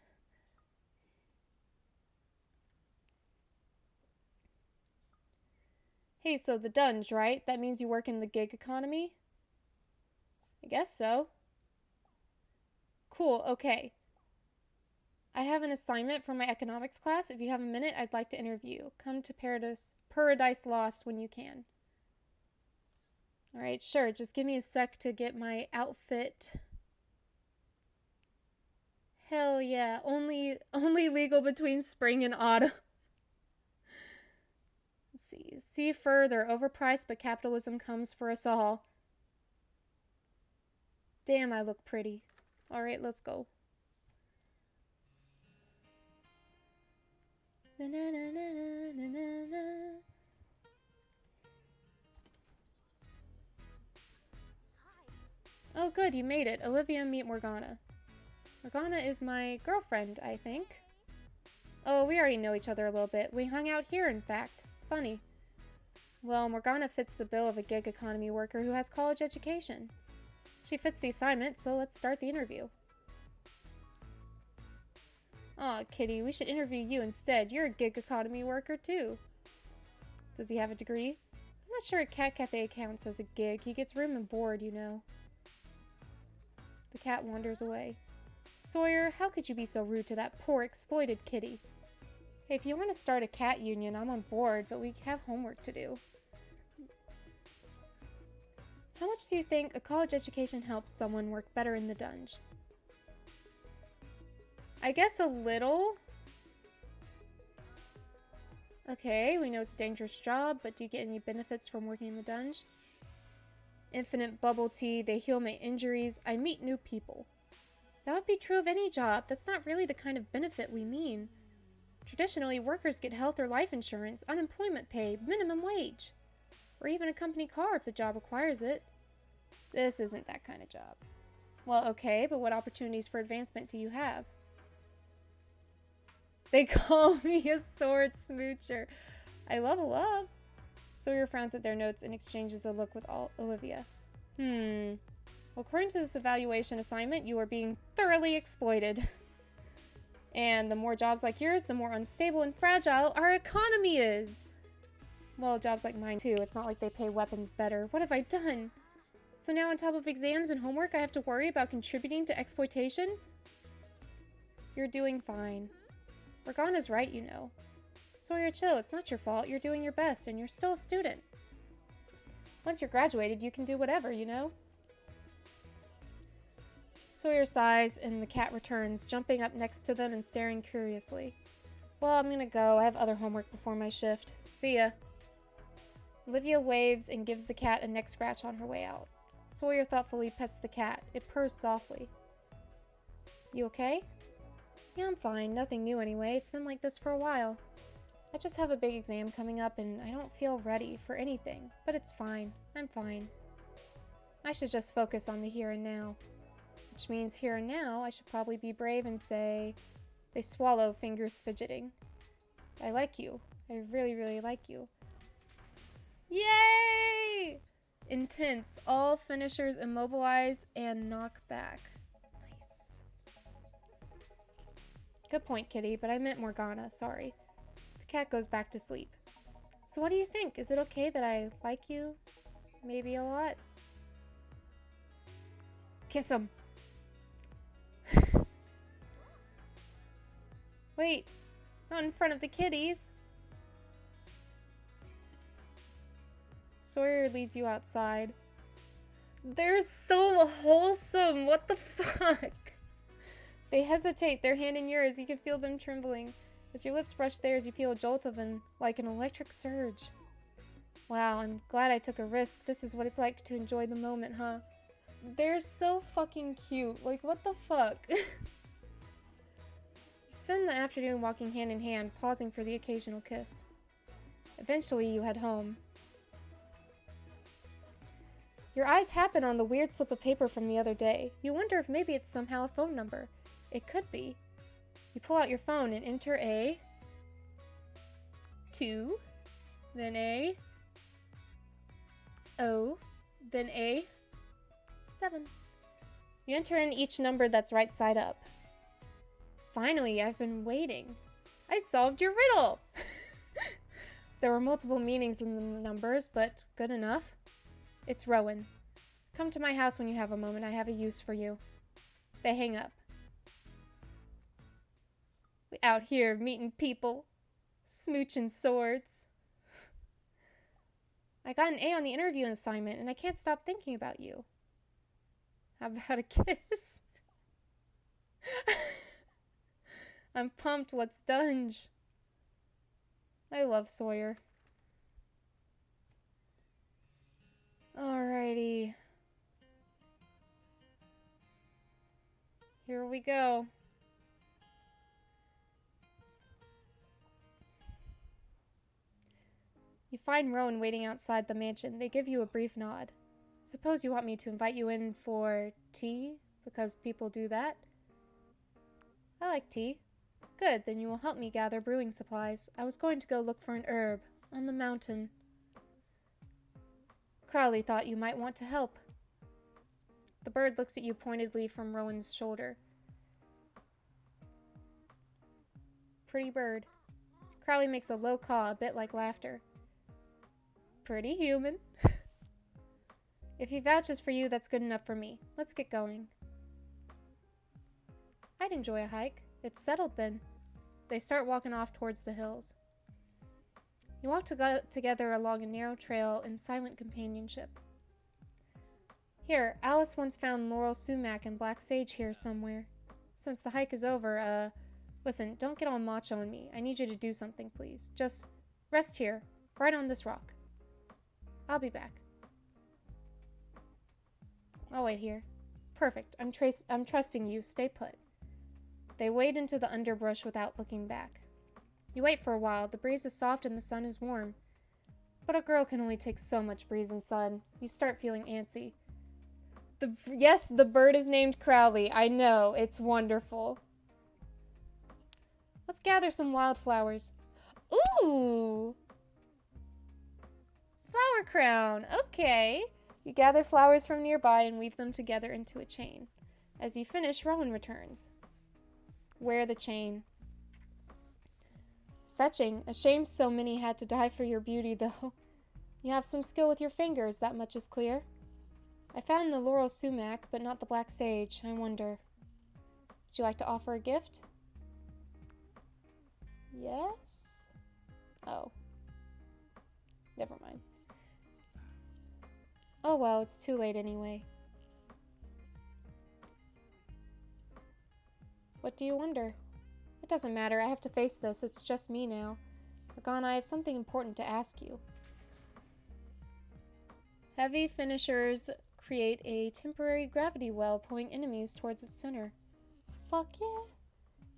Hey, so the Dunj, right? That means you work in the gig economy? I guess so. Cool, okay. I have an assignment for my economics class. If you have a minute, I'd like to interview. Come to Paradise Lost when you can. Alright, sure. Just give me a sec to get my outfit. Hell yeah. Only legal between spring and autumn. Let's see. See further. Overpriced, but capitalism comes for us all. Damn, I look pretty. Alright, let's go. Na, na, na, na, na, na, na. Oh, good, you made it. Olivia, meet Morgana. Morgana is my girlfriend, I think. Oh, we already know each other a little bit. We hung out here, in fact. Funny. Well, Morgana fits the bill of a gig economy worker who has college education. She fits the assignment, so let's start the interview. Aw, Kitty, we should interview you instead. You're a gig economy worker, too. Does he have a degree? I'm not sure a cat cafe counts as a gig. He gets room and board, you know. The cat wanders away. Sawyer, how could you be so rude to that poor, exploited kitty? Hey, if you want to start a cat union, I'm on board, but we have homework to do. How much do you think a college education helps someone work better in the Dunj? I guess a little. Okay, we know it's a dangerous job, but do you get any benefits from working in the Dunj? Infinite bubble tea, they heal my injuries, I meet new people. That would be true of any job. That's not really the kind of benefit we mean. Traditionally, workers get health or life insurance, unemployment pay, minimum wage, or even a company car if the job requires it. This isn't that kind of job. Well, okay, but what opportunities for advancement do you have? They call me a sword smoocher. I level up. Sawyer frowns at their notes and exchanges a look with Olivia. Well, according to this evaluation assignment, you are being thoroughly exploited. And the more jobs like yours, the more unstable and fragile our economy is. Well, jobs like mine too. It's not like they pay weapons better. What have I done? So now on top of exams and homework, I have to worry about contributing to exploitation? You're doing fine. Morgana's right, you know. Sawyer, chill. It's not your fault. You're doing your best, and you're still a student. Once you're graduated, you can do whatever, you know? Sawyer sighs, and the cat returns, jumping up next to them and staring curiously. Well, I'm gonna go. I have other homework before my shift. See ya. Olivia waves and gives the cat a neck scratch on her way out. Sawyer thoughtfully pets the cat. It purrs softly. You okay? Yeah, I'm fine. Nothing new anyway. It's been like this for a while. I just have a big exam coming up and I don't feel ready for anything. But it's fine. I'm fine. I should just focus on the here and now. Which means here and now, I should probably be brave and say, they swallow, fingers fidgeting. I like you. I really, really like you. Yay! Intense. All finishers immobilize and knock back. Nice. Good point, Kitty, but I meant Morgana. Sorry. The cat goes back to sleep. So what do you think? Is it okay that I like you? Maybe a lot? Kiss him. Wait. Not in front of the kitties. Sawyer leads you outside. They're so wholesome. What the fuck? They hesitate, their hand in yours. You can feel them trembling. As your lips brush theirs, you feel a jolt of like an electric surge. Wow, I'm glad I took a risk. This is what it's like to enjoy the moment, huh? They're so fucking cute. Like, what the fuck? You spend the afternoon walking hand in hand, pausing for the occasional kiss. Eventually, you head home. Your eyes happen on the weird slip of paper from the other day. You wonder if maybe it's somehow a phone number. It could be. You pull out your phone and enter a 2, then a O, then a 7. You enter in each number that's right side up. Finally, I've been waiting. I solved your riddle! There were multiple meanings in the numbers, but good enough. It's Rowan. Come to my house when you have a moment. I have a use for you. They hang up. We out here meeting people. Smooching swords. I got an A on the interview assignment, and I can't stop thinking about you. How about a kiss? I'm pumped. Let's Dunj. I love Sawyer. Alrighty. Here we go. You find Rowan waiting outside the mansion. They give you a brief nod. Suppose you want me to invite you in for tea? Because people do that? I like tea. Good, then you will help me gather brewing supplies. I was going to go look for an herb on the mountain. Crowley thought you might want to help. The bird looks at you pointedly from Rowan's shoulder. Pretty bird. Crowley makes a low caw, a bit like laughter. Pretty human. If he vouches for you, that's good enough for me. Let's get going. I'd enjoy a hike. It's settled then. They start walking off towards the hills. You walk together along a narrow trail in silent companionship. Here, Alice once found laurel sumac and black sage here somewhere. Since the hike is over, listen, don't get all macho on me. I need you to do something, please. Just rest here, right on this rock. I'll be back. I'll wait here. Perfect. I'm trusting you. Stay put. They wade into the underbrush without looking back. You wait for a while. The breeze is soft and the sun is warm. But a girl can only take so much breeze and sun. You start feeling antsy. Yes, the bird is named Crowley. I know. It's wonderful. Let's gather some wildflowers. Ooh! Flower crown. Okay. You gather flowers from nearby and weave them together into a chain. As you finish, Rowan returns. Wear the chain. Fetching. A shame so many had to die for your beauty, though. You have some skill with your fingers, that much is clear. I found the laurel sumac, but not the black sage. I wonder. Would you like to offer a gift? Yes? Oh. Never mind. Oh well, it's too late anyway. What do you wonder? It doesn't matter. I have to face this. It's just me now. Morgana, I have something important to ask you. Heavy finishers create a temporary gravity well, pulling enemies towards its center. Fuck yeah.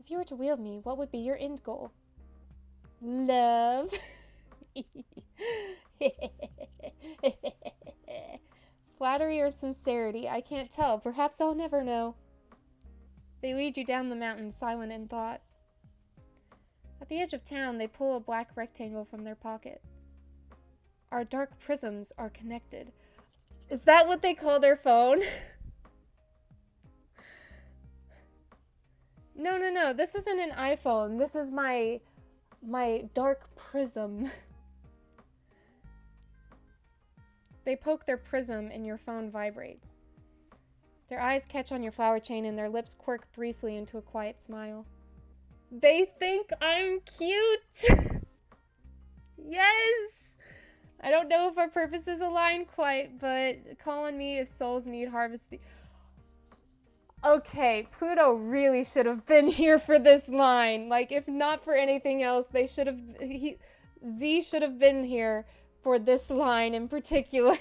If you were to wield me, what would be your end goal? Love. Flattery or sincerity, I can't tell. Perhaps I'll never know. They lead you down the mountain, silent in thought. At the edge of town, they pull a black rectangle from their pocket. Our dark prisms are connected. Is that what they call their phone? No. This isn't an iPhone. This is my dark prism. They poke their prism and your phone vibrates. Their eyes catch on your flower chain and their lips quirk briefly into a quiet smile. They think I'm cute! Yes! I don't know if our purposes align quite, but call on me if souls need harvesting. Okay, Pluto really should have been here for this line. Like, if not for anything else, they should have... Z should have been here for this line in particular.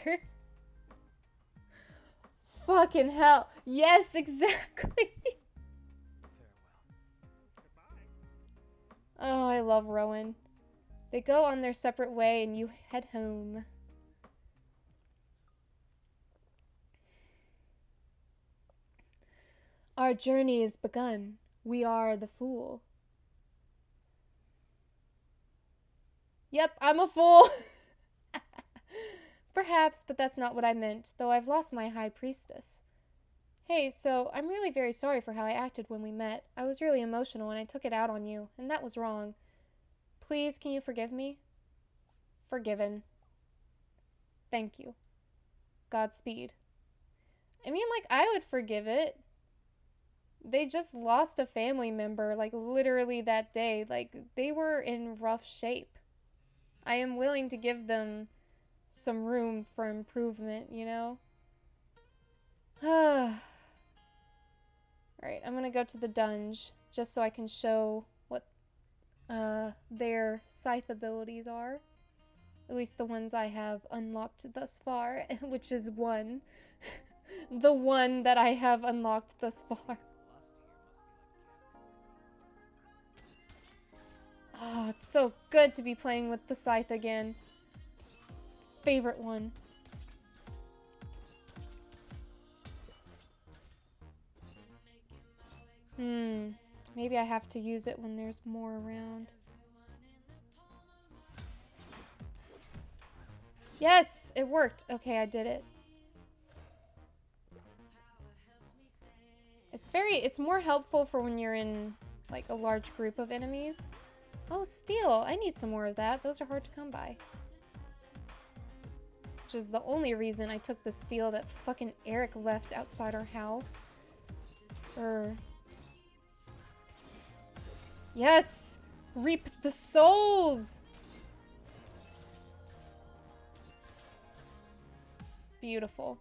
Fucking hell. Yes, exactly. Oh, I love Rowan. They go on their separate way and you head home. Our journey is begun. We are the fool. Yep, I'm a fool. Perhaps, but that's not what I meant, though I've lost my high priestess. Hey, so I'm really very sorry for how I acted when we met. I was really emotional and I took it out on you, and that was wrong. Please, can you forgive me? Forgiven. Thank you. Godspeed. I mean, like, I would forgive it. They just lost a family member, like, literally that day. Like, they were in rough shape. I am willing to give them some room for improvement, you know? Alright, I'm gonna go to the Dunj, just so I can show what their scythe abilities are. At least the ones I have unlocked thus far, which is one. The one that I have unlocked thus far. Oh, it's so good to be playing with the scythe again. Favorite one. Maybe I have to use it when there's more around. Yes, it worked. Okay, I did it. It's more helpful for when you're in, like, a large group of enemies. Oh, steel. I need some more of that. Those are hard to come by. Which is the only reason I took the steel that fucking Eric left outside our house. Yes! Reap the souls! Beautiful.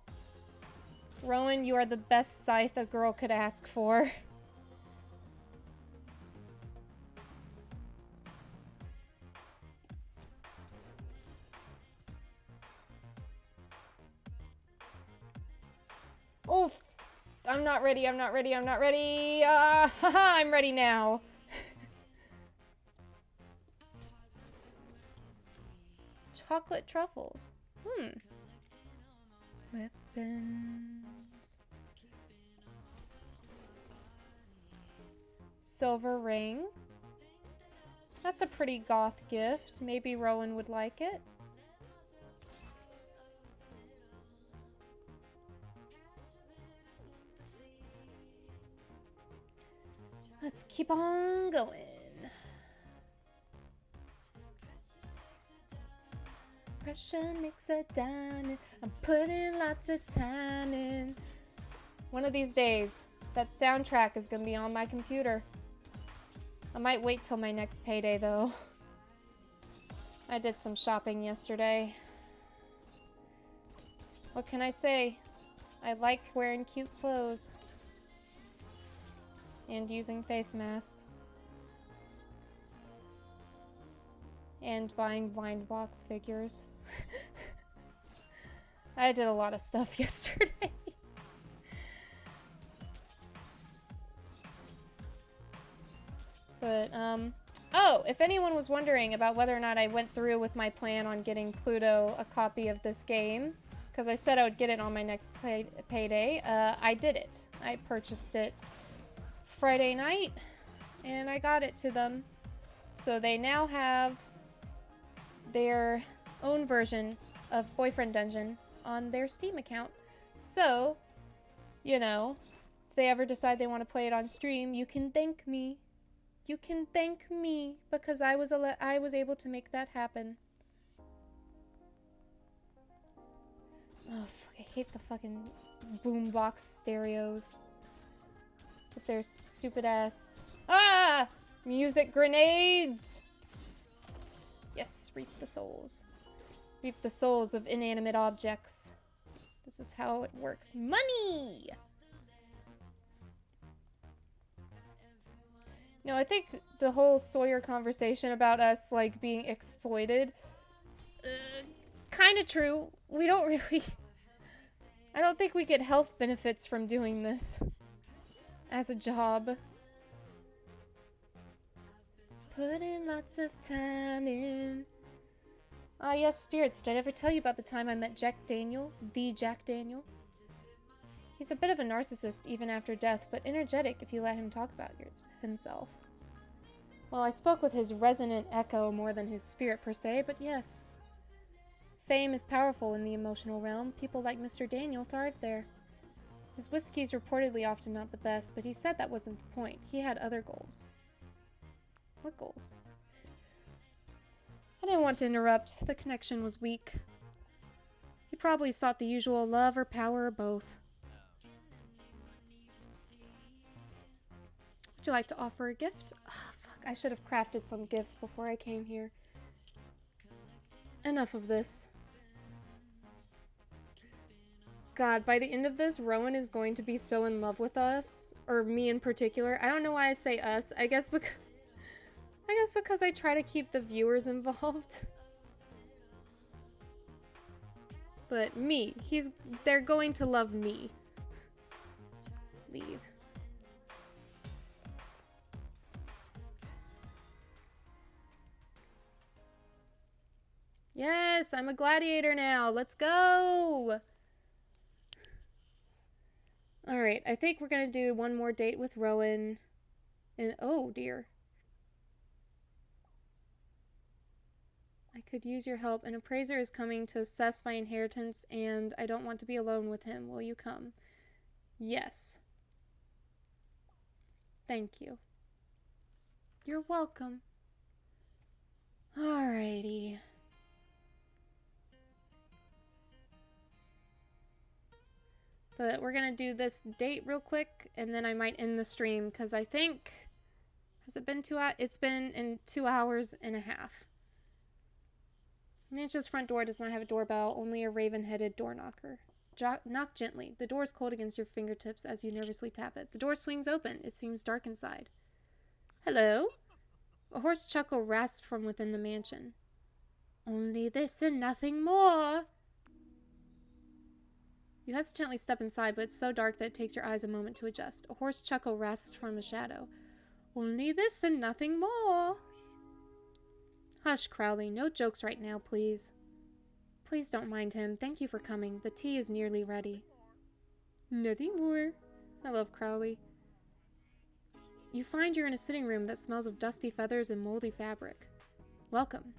Rowan, you are the best scythe a girl could ask for. Oh, I'm not ready, I'm not ready, I'm not ready. Haha, I'm ready now. Chocolate truffles. Weapons. Silver ring. That's a pretty goth gift. Maybe Rowan would like it. Let's keep on going. Pressure makes a diamond. I'm putting lots of time in. One of these days, that soundtrack is gonna be on my computer. I might wait till my next payday, though. I did some shopping yesterday. What can I say? I like wearing cute clothes. And using face masks. And buying blind box figures. I did a lot of stuff yesterday. But, oh, if anyone was wondering about whether or not I went through with my plan on getting Pluto a copy of this game, because I said I would get it on my next payday, I did it. I purchased it Friday night, and I got it to them. So they now have their own version of Boyfriend Dungeon on their Steam account. So, you know, if they ever decide they want to play it on stream, you can thank me. You can thank me because I was able to make that happen. Oh, fuck, I hate the fucking boombox stereos with their stupid ass music grenades. Yes, reap the souls. Reap the souls of inanimate objects. This is how it works. Money! No, I think the whole Sawyer conversation about us, like, being exploited, kind of true. We don't really... I don't think we get health benefits from doing this as a job. Put in lots of time in. Ah, yes, spirits. Did I ever tell you about the time I met Jack Daniel? The Jack Daniel? He's a bit of a narcissist even after death, but energetic if you let him talk about himself. Well, I spoke with his resonant echo more than his spirit per se, but yes. Fame is powerful in the emotional realm. People like Mr. Daniel thrive there. His whiskey's reportedly often not the best, but he said that wasn't the point. He had other goals. What goals? I didn't want to interrupt. The connection was weak. He probably sought the usual love or power or both. Would you like to offer a gift? Oh, fuck. I should have crafted some gifts before I came here. Enough of this. God, by the end of this, Rowan is going to be so in love with us. Or me in particular. I don't know why I say us. I guess because I try to keep the viewers involved. But me. They're going to love me. Leave. Yes, I'm a gladiator now. Let's go! Alright, I think we're gonna do one more date with Rowan. And oh dear. I could use your help. An appraiser is coming to assess my inheritance, and I don't want to be alone with him. Will you come? Yes. Thank you. You're welcome. Alrighty. But we're gonna do this date real quick, and then I might end the stream, because I think... Has it been 2 hours? It's been in 2 hours and a half. Mansion's front door does not have a doorbell, only a raven-headed door knocker. Knock gently. The door is cold against your fingertips as you nervously tap it. The door swings open. It seems dark inside. Hello? A hoarse chuckle rasps from within the mansion. Only this and nothing more. You hesitantly step inside, but it's so dark that it takes your eyes a moment to adjust. A hoarse chuckle rasps from a shadow. Only this and nothing more. Hush, Crowley. No jokes right now, please. Please don't mind him. Thank you for coming. The tea is nearly ready. Nothing more. I love Crowley. You find you're in a sitting room that smells of dusty feathers and moldy fabric. Welcome.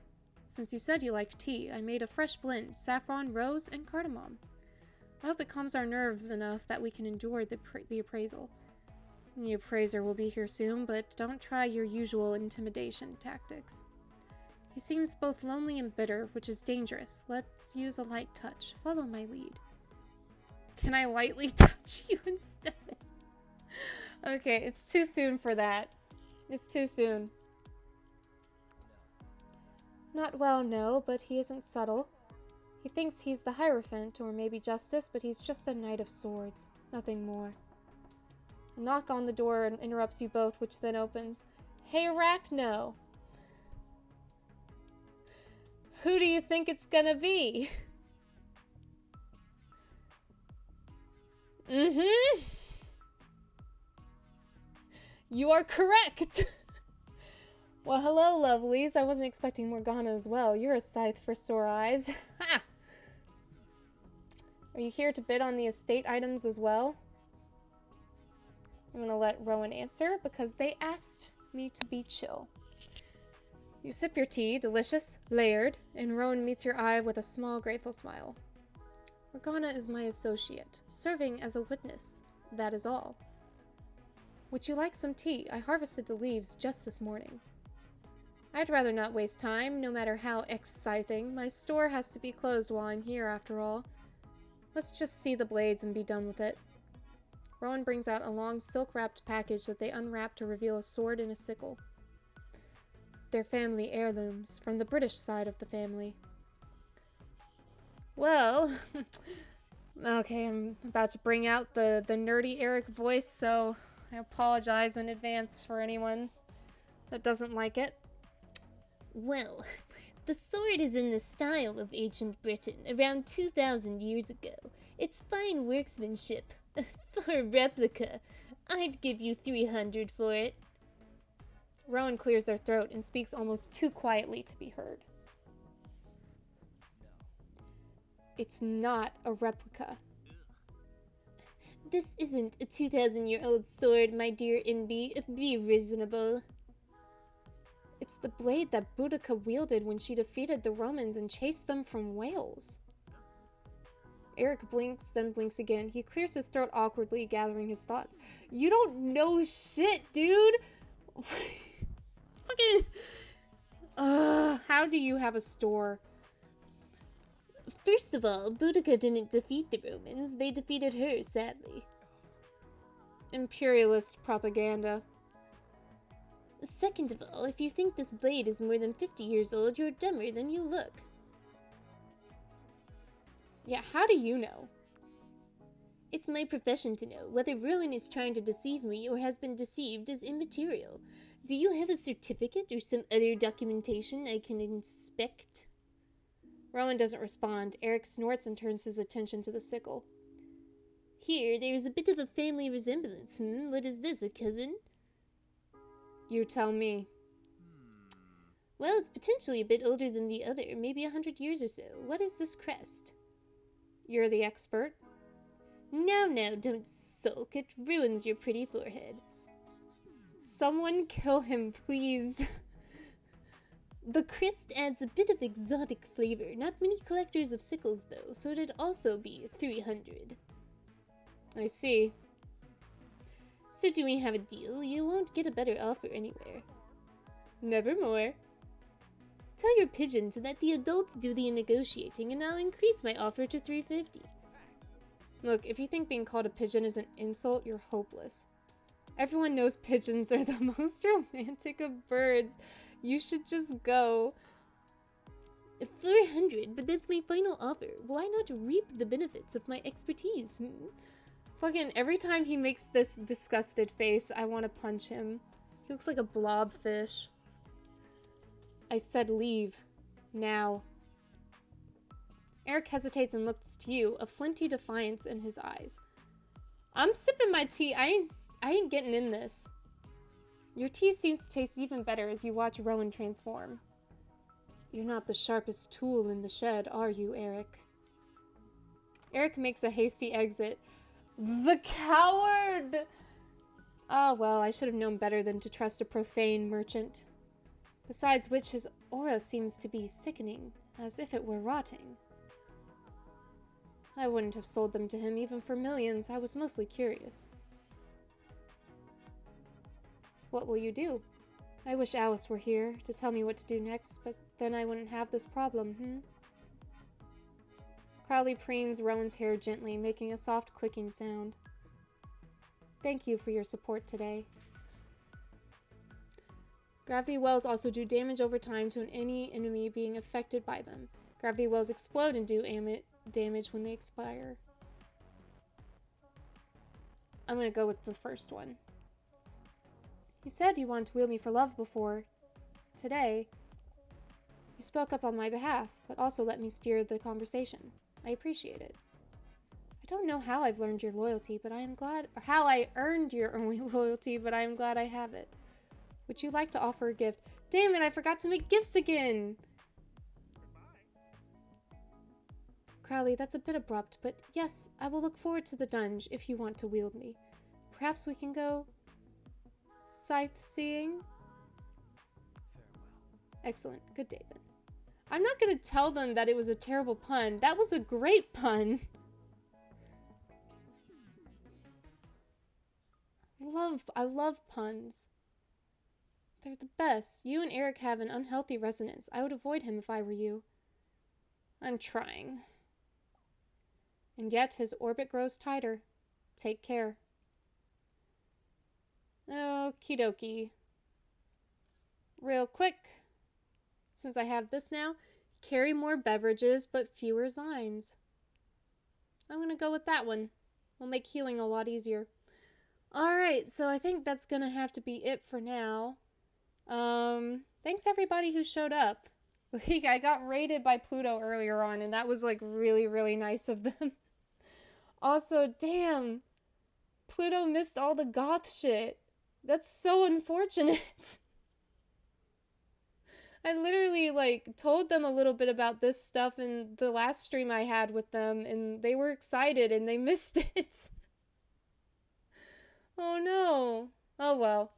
Since you said you liked tea, I made a fresh blend, saffron, rose, and cardamom. I hope it calms our nerves enough that we can endure the appraisal. The appraiser will be here soon, but don't try your usual intimidation tactics. He seems both lonely and bitter, which is dangerous. Let's use a light touch. Follow my lead. Can I lightly touch you instead? Okay, it's too soon for that. It's too soon. Not well, no, but he isn't subtle. He thinks he's the Hierophant, or maybe Justice, but he's just a Knight of Swords. Nothing more. A knock on the door interrupts you both, which then opens. Hey, Arachno! Who do you think it's gonna be? Mm-hmm. You are correct. Well, hello, lovelies. I wasn't expecting Morgana as well. You're a scythe for sore eyes. Ha! Are you here to bid on the estate items as well? I'm gonna let Rowan answer because they asked me to be chill. You sip your tea, delicious, layered, and Rowan meets your eye with a small, grateful smile. Morgana is my associate, serving as a witness. That is all. Would you like some tea? I harvested the leaves just this morning. I'd rather not waste time, no matter how exciting. My store has to be closed while I'm here, after all. Let's just see the blades and be done with it. Rowan brings out a long silk-wrapped package that they unwrap to reveal a sword and a sickle. They're family heirlooms, from the British side of the family. Well, okay, I'm about to bring out the nerdy Eric voice, so I apologize in advance for anyone that doesn't like it. Well, the sword is in the style of ancient Britain, around 2,000 years ago. It's fine workmanship. For a replica, I'd give you 300 for it. Rowan clears their throat and speaks almost too quietly to be heard. It's not a replica. This isn't a 2,000-year-old sword, my dear Inby. Be reasonable. It's the blade that Boudica wielded when she defeated the Romans and chased them from Wales. Eric blinks, then blinks again. He clears his throat awkwardly, gathering his thoughts. You don't know shit, dude! Fucking... how do you have a store? First of all, Boudica didn't defeat the Romans. They defeated her, sadly. Imperialist propaganda. Second of all, if you think this blade is more than 50 years old, you're dumber than you look. Yeah, how do you know? It's my profession to know. Whether Rowan is trying to deceive me or has been deceived is immaterial. Do you have a certificate or some other documentation I can inspect? Rowan doesn't respond. Eric snorts and turns his attention to the sickle. Here, there's a bit of a family resemblance. What is this, a cousin? You tell me. Well, it's potentially a bit older than the other, maybe 100 years or so. What is this crest? You're the expert. Now, don't sulk. It ruins your pretty forehead. Someone kill him, please. The crest adds a bit of exotic flavor. Not many collectors of sickles, though, so it'd also be 300. I see. So do we have a deal? You won't get a better offer anywhere. Nevermore. Tell your pigeon to let the adults do the negotiating, and I'll increase my offer to 350. Look, if you think being called a pigeon is an insult, you're hopeless. Everyone knows pigeons are the most romantic of birds. You should just go. 400, but that's my final offer. Why not reap the benefits of my expertise? Fucking every time he makes this disgusted face, I want to punch him. He looks like a blobfish. I said leave. Now. Eric hesitates and looks to you, a flinty defiance in his eyes. I'm sipping my tea. I ain't getting in this. Your tea seems to taste even better as you watch Rowan transform. You're not the sharpest tool in the shed, are you, Eric? Eric makes a hasty exit. The coward! Ah, well, I should have known better than to trust a profane merchant. Besides which, his aura seems to be sickening, as if it were rotting. I wouldn't have sold them to him even for millions. I was mostly curious. What will you do? I wish Alice were here to tell me what to do next, but then I wouldn't have this problem, Crowley preens Rowan's hair gently, making a soft clicking sound. Thank you for your support today. Gravity wells also do damage over time to any enemy being affected by them. Gravity wells explode and do damage when they expire. I'm gonna go with the first one. You said you wanted to wield me for love before. Today, you spoke up on my behalf, but also let me steer the conversation. I appreciate it. I don't know how I've learned your loyalty, but I am glad, or how I earned your loyalty, but I am glad I have it. Would you like to offer a gift? Damn it, I forgot to make gifts again! Crowley, that's a bit abrupt, but yes, I will look forward to the Dunj if you want to wield me. Perhaps we can go sightseeing? Farewell. Excellent. Good day then. I'm not gonna tell them that it was a terrible pun. That was a great pun. I love puns. They're the best. You and Eric have an unhealthy resonance. I would avoid him if I were you. I'm trying. And yet his orbit grows tighter. Take care. Okie dokie. Real quick, since I have this now, carry more beverages but fewer signs. I'm gonna go with that one. Will make healing a lot easier. Alright, so I think that's gonna have to be it for now. Thanks everybody who showed up. I got raided by Pluto earlier on, and that was like really, really nice of them. Also, damn, Pluto missed all the goth shit. That's so unfortunate. I literally like told them a little bit about this stuff in the last stream I had with them, and they were excited and they missed it. Oh no. Oh well.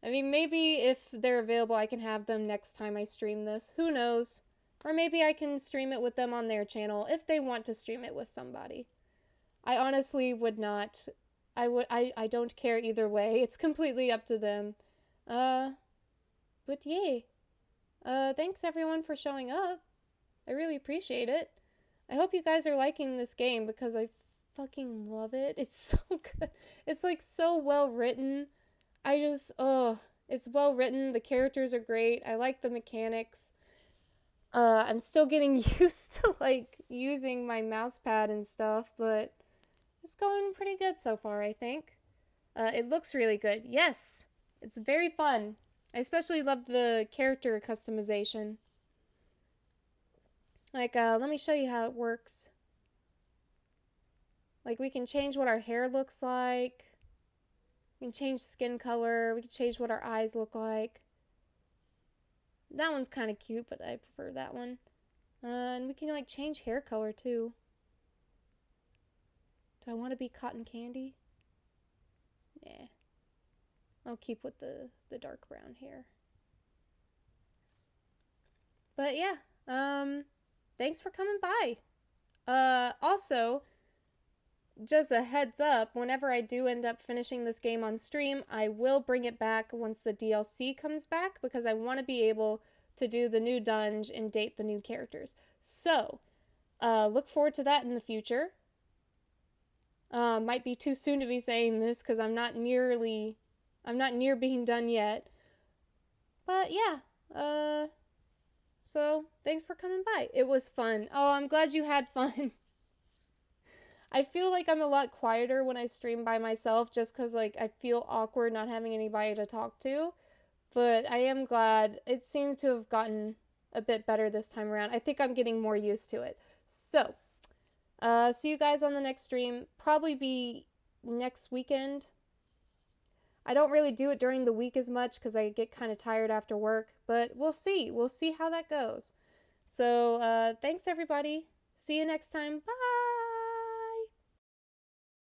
I mean, maybe if they're available, I can have them next time I stream this. Who knows? Or maybe I can stream it with them on their channel if they want to stream it with somebody. I honestly would not. I don't care either way. It's completely up to them. But yay. Thanks everyone for showing up. I really appreciate it. I hope you guys are liking this game because I fucking love it. It's so good. It's like so well written. It's well written. The characters are great. I like the mechanics. I'm still getting used to like using my mouse pad and stuff, but it's going pretty good so far, I think. It looks really good. Yes, it's very fun. I especially love the character customization. Like, let me show you how it works. Like, we can change what our hair looks like. We can change skin color. We can change what our eyes look like. That one's kind of cute, but I prefer that one. And we can, like, change hair color, too. Do I want to be cotton candy? Nah. I'll keep with the dark brown hair. But yeah, thanks for coming by. Also, just a heads up, whenever I do end up finishing this game on stream, I will bring it back once the DLC comes back, because I want to be able to do the new Dunj and date the new characters. So, look forward to that in the future. Might be too soon to be saying this, because I'm not near being done yet. But yeah, so thanks for coming by. It was fun. Oh, I'm glad you had fun. I feel like I'm a lot quieter when I stream by myself just because, like, I feel awkward not having anybody to talk to. But I am glad. It seemed to have gotten a bit better this time around. I think I'm getting more used to it. So, see you guys on the next stream. Probably be next weekend. I don't really do it during the week as much because I get kind of tired after work. But we'll see. We'll see how that goes. So, thanks everybody. See you next time. Bye!